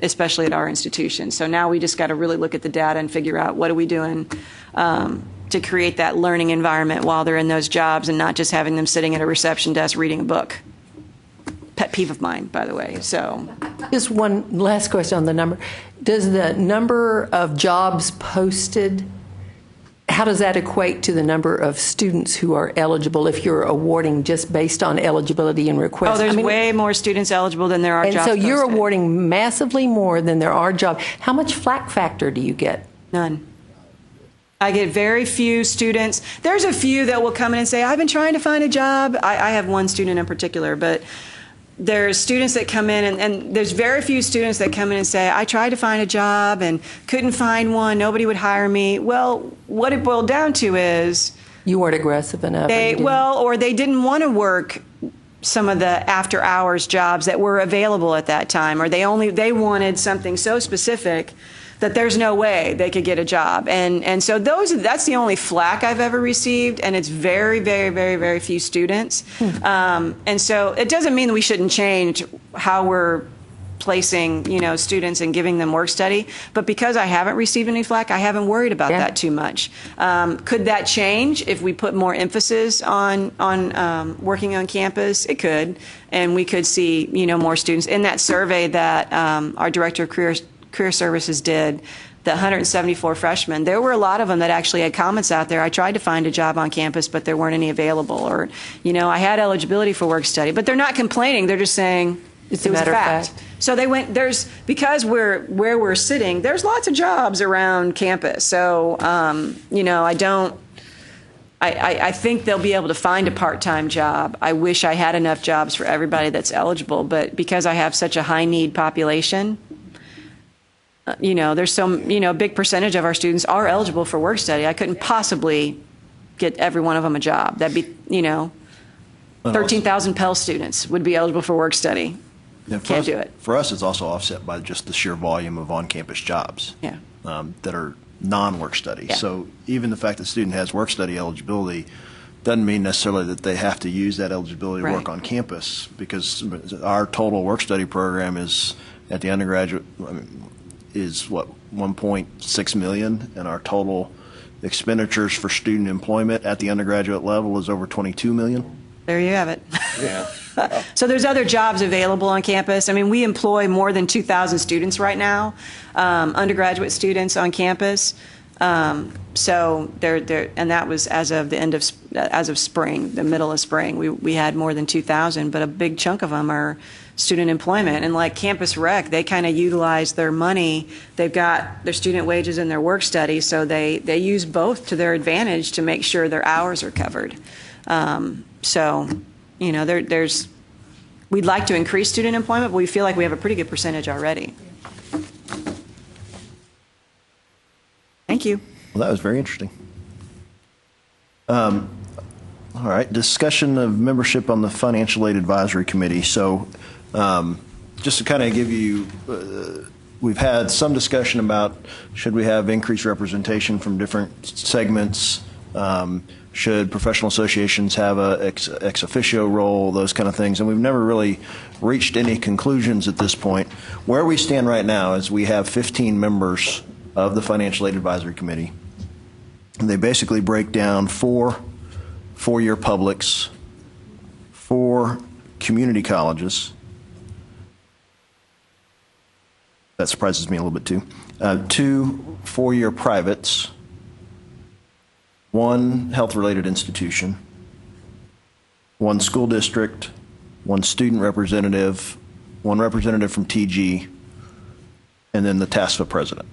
especially at our institution. So now we just got to really look at the data and figure out what are we doing to create that learning environment while they're in those jobs, and not just having them sitting at a reception desk reading a book. Pet peeve of mine, by the way. So, just one last question on the number. Does the number of jobs posted, how does that equate to the number of students who are eligible if you're awarding just based on eligibility and requests? Oh, there's way more students eligible than there are jobs And so you're posted. awarding massively more than there are jobs. How much flack factor do you get? None. I get very few students. There's a few that will come in and say, I've been trying to find a job. I have one student in particular, but there's students that come in, and there's very few students that come in and say, I tried to find a job and couldn't find one. Nobody would hire me. Well, what it boiled down to is you weren't aggressive enough. Or they didn't want to work some of the after hours jobs that were available at that time, or they wanted something so specific that there's no way they could get a job. And so that's the only flack I've ever received, and it's very, very, very, very few students. And so it doesn't mean that we shouldn't change how we're placing, students and giving them work study, but because I haven't received any flack, I haven't worried about that too much. Could that change if we put more emphasis on working on campus? It could, and we could see, more students. In that survey that our director of Career Services did, the 174 freshmen, there were a lot of them that actually had comments out there. I tried to find a job on campus, but there weren't any available. Or, I had eligibility for work study. But they're not complaining. They're just saying it was a fact. So they went, because where we're sitting, there's lots of jobs around campus. So, I think they'll be able to find a part-time job. I wish I had enough jobs for everybody that's eligible. But because I have such a high-need population, there's some, a big percentage of our students are eligible for work study. I couldn't possibly get every one of them a job. That'd be, 13,000 Pell students would be eligible for work study. Can't do it. For us, it's also offset by just the sheer volume of on-campus jobs that are non-work study. Yeah. So even the fact that a student has work study eligibility doesn't mean necessarily that they have to use that eligibility to work on campus, because our total work study program is at the undergraduate is what, 1.6 million, and our total expenditures for student employment at the undergraduate level is over 22 million. There you have it. Yeah. So there's other jobs available on campus. I mean, we employ more than 2,000 students right now, undergraduate students on campus. So and that was as of spring, the middle of spring. We had more than 2,000, but a big chunk of them are student employment. And like Campus Rec, they kind of utilize their money. They've got their student wages and their work study, so they use both to their advantage to make sure their hours are covered. So, You know, we'd like to increase student employment, but we feel like we have a pretty good percentage already. Thank you. Well, that was very interesting. All right, discussion of membership on the Financial Aid Advisory Committee. So just to kind of give you, we've had some discussion about should we have increased representation from different segments, should professional associations have a ex officio role, those kind of things, and we've never really reached any conclusions at this point. Where we stand right now is we have 15 members of the Financial Aid Advisory Committee. They basically break down 4 four-year publics, 4 community colleges. That surprises me a little bit too. 2 four-year privates, 1 health-related institution, 1 school district, 1 student representative, 1 representative from TG, and then the TASFA president.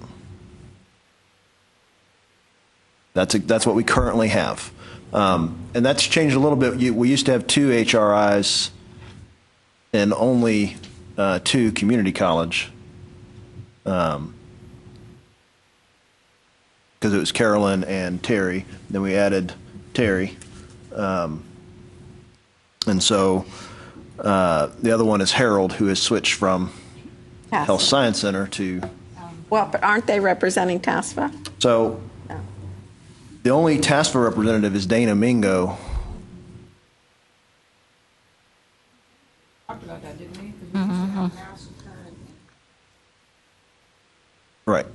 That's what we currently have. And that's changed a little bit. We used to have 2 HRIs and only 2 community college. Because it was Carolyn and Terry. Then we added Terry. And so the other one is Harold, who has switched from Health Science Center to... Well, but aren't they representing TASFA? So the only TASFA representative is Dana Mingo. Talked about that, didn't we? Right.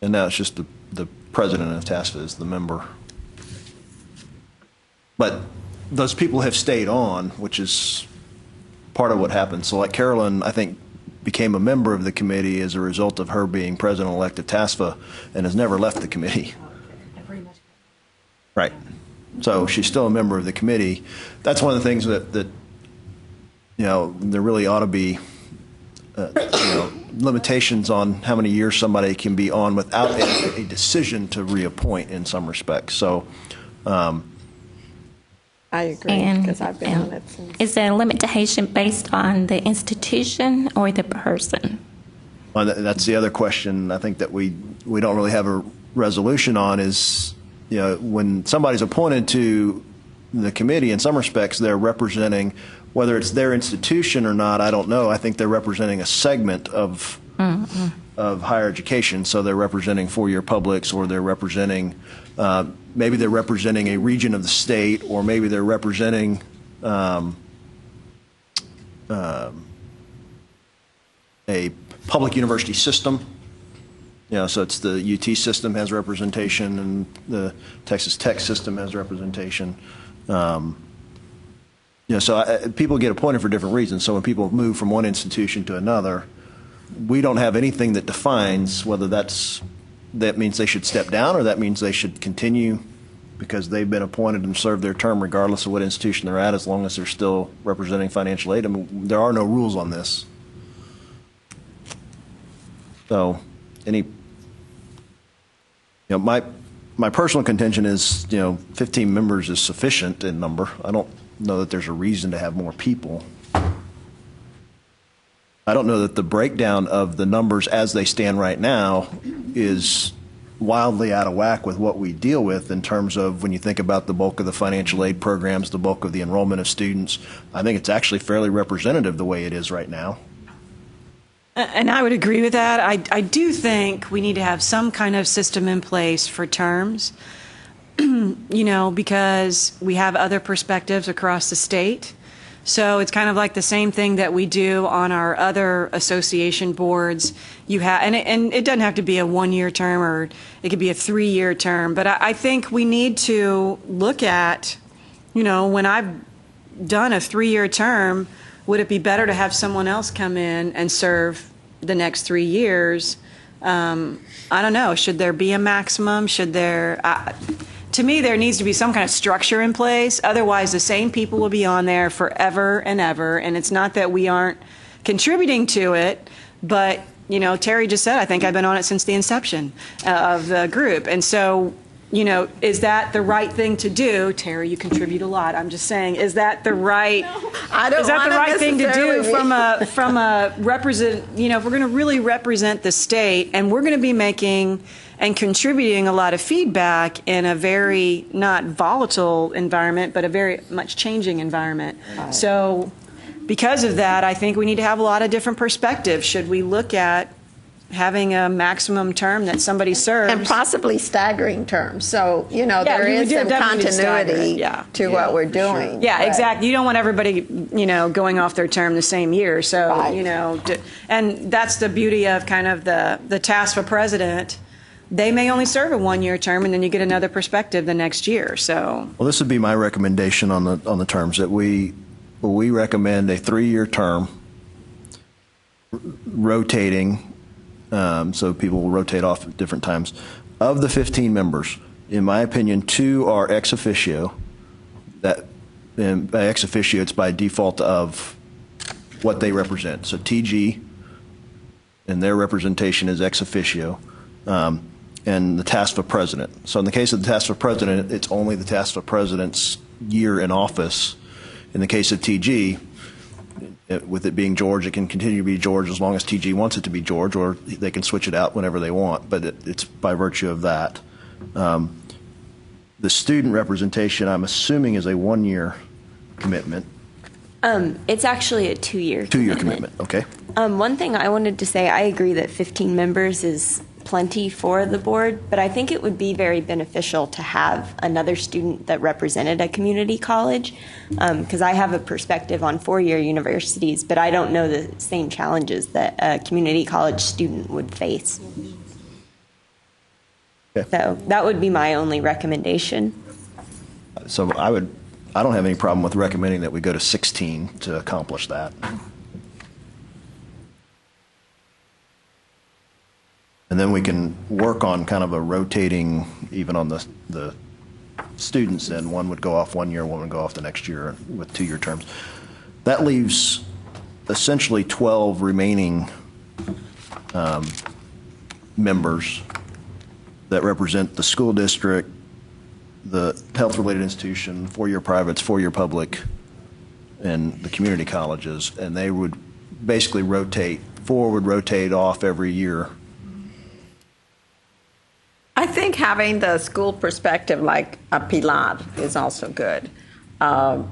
And now it's just the president of TASFA is the member. But those people have stayed on, which is part of what happened. So like Carolyn, I think, became a member of the committee as a result of her being president-elect at TASFA and has never left the committee. Right. So she's still a member of the committee. That's one of the things that you know, there really ought to be limitations on how many years somebody can be on without a decision to reappoint in some respects. So I agree, because I've been on it since. Is there a limitation based on the institution or the person? Well, that's the other question I think that we don't really have a resolution on is, you know, when somebody's appointed to the committee, in some respects, they're representing, whether it's their institution or not, I don't know. I think they're representing a segment of higher education. So they're representing four-year publics, or they're representing, maybe they're representing a region of the state, or maybe they're representing a public university system. You know, so it's the UT system has representation, and the Texas Tech system has representation. You know, so people get appointed for different reasons. So when people move from one institution to another, we don't have anything that defines whether that means they should step down or that means they should continue because they've been appointed and served their term regardless of what institution they're at, as long as they're still representing financial aid. I mean, there are no rules on this. So my personal contention is, 15 members is sufficient in number. I don't know that there's a reason to have more people. I don't know that the breakdown of the numbers as they stand right now is wildly out of whack with what we deal with in terms of when you think about the bulk of the financial aid programs, the bulk of the enrollment of students. I think it's actually fairly representative the way it is right now. And I would agree with that. I do think we need to have some kind of system in place for terms, because we have other perspectives across the state. So it's kind of like the same thing that we do on our other association boards. You have, and it doesn't have to be a 1-year term, or it could be a 3-year term. But I think we need to look at, when I've done a 3-year term, would it be better to have someone else come in and serve the next 3 years? I don't know. Should there be a maximum? Should there? To me, there needs to be some kind of structure in place. Otherwise, the same people will be on there forever and ever. And it's not that we aren't contributing to it, but, Terry just said, I think I've been on it since the inception of the group. And so is that the right thing to do? Terry, you contribute a lot. I'm just saying, is that the right? I don't is that the wanna right thing to do necessarily from a represent? If we're going to really represent the state, and we're going to be making and contributing a lot of feedback in a very not volatile environment, but a very much changing environment. So, because of that, I think we need to have a lot of different perspectives. Should we look at having a maximum term that somebody serves? And possibly staggering terms. So, there you is would some definitely stagger continuity it, to what we're doing. Yeah, But- exactly. You don't want everybody, going off their term the same year. So, Right. And that's the beauty of kind of the task for president. They may only serve a one-year term, and then you get another perspective the next year. So, Well, this would be my recommendation on the terms, that we recommend a 3-year term, rotating, so people will rotate off at different times. Of the 15 members, in my opinion, 2 are ex officio. And by ex officio, it's by default of what they represent. So TG and their representation is ex officio. And the task for president. So in the case of the task for president, it's only the task for president's year in office. In the case of TG, with it being George, it can continue to be George as long as TG wants it to be George, or they can switch it out whenever they want, but it's by virtue of that. The student representation, I'm assuming, is a 1-year commitment. It's actually a 2-year 2-year commitment, okay. One thing I wanted to say, I agree that 15 members is plenty for the board, but I think it would be very beneficial to have another student that represented a community college, because I have a perspective on 4-year universities, but I don't know the same challenges that a community college student would face. Okay. So that would be my only recommendation. So I don't have any problem with recommending that we go to 16 to accomplish that. And then we can work on kind of a rotating, even on the students, then one would go off 1 year, one would go off the next year with 2-year terms. That leaves essentially 12 remaining members that represent the school district, the health-related institution, 4-year privates, 4-year public, and the community colleges. And they would basically rotate, 4 would rotate off every year. I think having the school perspective like a Pilar is also good. And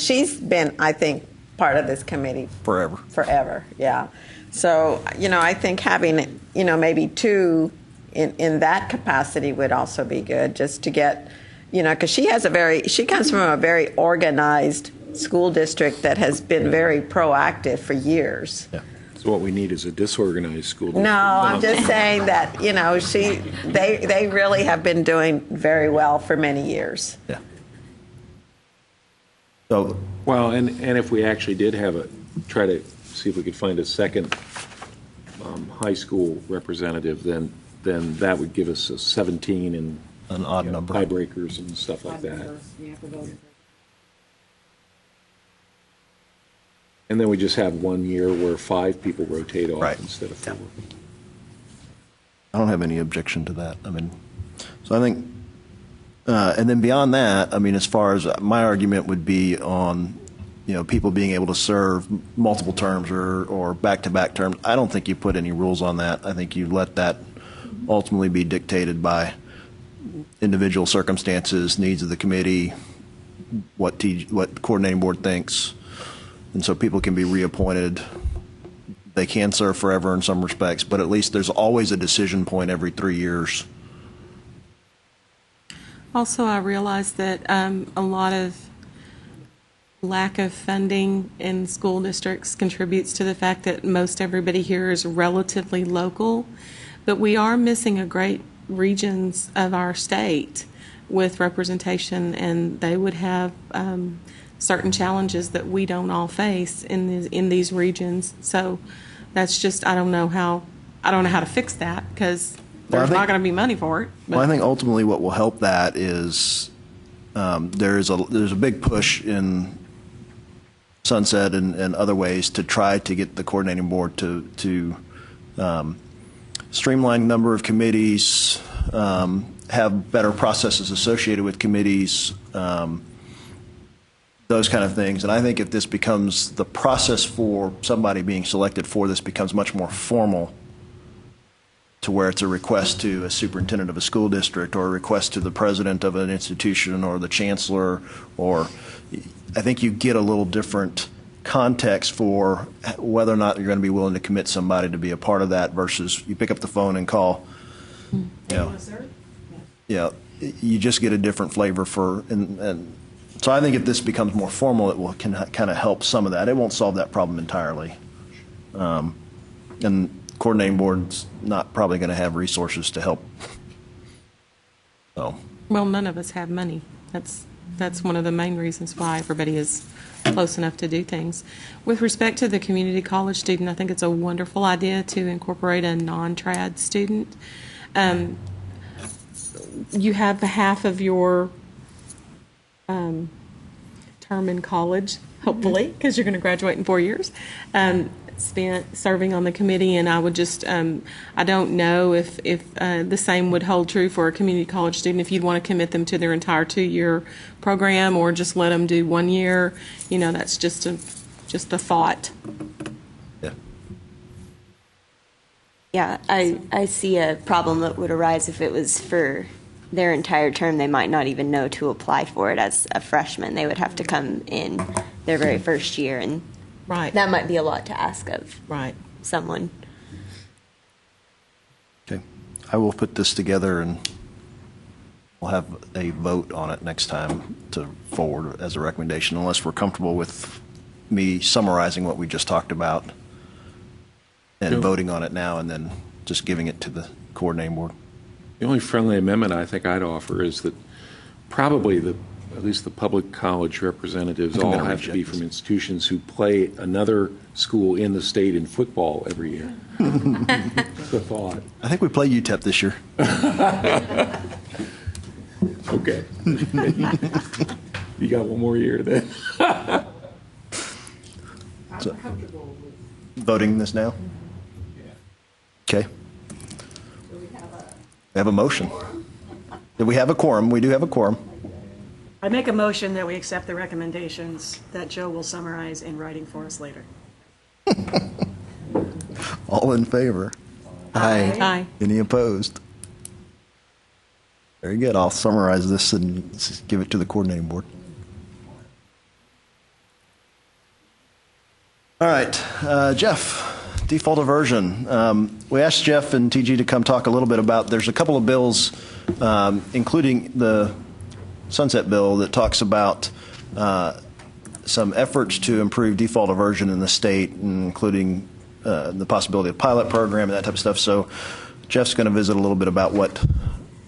she's been, I think, part of this committee forever, yeah. So, I think having, maybe 2 in that capacity would also be good, just to get, because she comes from a very organized school district that has been very proactive for years. Yeah. So what we need is a disorganized school district. No, I'm just saying that, they really have been doing very well for many years. Yeah. So, well, and if we actually did try to see if we could find a second high school representative, then that would give us a 17 and an odd number, tiebreakers and stuff like that. And then we just have 1 year where 5 people rotate off instead of 4. I don't have any objection to that. So I think, and then beyond that, as far as my argument would be on, people being able to serve multiple terms or back-to-back terms. I don't think you put any rules on that. I think you let that ultimately be dictated by individual circumstances, needs of the committee, what coordinating board thinks. And so people can be reappointed. They can serve forever in some respects, but at least there's always a decision point every 3 years. Also, I realize that a lot of lack of funding in school districts contributes to the fact that most everybody here is relatively local, but we are missing a great regions of our state with representation, and they would have certain challenges that we don't all face in these regions. So that's just, I don't know how to fix that, because there's not going to be money for it. Well, I think ultimately what will help that is there's a big push in Sunset and other ways to try to get the coordinating board to streamline number of committees, have better processes associated with committees, those kind of things. And I think if this becomes, the process for somebody being selected for this becomes much more formal, to where it's a request to a superintendent of a school district or a request to the president of an institution or the chancellor, or I think you get a little different context for whether or not you're going to be willing to commit somebody to be a part of that versus you pick up the phone and call. Yeah, you just get a different flavor for, and so I think if this becomes more formal, it will kind of help some of that. It won't solve that problem entirely. And coordinating board's not probably going to have resources to help. So. Well, none of us have money. That's one of the main reasons why everybody is close enough to do things. With respect to the community college student, I think it's a wonderful idea to incorporate a non-trad student. You have half of your term in college, hopefully, because you're going to graduate in 4 years, spent serving on the committee, and I would just, I don't know if the same would hold true for a community college student, if you'd want to commit them to their entire 2-year program or just let them do 1 year. You know, that's just a thought. Yeah, I see a problem that would arise if it was for their entire term. They might not even know to apply for it as a freshman. They would have to come in their very first year, and that might be a lot to ask of someone. Okay. I will put this together and we'll have a vote on it next time to forward as a recommendation, unless we're comfortable with me summarizing what we just talked about and voting on it now and then just giving it to the coordinating board. The only friendly amendment I think I'd offer is that probably at least the public college representatives all have to be from institutions who play another school in the state in football every year. That's the thought. I think we play UTEP this year. Okay. You got one more year then. So, voting this now? Okay. We have a motion. We have a quorum. We do have a quorum. I make a motion that we accept the recommendations that Joe will summarize in writing for us later. All in favor? Aye. Aye. Any opposed? Very good. I'll summarize this and give it to the coordinating board. All right, Jeff, default aversion. We asked Jeff and TG to come talk a little bit about, there's a couple of bills, including the Sunset Bill, that talks about some efforts to improve default aversion in the state, including the possibility of pilot program and that type of stuff. So Jeff's going to visit a little bit about what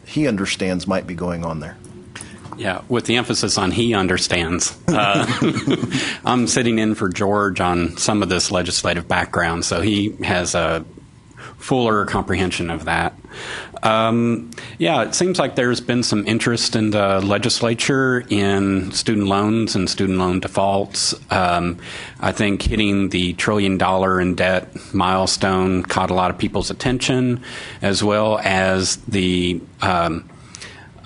he understands might be going on there. Yeah, with the emphasis on he understands. I'm sitting in for George on some of this legislative background, so he has a fuller comprehension of that. Yeah, it seems like there's been some interest in the legislature in student loans and student loan defaults. I think hitting the $1 trillion in debt milestone caught a lot of people's attention, as well as the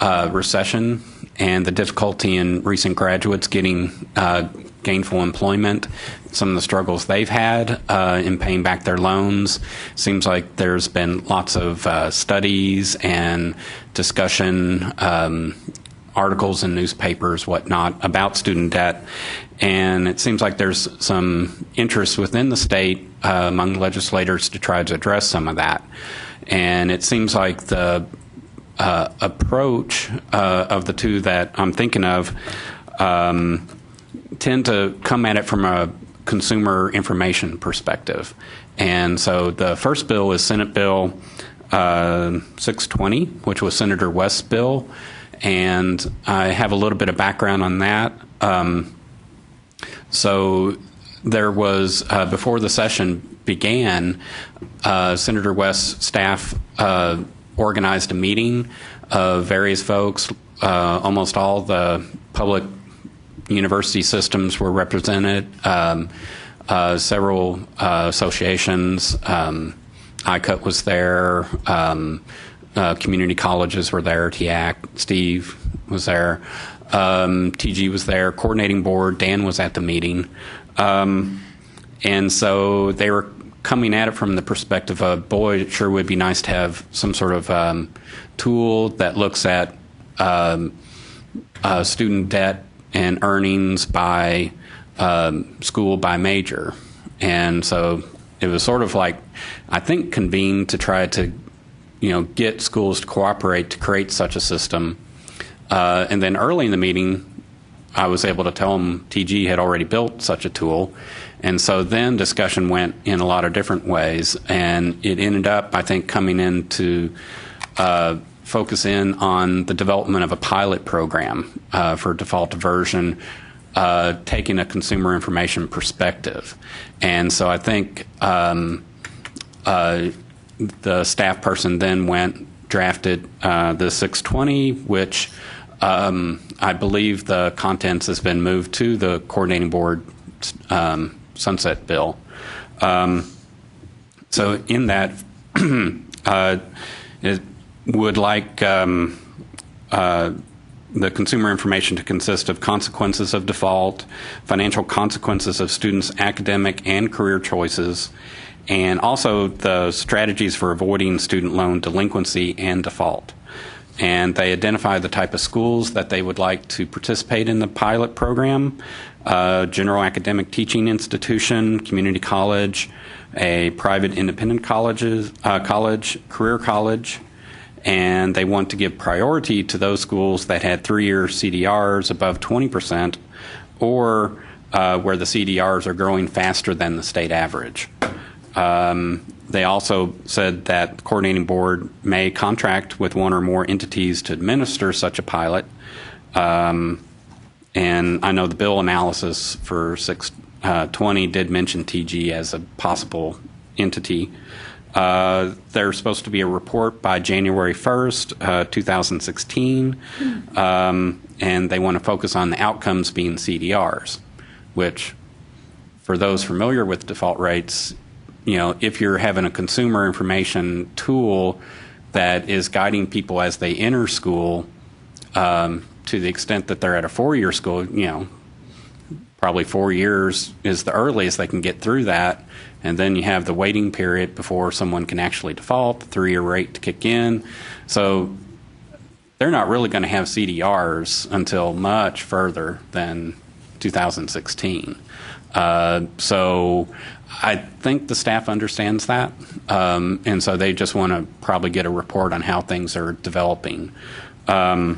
recession and the difficulty in recent graduates getting gainful employment, some of the struggles they've had in paying back their loans. Seems like there's been lots of studies and discussion, articles in newspapers, whatnot, about student debt. And it seems like there's some interest within the state among legislators to try to address some of that. And it seems like the approach of the two that I'm thinking of tend to come at it from a consumer information perspective. And so the first bill is Senate Bill 620, which was Senator West's bill. And I have a little bit of background on that. So there was, before the session began, Senator West's staff organized a meeting of various folks. Almost all the public university systems were represented, several associations. ICUT was there, community colleges were there. TIAC, Steve was there. TG was there. Coordinating board, Dan was at the meeting. And so they were coming at it from the perspective of, boy, it sure would be nice to have some sort of tool that looks at student debt and earnings by school by major. And so it was sort of like, I think, convened to try to, get schools to cooperate to create such a system. And then early in the meeting, I was able to tell them TG had already built such a tool. And so then discussion went in a lot of different ways. And it ended up, I think, coming in to focus in on the development of a pilot program for default diversion, taking a consumer information perspective. And so I think the staff person then drafted the 620, which I believe the contents has been moved to the coordinating board sunset bill. So in that, it would like the consumer information to consist of consequences of default, financial consequences of students' academic and career choices, and also the strategies for avoiding student loan delinquency and default. And they identify the type of schools that they would like to participate in the pilot program: general academic teaching institution, community college, a private independent college, career college. And they want to give priority to those schools that had 3-year CDRs above 20%, or where the CDRs are growing faster than the state average. They also said that the coordinating board may contract with one or more entities to administer such a pilot. And I know the bill analysis for 620 did mention TG as a possible entity. There's supposed to be a report by January 1st, 2016, and they want to focus on the outcomes being CDRs, which, for those familiar with default rates, if you're having a consumer information tool that is guiding people as they enter school, to the extent that they're at a 4-year school, probably 4 years is the earliest they can get through that. And then you have the waiting period before someone can actually default, the 3-year rate to kick in. So they're not really going to have CDRs until much further than 2016. So I think the staff understands that. And so they just want to probably get a report on how things are developing. So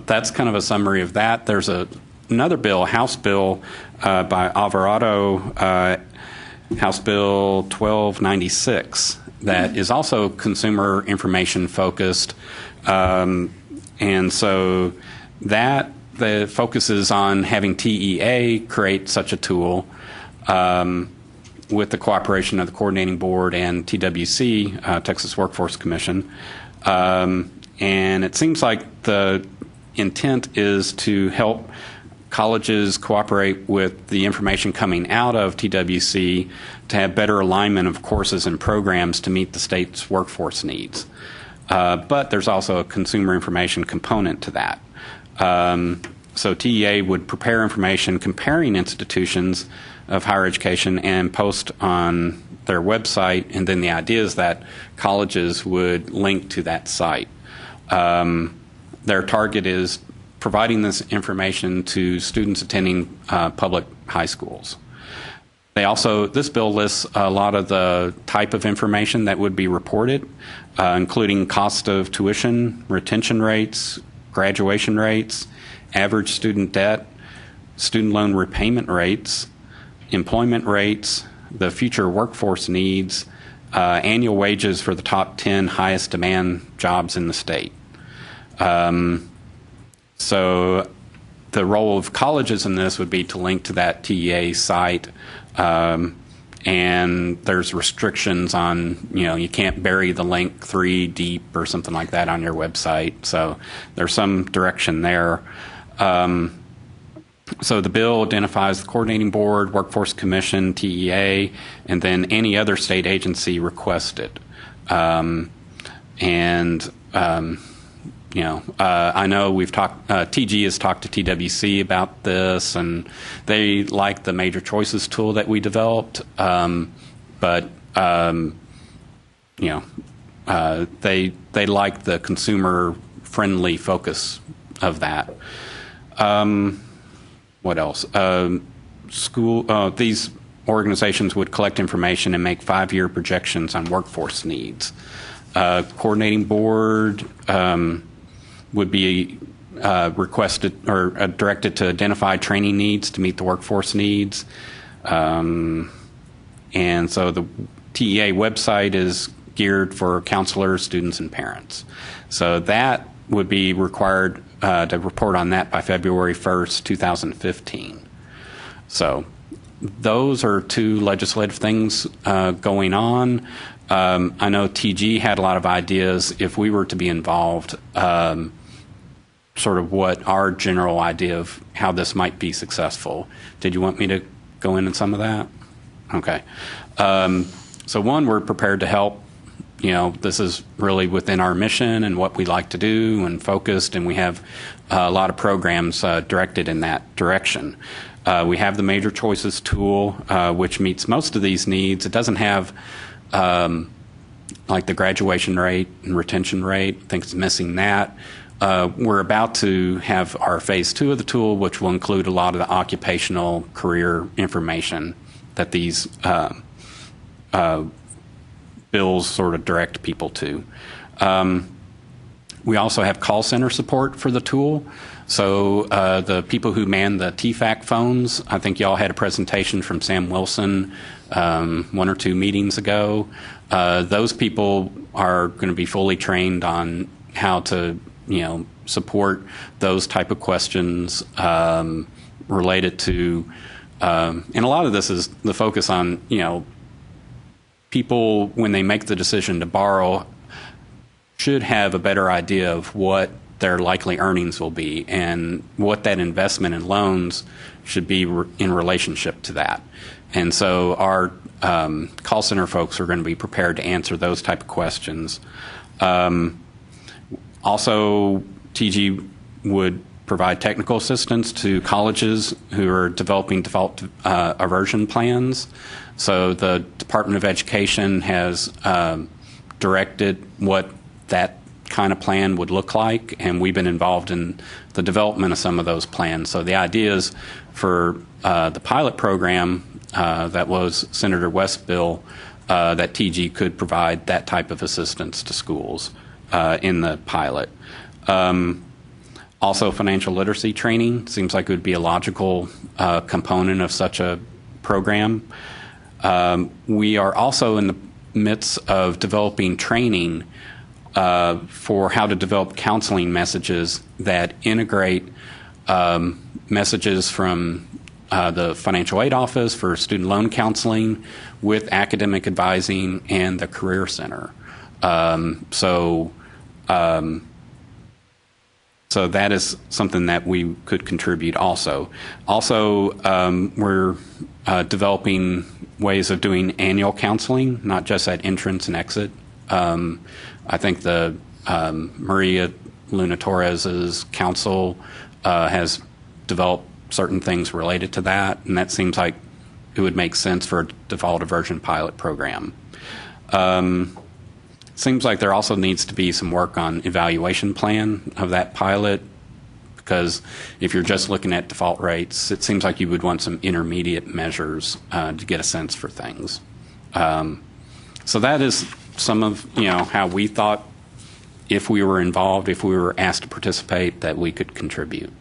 that's kind of a summary of that. There's another bill, House Bill by Alvarado, House Bill 1296, that is also consumer information focused. And so that focuses on having TEA create such a tool with the cooperation of the coordinating board and TWC, Texas Workforce Commission. And it seems like the intent is to help colleges cooperate with the information coming out of TWC to have better alignment of courses and programs to meet the state's workforce needs. But there's also a consumer information component to that. So TEA would prepare information comparing institutions of higher education and post on their website, and then the idea is that colleges would link to that site. Their target is providing this information to students attending public high schools. This bill lists a lot of the type of information that would be reported, including cost of tuition, retention rates, graduation rates, average student debt, student loan repayment rates, employment rates, the future workforce needs, annual wages for the top 10 highest demand jobs in the state. So the role of colleges in this would be to link to that TEA site, and there's restrictions on, you can't bury the link 3 deep or something like that on your website. So there's some direction there. So the bill identifies the coordinating board, workforce commission, TEA, and then any other state agency requested. And I know we've talked. TG has talked to TWC about this, and they like the Major Choices tool that we developed. But they like the consumer-friendly focus of that. What else? These organizations would collect information and make 5-year projections on workforce needs. Coordinating board would be requested or directed to identify training needs to meet the workforce needs. And so the TEA website is geared for counselors, students, and parents. So that would be required to report on that by February 1st, 2015. So those are 2 legislative things going on. I know TG had a lot of ideas if we were to be involved, sort of what our general idea of how this might be successful. Did you want me to go into some of that? Okay. So one, we're prepared to help. This is really within our mission and what we like to do and focused, and we have a lot of programs directed in that direction. We have the Major Choices tool, which meets most of these needs. It doesn't have like the graduation rate and retention rate. I think it's missing that. We're about to have our phase 2 of the tool, which will include a lot of the occupational career information that these bills sort of direct people to. We also have call center support for the tool. So the people who man the TFAC phones, I think y'all had a presentation from Sam Wilson 1 or 2 meetings ago. Those people are going to be fully trained on how to, support those type of questions related to, and a lot of this is the focus on, people, when they make the decision to borrow, should have a better idea of what their likely earnings will be and what that investment in loans should be in relationship to that. And so our call center folks are going to be prepared to answer those type of questions. Also, TG would provide technical assistance to colleges who are developing default aversion plans. So the Department of Education has directed what that kind of plan would look like, and we've been involved in the development of some of those plans. So the idea is for the pilot program that was Senator West's bill, that TG could provide that type of assistance to schools in the pilot. Also, financial literacy training seems like it would be a logical component of such a program. We are also in the midst of developing training for how to develop counseling messages that integrate messages from the Financial Aid Office for student loan counseling with academic advising and the Career Center. So that is something that we could contribute also. Also, we're developing ways of doing annual counseling, not just at entrance and exit. I think the Maria Luna Torres's council has developed certain things related to that, and that seems like it would make sense for a default aversion pilot program. Seems like there also needs to be some work on evaluation plan of that pilot, because if you're just looking at default rates, it seems like you would want some intermediate measures to get a sense for things. So that is some of how we thought, if we were involved, if we were asked to participate, that we could contribute.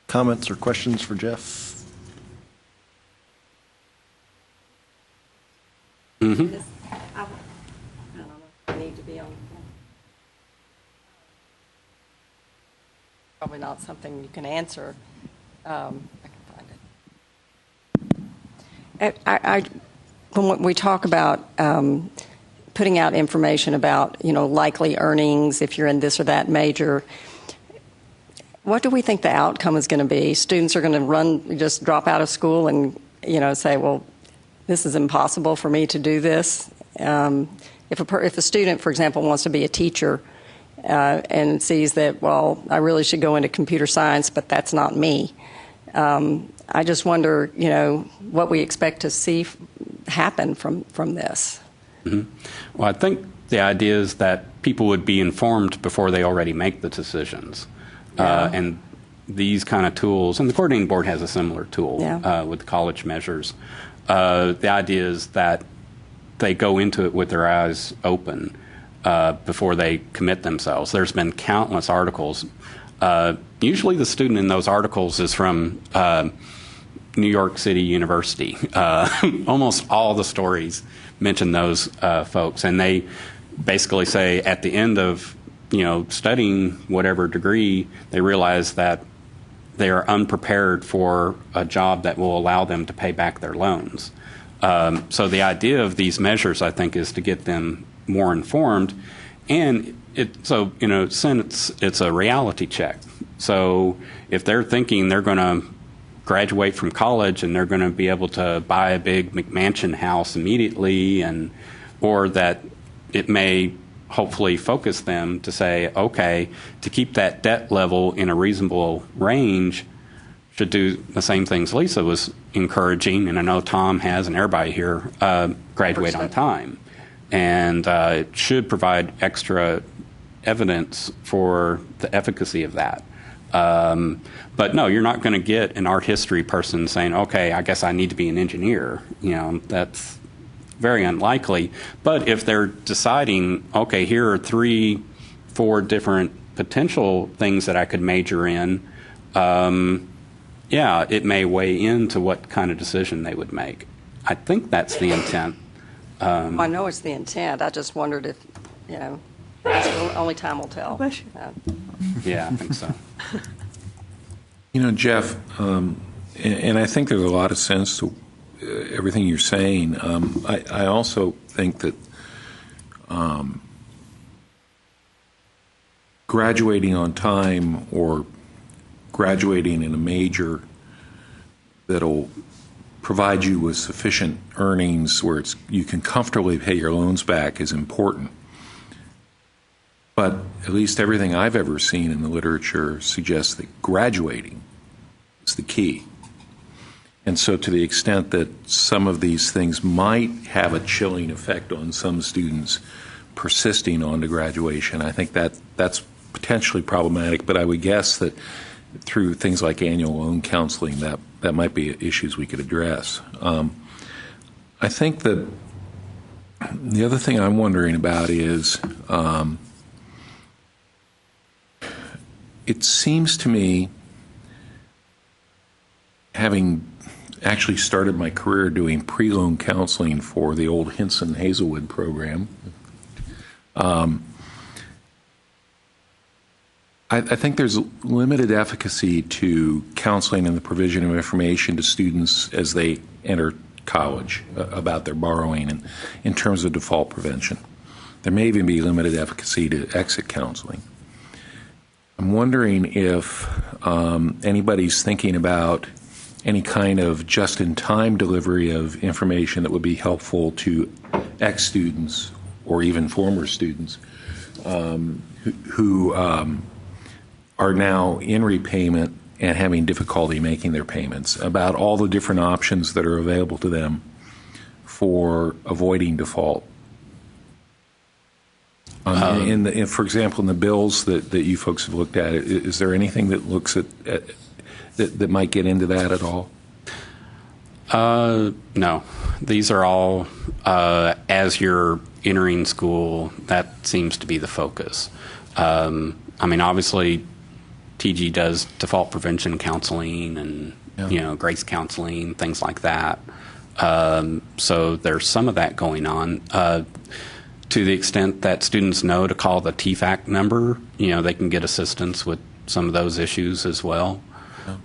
Comments or questions for Jeff? Mm-hmm. I don't know if I need to be on. Probably not something you can answer. I can find it. When we talk about putting out information about likely earnings if you're in this or that major, what do we think the outcome is going to be? Students are going to just drop out of school and say, well, this is impossible for me to do this. If a student, for example, wants to be a teacher and sees that, well, I really should go into computer science, but that's not me. I just wonder, what we expect to see happen from this. Mm-hmm. Well, I think the idea is that people would be informed before they already make the decisions. And these kind of tools, and the coordinating board has a similar tool with college measures. The idea is that they go into it with their eyes open before they commit themselves. There's been countless articles. Usually the student in those articles is from New York City University. Almost all the stories mention those folks, and they basically say at the end of studying whatever degree, they realize that they are unprepared for a job that will allow them to pay back their loans. So the idea of these measures, I think, is to get them more informed, and since it's a reality check. So if they're thinking they're going to graduate from college and they're going to be able to buy a big McMansion house immediately, or that it may hopefully focus them to say, okay, to keep that debt level in a reasonable range, should do the same things Lisa was encouraging, and I know Tom has, and everybody here, graduate on time. And it should provide extra evidence for the efficacy of that. But no, you're not going to get an art history person saying, okay, I guess I need to be an engineer. That's very unlikely. But if they're deciding, okay, here are 3-4 different potential things that I could major in, it may weigh into what kind of decision they would make. I think that's the intent. I know it's the intent. I just wondered if, only time will tell. Bless you. Yeah, I think so. Jeff, and I think there's a lot of sense to everything you're saying. I also think that graduating on time or graduating in a major that'll provide you with sufficient earnings where you can comfortably pay your loans back is important. But at least everything I've ever seen in the literature suggests that graduating is the key. And so to the extent that some of these things might have a chilling effect on some students persisting on to graduation, I think that's potentially problematic, but I would guess that through things like annual loan counseling, that might be issues we could address. I think that the other thing I'm wondering about is it seems to me, having actually started my career doing pre-loan counseling for the old Hinson Hazelwood program, I think there's limited efficacy to counseling and the provision of information to students as they enter college about their borrowing and in terms of default prevention. There may even be limited efficacy to exit counseling. I'm wondering if anybody's thinking about any kind of just-in-time delivery of information that would be helpful to ex-students or even former students who are now in repayment and having difficulty making their payments, about all the different options that are available to them for avoiding default. For example, in the bills that you folks have looked at, is there anything that looks at that might get into that at all? No. These are all, as you're entering school, that seems to be the focus. Obviously, TG does default prevention counseling and grace counseling, things like that. So there's some of that going on. To the extent that students know to call the TFAC number, they can get assistance with some of those issues as well.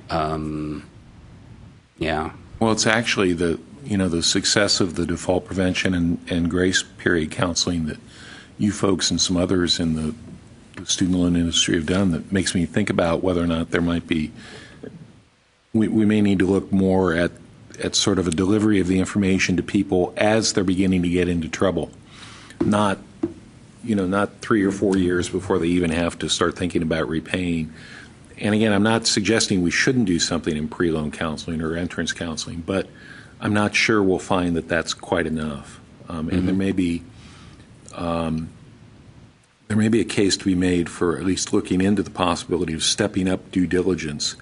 Well, it's actually the success of the default prevention and grace period counseling that you folks and some others in the student loan industry have done that makes me think about whether or not there might be, we may need to look more at at sort of a delivery of the information to people as they're beginning to get into trouble, not 3 or 4 years before they even have to start thinking about repaying. And again, I'm not suggesting we shouldn't do something in pre-loan counseling or entrance counseling, but I'm not sure we'll find that that's quite enough. And there may be a case to be made for at least looking into the possibility of stepping up due diligence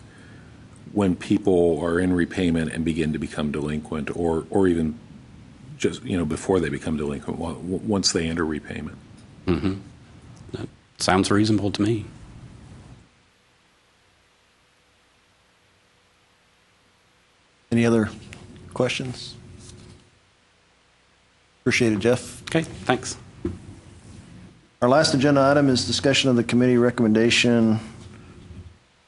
when people are in repayment and begin to become delinquent, or even just before they become delinquent, once they enter repayment. Mm-hmm. That sounds reasonable to me. Any other questions? Appreciate it, Jeff. Okay, thanks. Our last agenda item is discussion of the committee recommendation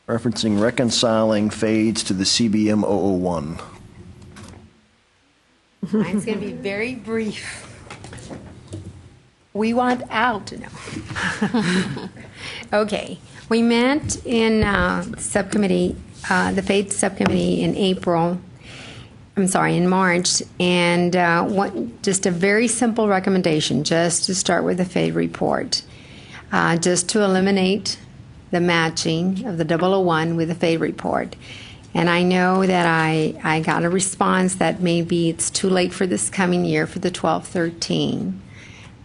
referencing reconciling fades to the CBM 001. Mine's going to be very brief. We want out. No. Okay. We met in subcommittee, the FADE subcommittee in March, and just a very simple recommendation, just to start with the FADE report, just to eliminate the matching of the 001 with the FADE report. And I know that I got a response that maybe it's too late for this coming year for the 12-13.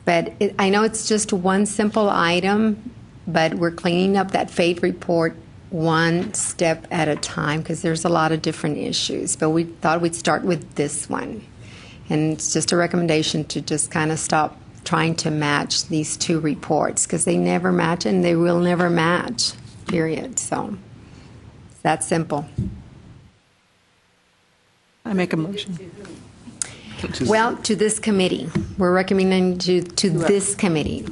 But I know it's just one simple item, but we're cleaning up that FADE report one step at a time because there's a lot of different issues. But we thought we'd start with this one. And it's just a recommendation to just kind of stop trying to match these two reports because they never match and they will never match, period. So it's that simple. I make a motion. Well, to this committee. We're recommending to this committee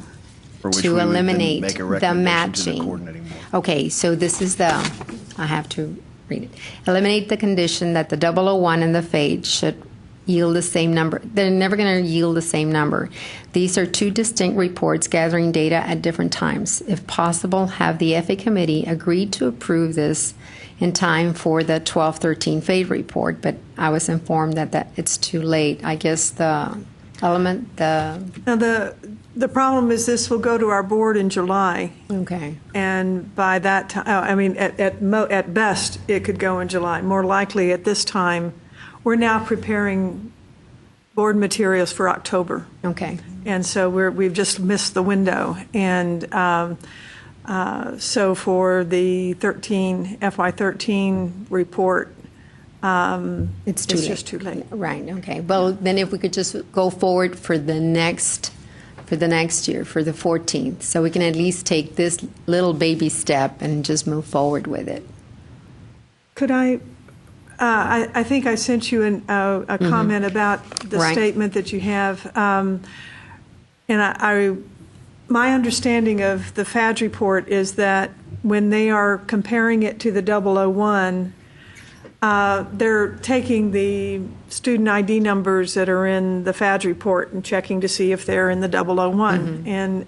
to eliminate the matching. Okay, so this is I have to read it. Eliminate the condition that the 001 and the FADE should yield the same number. They're never going to yield the same number. These are two distinct reports gathering data at different times. If possible, have the FA committee agree to approve this in time for the 12-13 FADE report, but I was informed that it's too late. I guess the problem is this will go to our board in July. Okay. And by that time, I mean, at best, it could go in July. More likely at this time, we're now preparing board materials for October. Okay. And so we've just missed the window. And so for the FY13 report, it's just too late. Right. Okay. Well, then if we could just go forward for the next year, for the 14th, so we can at least take this little baby step and just move forward with it. Could I think I sent you a comment about the statement that you have, and my understanding of the FADS report is that when they are comparing it to the 001, they're taking the student ID numbers that are in the FADS report and checking to see if they're in the 001. And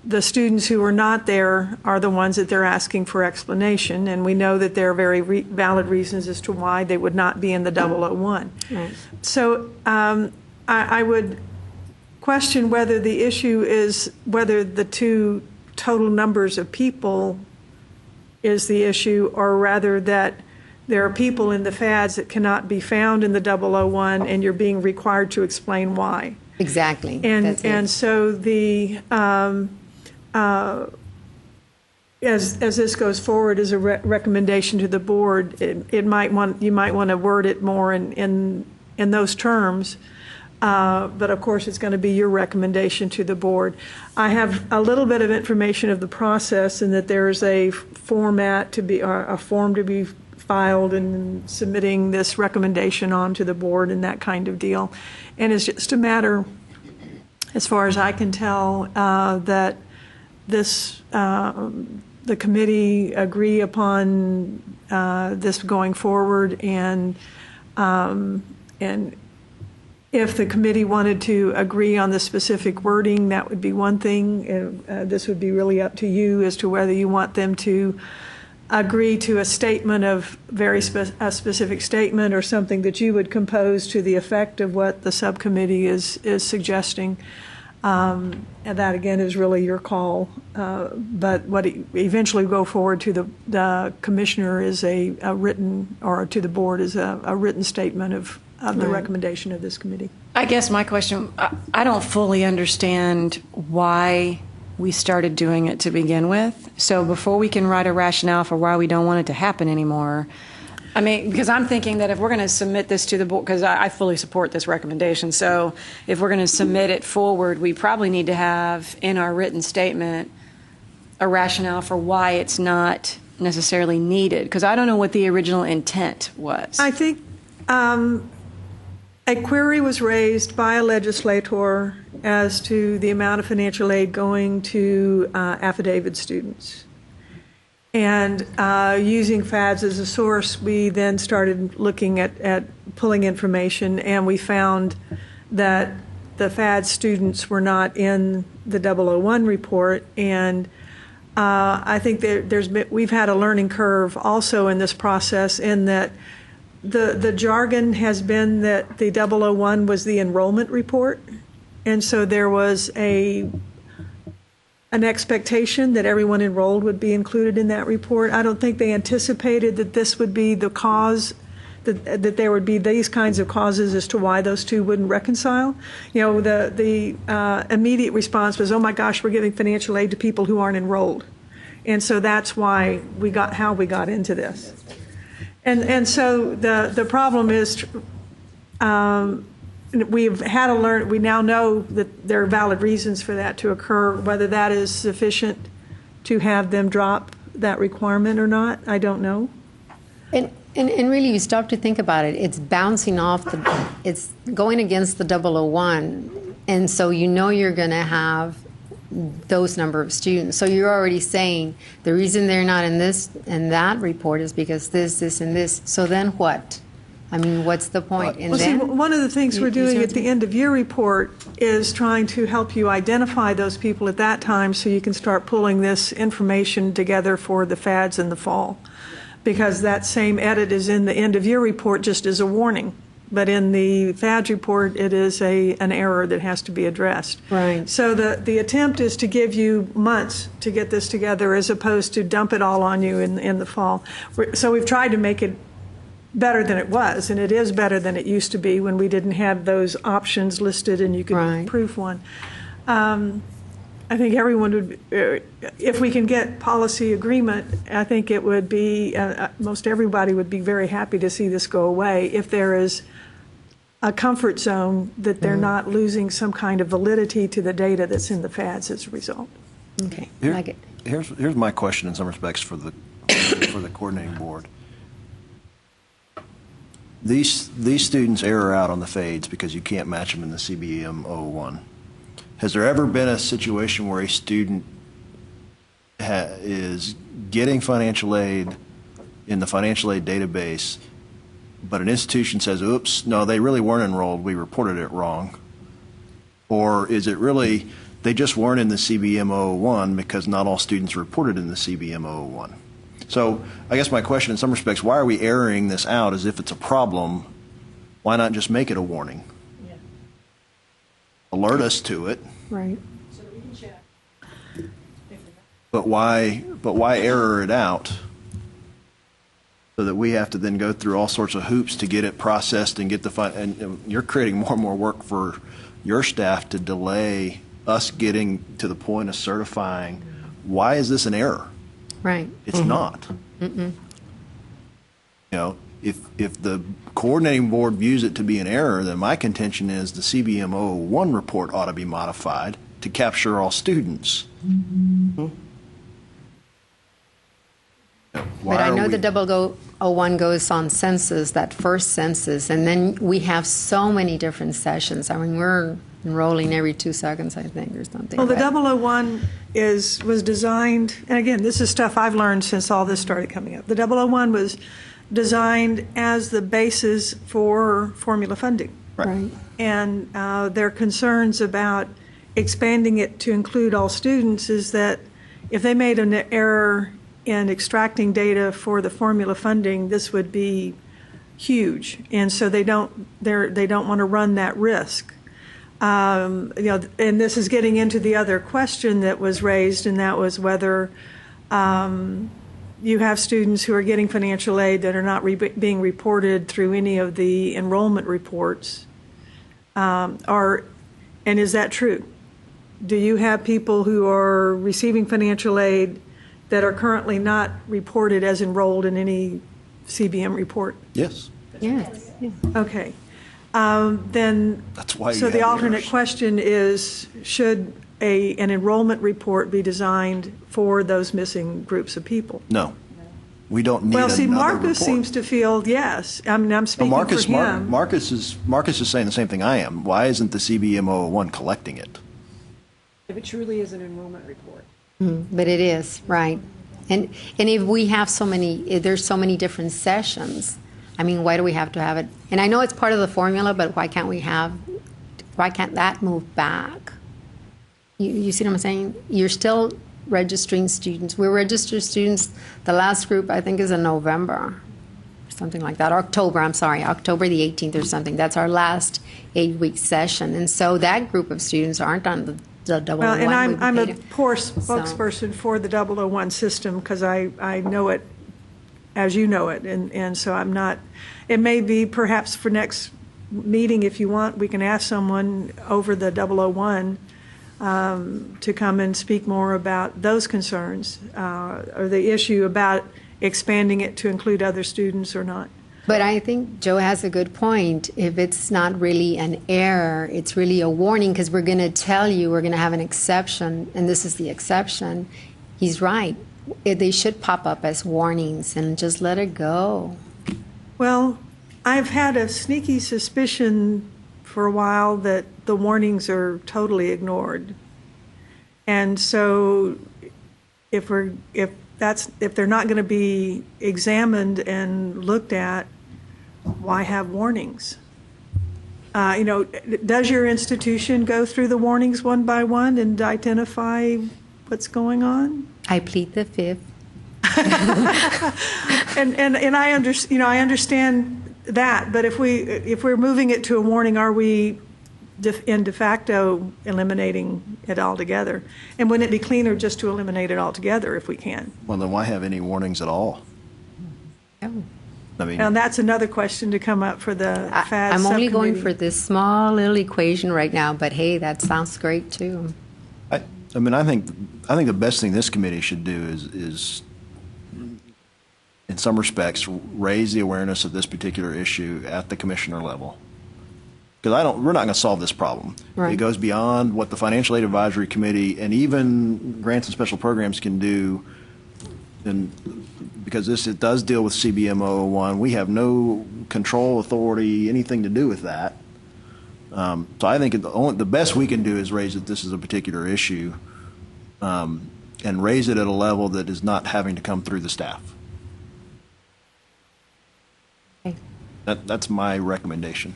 the students who are not there are the ones that they're asking for explanation, and we know that there are very valid reasons as to why they would not be in the 001. Right. So I would question whether the issue is whether the two total numbers of people is the issue, or rather that there are people in the FADS that cannot be found in the 001 and you're being required to explain why. Exactly. And so the as this goes forward as a recommendation to the board, you might want to word it more in those terms. But of course, it's going to be your recommendation to the board. I have a little bit of information of the process, and that there is a form to be filed and submitting this recommendation on to the board and that kind of deal. And it's just a matter, as far as I can tell, that the committee agree upon this going forward, and if the committee wanted to agree on the specific wording, that would be one thing. This would be really up to you as to whether you want them to agree to a statement of a specific statement or something that you would compose to the effect of what the subcommittee is suggesting. And that, again, is really your call. But what eventually go forward to the commissioner is a written, or to the board is a written statement of the recommendation of this committee. I guess my question, I don't fully understand why we started doing it to begin with. So before we can write a rationale for why we don't want it to happen anymore, I mean, because I'm thinking that if we're going to submit this to the board, because I fully support this recommendation, so if we're going to submit it forward, we probably need to have in our written statement a rationale for why it's not necessarily needed, because I don't know what the original intent was. I think a query was raised by a legislator as to the amount of financial aid going to affidavit students. And using FADS as a source, we then started looking at pulling information, and we found that the FADS students were not in the 001 report. And I think we've had a learning curve also in this process, in that the jargon has been that the 001 was the enrollment report. And so there was an expectation that everyone enrolled would be included in that report. I don't think they anticipated that this would be the cause, that there would be these kinds of causes as to why those two wouldn't reconcile. You know, the immediate response was, oh my gosh, we're giving financial aid to people who aren't enrolled. And so that's why we got into this. And so the problem is, we've had to learn, we now know that there are valid reasons for that to occur. Whether that is sufficient to have them drop that requirement or not, I don't know. And really, you stop to think about it, it's bouncing off, it's going against the 001, and so you know you're going to have those number of students. So you're already saying the reason they're not in this and that report is because this, and this. So then what? I mean, what's the point? And well, then, see, one of the things we're doing at the end of year report is trying to help you identify those people at that time so you can start pulling this information together for the FADS in the fall. Because that same edit is in the end of year report just as a warning. But in the FADS report, it is an error that has to be addressed. Right. So the attempt is to give you months to get this together as opposed to dump it all on you in the fall. So we've tried to make it better than it was, and it is better than it used to be when we didn't have those options listed and you could proof one. I think everyone would, if we can get policy agreement, I think it would be, most everybody would be very happy to see this go away if there is a comfort zone that they're not losing some kind of validity to the data that's in the FADS as a result. Okay. Here's my question in some respects for the coordinating board. These students error out on the FADES because you can't match them in the CBM 01. Has there ever been a situation where a student is getting financial aid in the financial aid database, but an institution says, oops, no, they really weren't enrolled, we reported it wrong? Or is it really they just weren't in the CBM 01 because not all students reported in the CBM 01? So I guess my question in some respects, why are we airing this out as if it's a problem? Why not just make it a warning? Yeah. Alert us to it. Right. But why error it out so that we have to then go through all sorts of hoops to get it processed and get the and you're creating more and more work for your staff to delay us getting to the point of certifying. Why is this an error? Right. It's not. You know, if the coordinating board views it to be an error, then my contention is the CBM 01 report ought to be modified to capture all students. But I know the 001 goes on census, that first census, and then we have so many different sessions. I mean, we're enrolling every 2 seconds, I think, or something. Well, the 001 was designed, and again, this is stuff I've learned since all this started coming up. The 001 was designed as the basis for formula funding. Right. And their concerns about expanding it to include all students is that if they made an error in extracting data for the formula funding, this would be huge, and so they don't want to run that risk. And this is getting into the other question that was raised, and that was whether you have students who are getting financial aid that are not being reported through any of the enrollment reports. And is that true? Do you have people who are receiving financial aid that are currently not reported as enrolled in any CBM report? Yes. Yes. Okay. Then, That's why. So the alternate question is, should an enrollment report be designed for those missing groups of people? No. We don't need Well, see, another Marcus report. seems to feel yes. I mean, I'm speaking for him. Marcus is saying the same thing I am. Why isn't the CBM 01 collecting it? If it truly is an enrollment report. But it is, right. And if we have if there's so many different sessions, I mean, why do we have to have it? And I know it's part of the formula, but why can't that move back? You see what I'm saying? You're still registering students. We register students, the last group I think is in November, something like that. October the 18th or something. That's our last 8-week session. And so that group of students aren't on the 001. Well, and I'm a poor spokesperson for the 001 system because I know it as you know it. And so I'm not, it may be perhaps for next meeting, if you want, we can ask someone over the 001 to come and speak more about those concerns or the issue about expanding it to include other students or not. But I think Joe has a good point. If it's not really an error, it's really a warning because we're going to tell you we're going to have an exception, and this is the exception. He's right. They should pop up as warnings and just let it go. Well, I've had a sneaky suspicion for a while that the warnings are totally ignored. And so if they're not going to be examined and looked at, why have warnings? Does your institution go through the warnings one by one and identify what's going on? I plead the fifth. and I understand that, but if we're moving it to a warning, are we de facto eliminating it altogether? And wouldn't it be cleaner just to eliminate it altogether if we can? Well, then why have any warnings at all? Oh. I mean, and that's another question to come up for the FAS I'm only going subcommittee. for this small little equation right now, but hey, that sounds great too. I think the best thing this committee should do is in some respects raise the awareness of this particular issue at the commissioner level. Because we're not going to solve this problem. Right. It goes beyond what the Financial Aid Advisory Committee and even grants and special programs can do. And because it does deal with CBM 01, we have no control, authority, anything to do with that. So I think the best we can do is raise that this is a particular issue, and raise it at a level that is not having to come through the staff. Okay. That's my recommendation.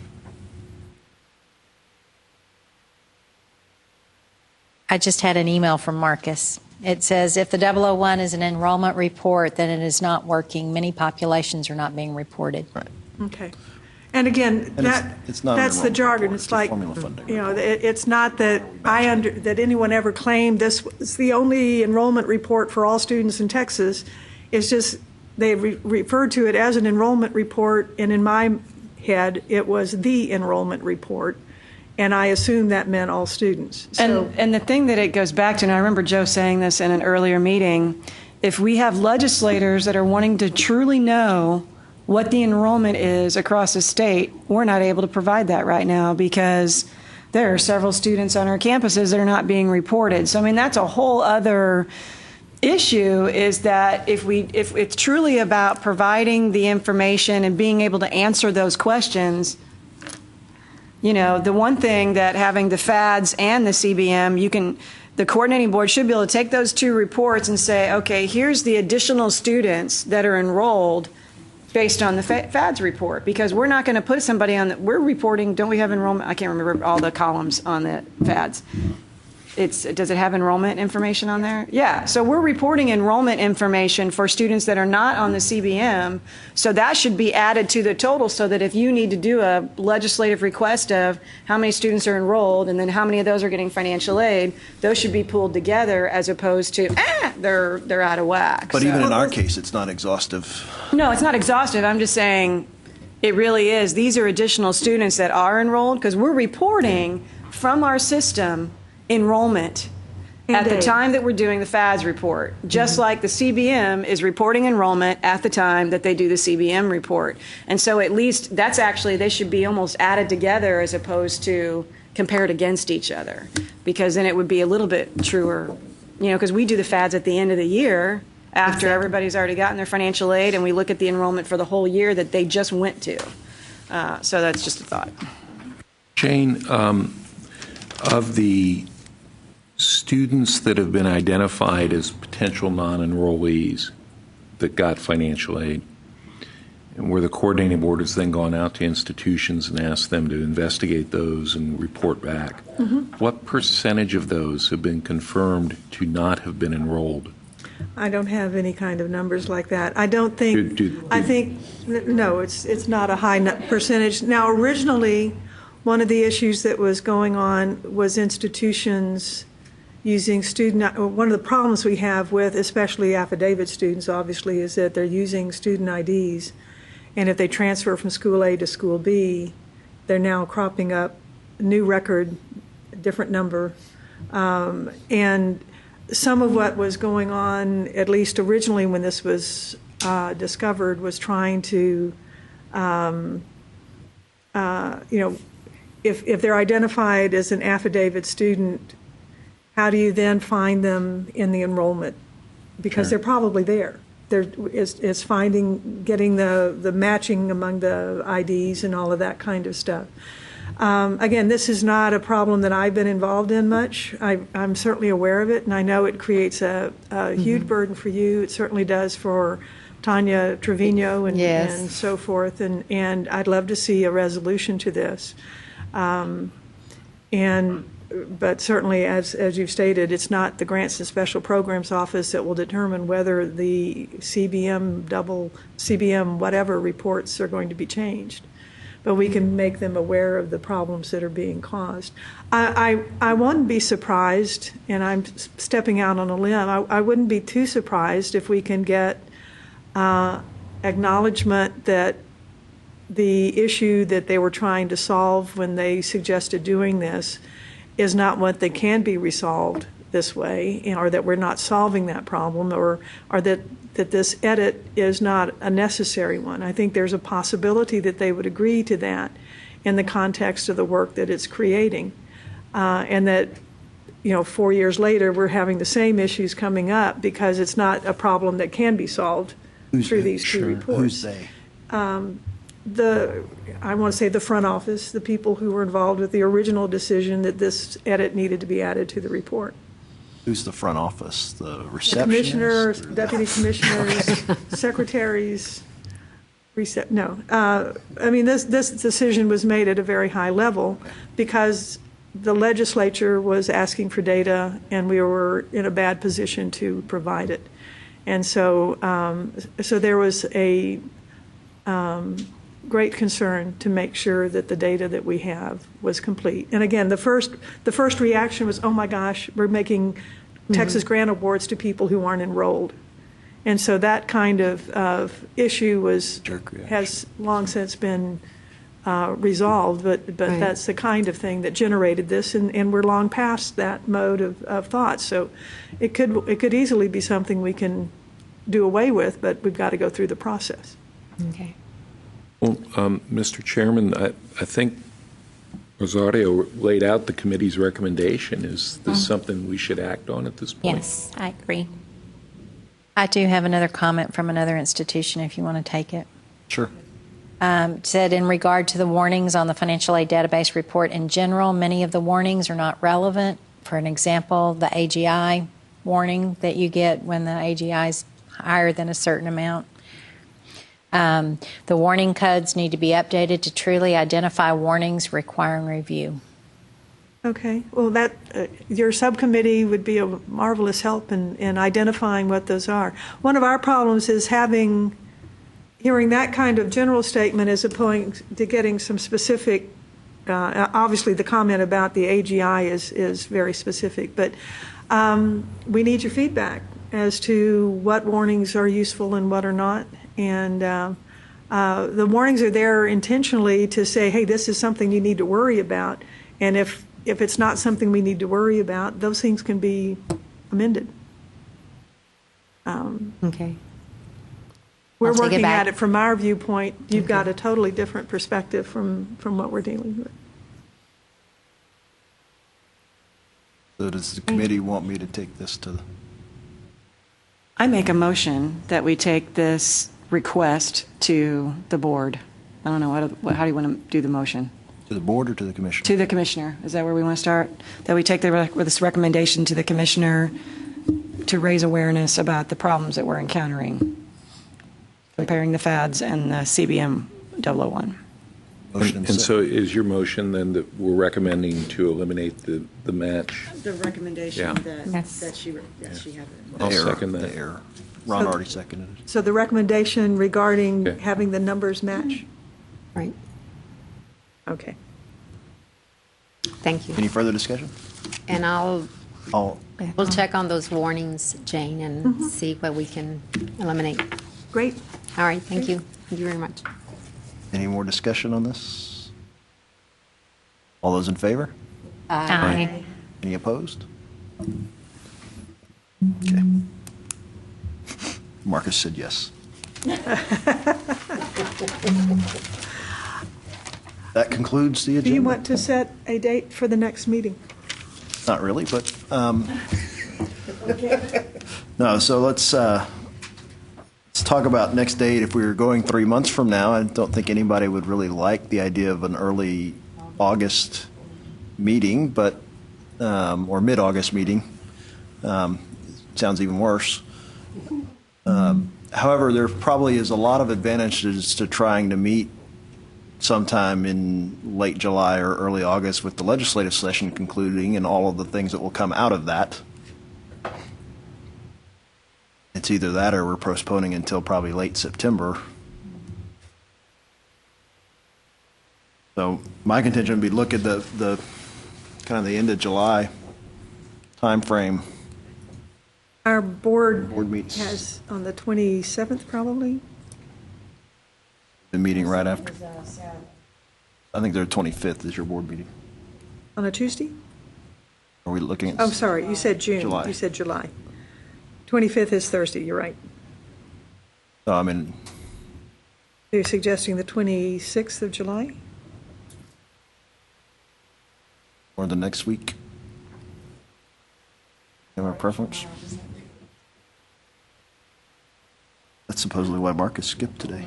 I just had an email from Marcus. It says, if the 001 is an enrollment report, then it is not working. Many populations are not being reported. Right. Okay. And again, it's not that's the jargon. It's like, it's not that that anyone ever claimed this was the only enrollment report for all students in Texas. It's just they referred to it as an enrollment report, and in my head, it was the enrollment report. And I assume that meant all students. So, And the thing that it goes back to, and I remember Joe saying this in an earlier meeting, if we have legislators that are wanting to truly know what the enrollment is across the state, we're not able to provide that right now because there are several students on our campuses that are not being reported. So, I mean, that's a whole other issue, is that if it's truly about providing the information and being able to answer those questions, the one thing that having the FADS and the CBM, the coordinating board should be able to take those two reports and say, okay, here's the additional students that are enrolled based on the FADS report, because we're not going to put somebody on we're reporting, don't we have enrollment? I can't remember all the columns on the FADS. does it have enrollment information on there? Yeah, so we're reporting enrollment information for students that are not on the CBM, so that should be added to the total so that if you need to do a legislative request of how many students are enrolled and then how many of those are getting financial aid, those should be pulled together as opposed to, they're out of whack. But So- even in our case, it's not exhaustive. No, it's not exhaustive. I'm just saying it really is. These are additional students that are enrolled because we're reporting from our system enrollment at the time that we're doing the FADS report, just like the CBM is reporting enrollment at the time that they do the CBM report. And so at least that's actually, they should be almost added together as opposed to compared against each other, because then it would be a little bit truer, because we do the FADS at the end of the year after everybody's already gotten their financial aid, and we look at the enrollment for the whole year that they just went to. So that's just a thought. Jane, of the students that have been identified as potential non-enrollees that got financial aid, and where the coordinating board has then gone out to institutions and asked them to investigate those and report back, what percentage of those have been confirmed to not have been enrolled? I don't have any kind of numbers like that. I don't think, no, it's not a high percentage. Now, originally, one of the issues that was going on was institutions using one of the problems we have with especially affidavit students, obviously, is that they're using student IDs. And if they transfer from school A to school B, they're now cropping up new record, different number. And some of what was going on, at least originally when this was discovered, was trying to, if they're identified as an affidavit student, how do you then find them in the enrollment? Because they're probably there. It's getting the matching among the IDs and all of that kind of stuff. Again, this is not a problem that I've been involved in much. I'm certainly aware of it, and I know it creates a huge burden for you. It certainly does for Tanya Trevino and so forth, and I'd love to see a resolution to this. But certainly, as you've stated, it's not the Grants and Special Programs Office that will determine whether the CBM whatever reports are going to be changed. But we can make them aware of the problems that are being caused. I wouldn't be surprised, and I'm stepping out on a limb, I wouldn't be too surprised if we can get acknowledgement that the issue that they were trying to solve when they suggested doing this is not what that can be resolved this way, or that we're not solving that problem, or that this edit is not a necessary one. I think there's a possibility that they would agree to that in the context of the work that it's creating, and that 4 years later we're having the same issues coming up because it's not a problem that can be solved through these two reports. Who's they? I want to say the front office, the people who were involved with the original decision that this edit needed to be added to the report. Who's the front office? The receptionist? The commissioners, deputy commissioners, secretaries. No. I mean, this decision was made at a very high level because the legislature was asking for data and we were in a bad position to provide it. And so there was a great concern to make sure that the data that we have was complete. And again, the first reaction was, oh my gosh, we're making Texas grant awards to people who aren't enrolled. And so that kind of issue has long since been resolved, but that's the kind of thing that generated this, and we're long past that mode of thought. So it could easily be something we can do away with, but we've got to go through the process. Okay. Well, Mr. Chairman, I think Rosario laid out the committee's recommendation. Is this something we should act on at this point? Yes, I agree. I do have another comment from another institution if you want to take it. Sure. Said in regard to the warnings on the financial aid database report in general, many of the warnings are not relevant. For an example, the AGI warning that you get when the AGI is higher than a certain amount. The warning codes need to be updated to truly identify warnings requiring review. Okay, well, your subcommittee would be a marvelous help in identifying what those are. One of our problems is hearing that kind of general statement as opposed to getting some specific, obviously the comment about the AGI is very specific, but we need your feedback as to what warnings are useful and what are not. And the warnings are there intentionally to say, hey, this is something you need to worry about. And if it's not something we need to worry about, those things can be amended. Okay. We're I'll take it working back. at it from our viewpoint. You've got a totally different perspective from what we're dealing with. So does the committee want me to take this to the... I make a motion that we take this request to the board. I don't know, how do you want to do the motion? To the board or to the commissioner? To the commissioner. Is that where we want to start? That we take this recommendation to the commissioner to raise awareness about the problems that we're encountering, comparing the FADS and the CBM 001. And so is your motion then that we're recommending to eliminate the match? The recommendation Yeah. that she had. I'll second that. The error. Ron already seconded it. So the recommendation regarding having the numbers match? Right. Okay. Thank you. Any further discussion? And we'll check on those warnings, Jane, and see what we can eliminate. Great. All right, thank you. Thank you very much. Any more discussion on this? All those in favor? Aye. Any opposed? Okay. Marcus said yes. That concludes the agenda. Do you want to set a date for the next meeting? Not really, but, no, so let's talk about next date. If we were going 3 months from now, I don't think anybody would really like the idea of an early August meeting, but, or mid-August meeting. Sounds even worse. However, there probably is a lot of advantages to trying to meet sometime in late July or early August with the legislative session concluding and all of the things that will come out of that. It's either that or we're postponing until probably late September. So my contention would be look at the kind of the end of July timeframe. Our board meets. has on the 27th probably. The meeting right after. I think the 25th is your board meeting. On a Tuesday? Are we looking at? Oh, sorry, you said June. July. You said July. 25th is Thursday, you're right. So I mean, You're suggesting the 26th of July? or the next week. You have a preference? That's supposedly why Marcus skipped today.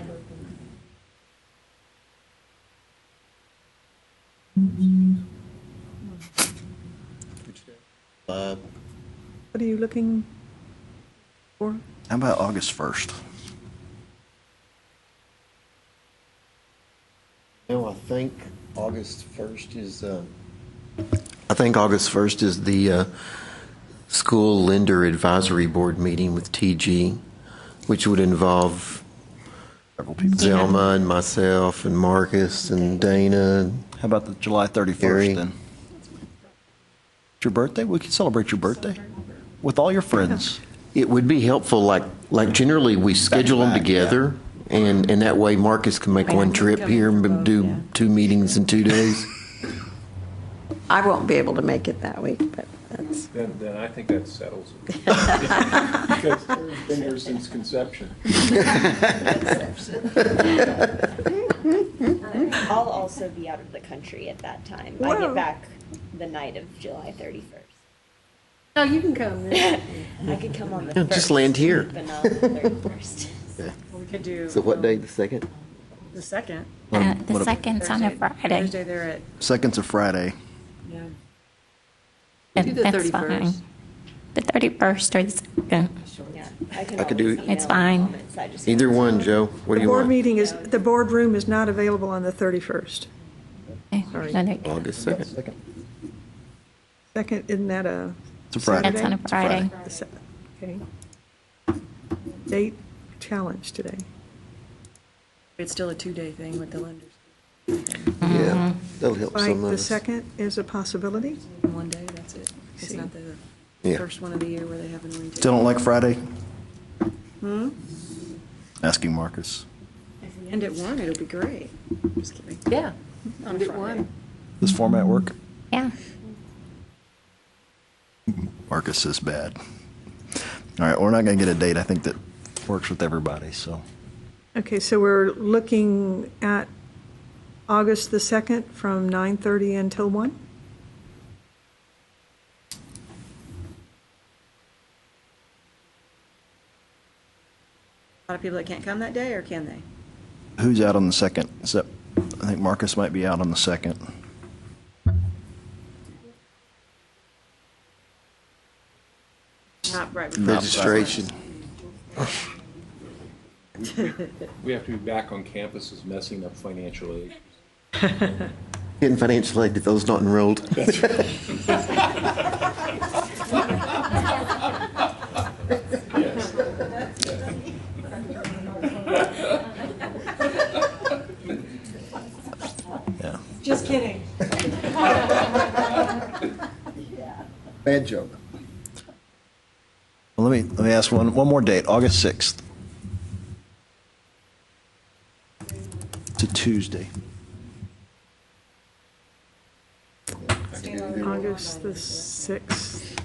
What are you looking for? How about August 1st? No, I think August 1st is, I think August 1st is the School Lender Advisory Board meeting with TG, which would involve Zelma and myself and Marcus and Dana. How about the July 31st Gary. then? It's your birthday? We could celebrate your birthday with all your friends. It would be helpful, like generally we schedule them back, together, and that way Marcus can make one trip here and do 2 meetings in 2 days. I won't be able to make it that week, but that's. Then I think that settles it. Because Terry's been here since conception. I'll also be out of the country at that time. I Whoa. get back the night of July 31st. Oh, you can come then. I could come on the No, 1st. just land here. But not the 31st. We could do. So what day, the 2nd? The 2nd. The second's on a Friday. Thursday, they're at. Second's a Friday. Yeah. Do the That's 31st. fine. The 31st or the 2nd. Yeah, I could do It's fine. either one, Joe. What do The you board want? meeting is, the boardroom is not available on the 31st. Okay. Sorry. No, no. August 2nd. 2nd, isn't that a It's a Friday. That's on a It's a Friday. Friday. Okay. Date challenge today. It's still a 2-day thing with the lenders. Yeah, that'll help Like some of the us. 2nd is a possibility? One day, that's it. It's See. not the Yeah. first one of the year where they have an orientation. Still don't like Friday? Hmm? Asking Marcus. If we end at 1, it'll be great. Just kidding. Yeah. On a End at Friday. 1. Does format work? Yeah. Marcus is bad. All right, we're not going to get a date. I think that works with everybody, so. Okay, so we're looking at August the 2nd from 9:30 until 1? A lot of people that can't come that day, or can they? Who's out on the 2nd? Is that, I think Marcus might be out on the 2nd. Not right. Registration. We have to be back on campuses messing up financial aid. Getting financial aid to those not enrolled. Yeah. Just kidding. Bad joke. Well, let me ask one more date, August 6th. It's a Tuesday. August the 6th.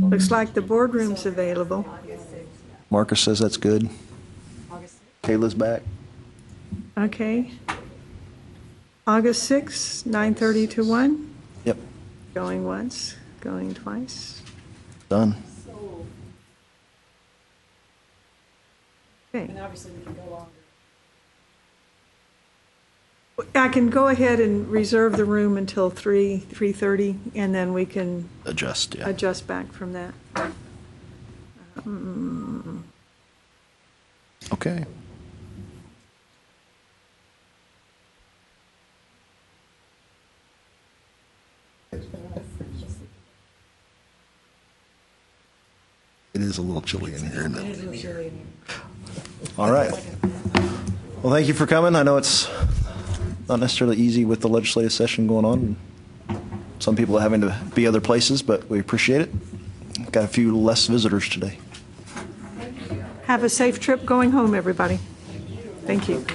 Looks like the boardroom's available. Marcus says that's good. Kayla's back. Okay. August 6th, 9:30 to 1? Yep, Going once, going twice. done. Okay. And obviously, we can go longer. I can go ahead and reserve the room until 3:30, and then we can Adjust, yeah. adjust back from that. Okay. It is a little chilly in here, isn't it? All right. Well, thank you for coming. I know it's not necessarily easy with the legislative session going on. Some people are having to be other places, but we appreciate it. Got a few less visitors today. Have a safe trip going home, everybody. Thank you.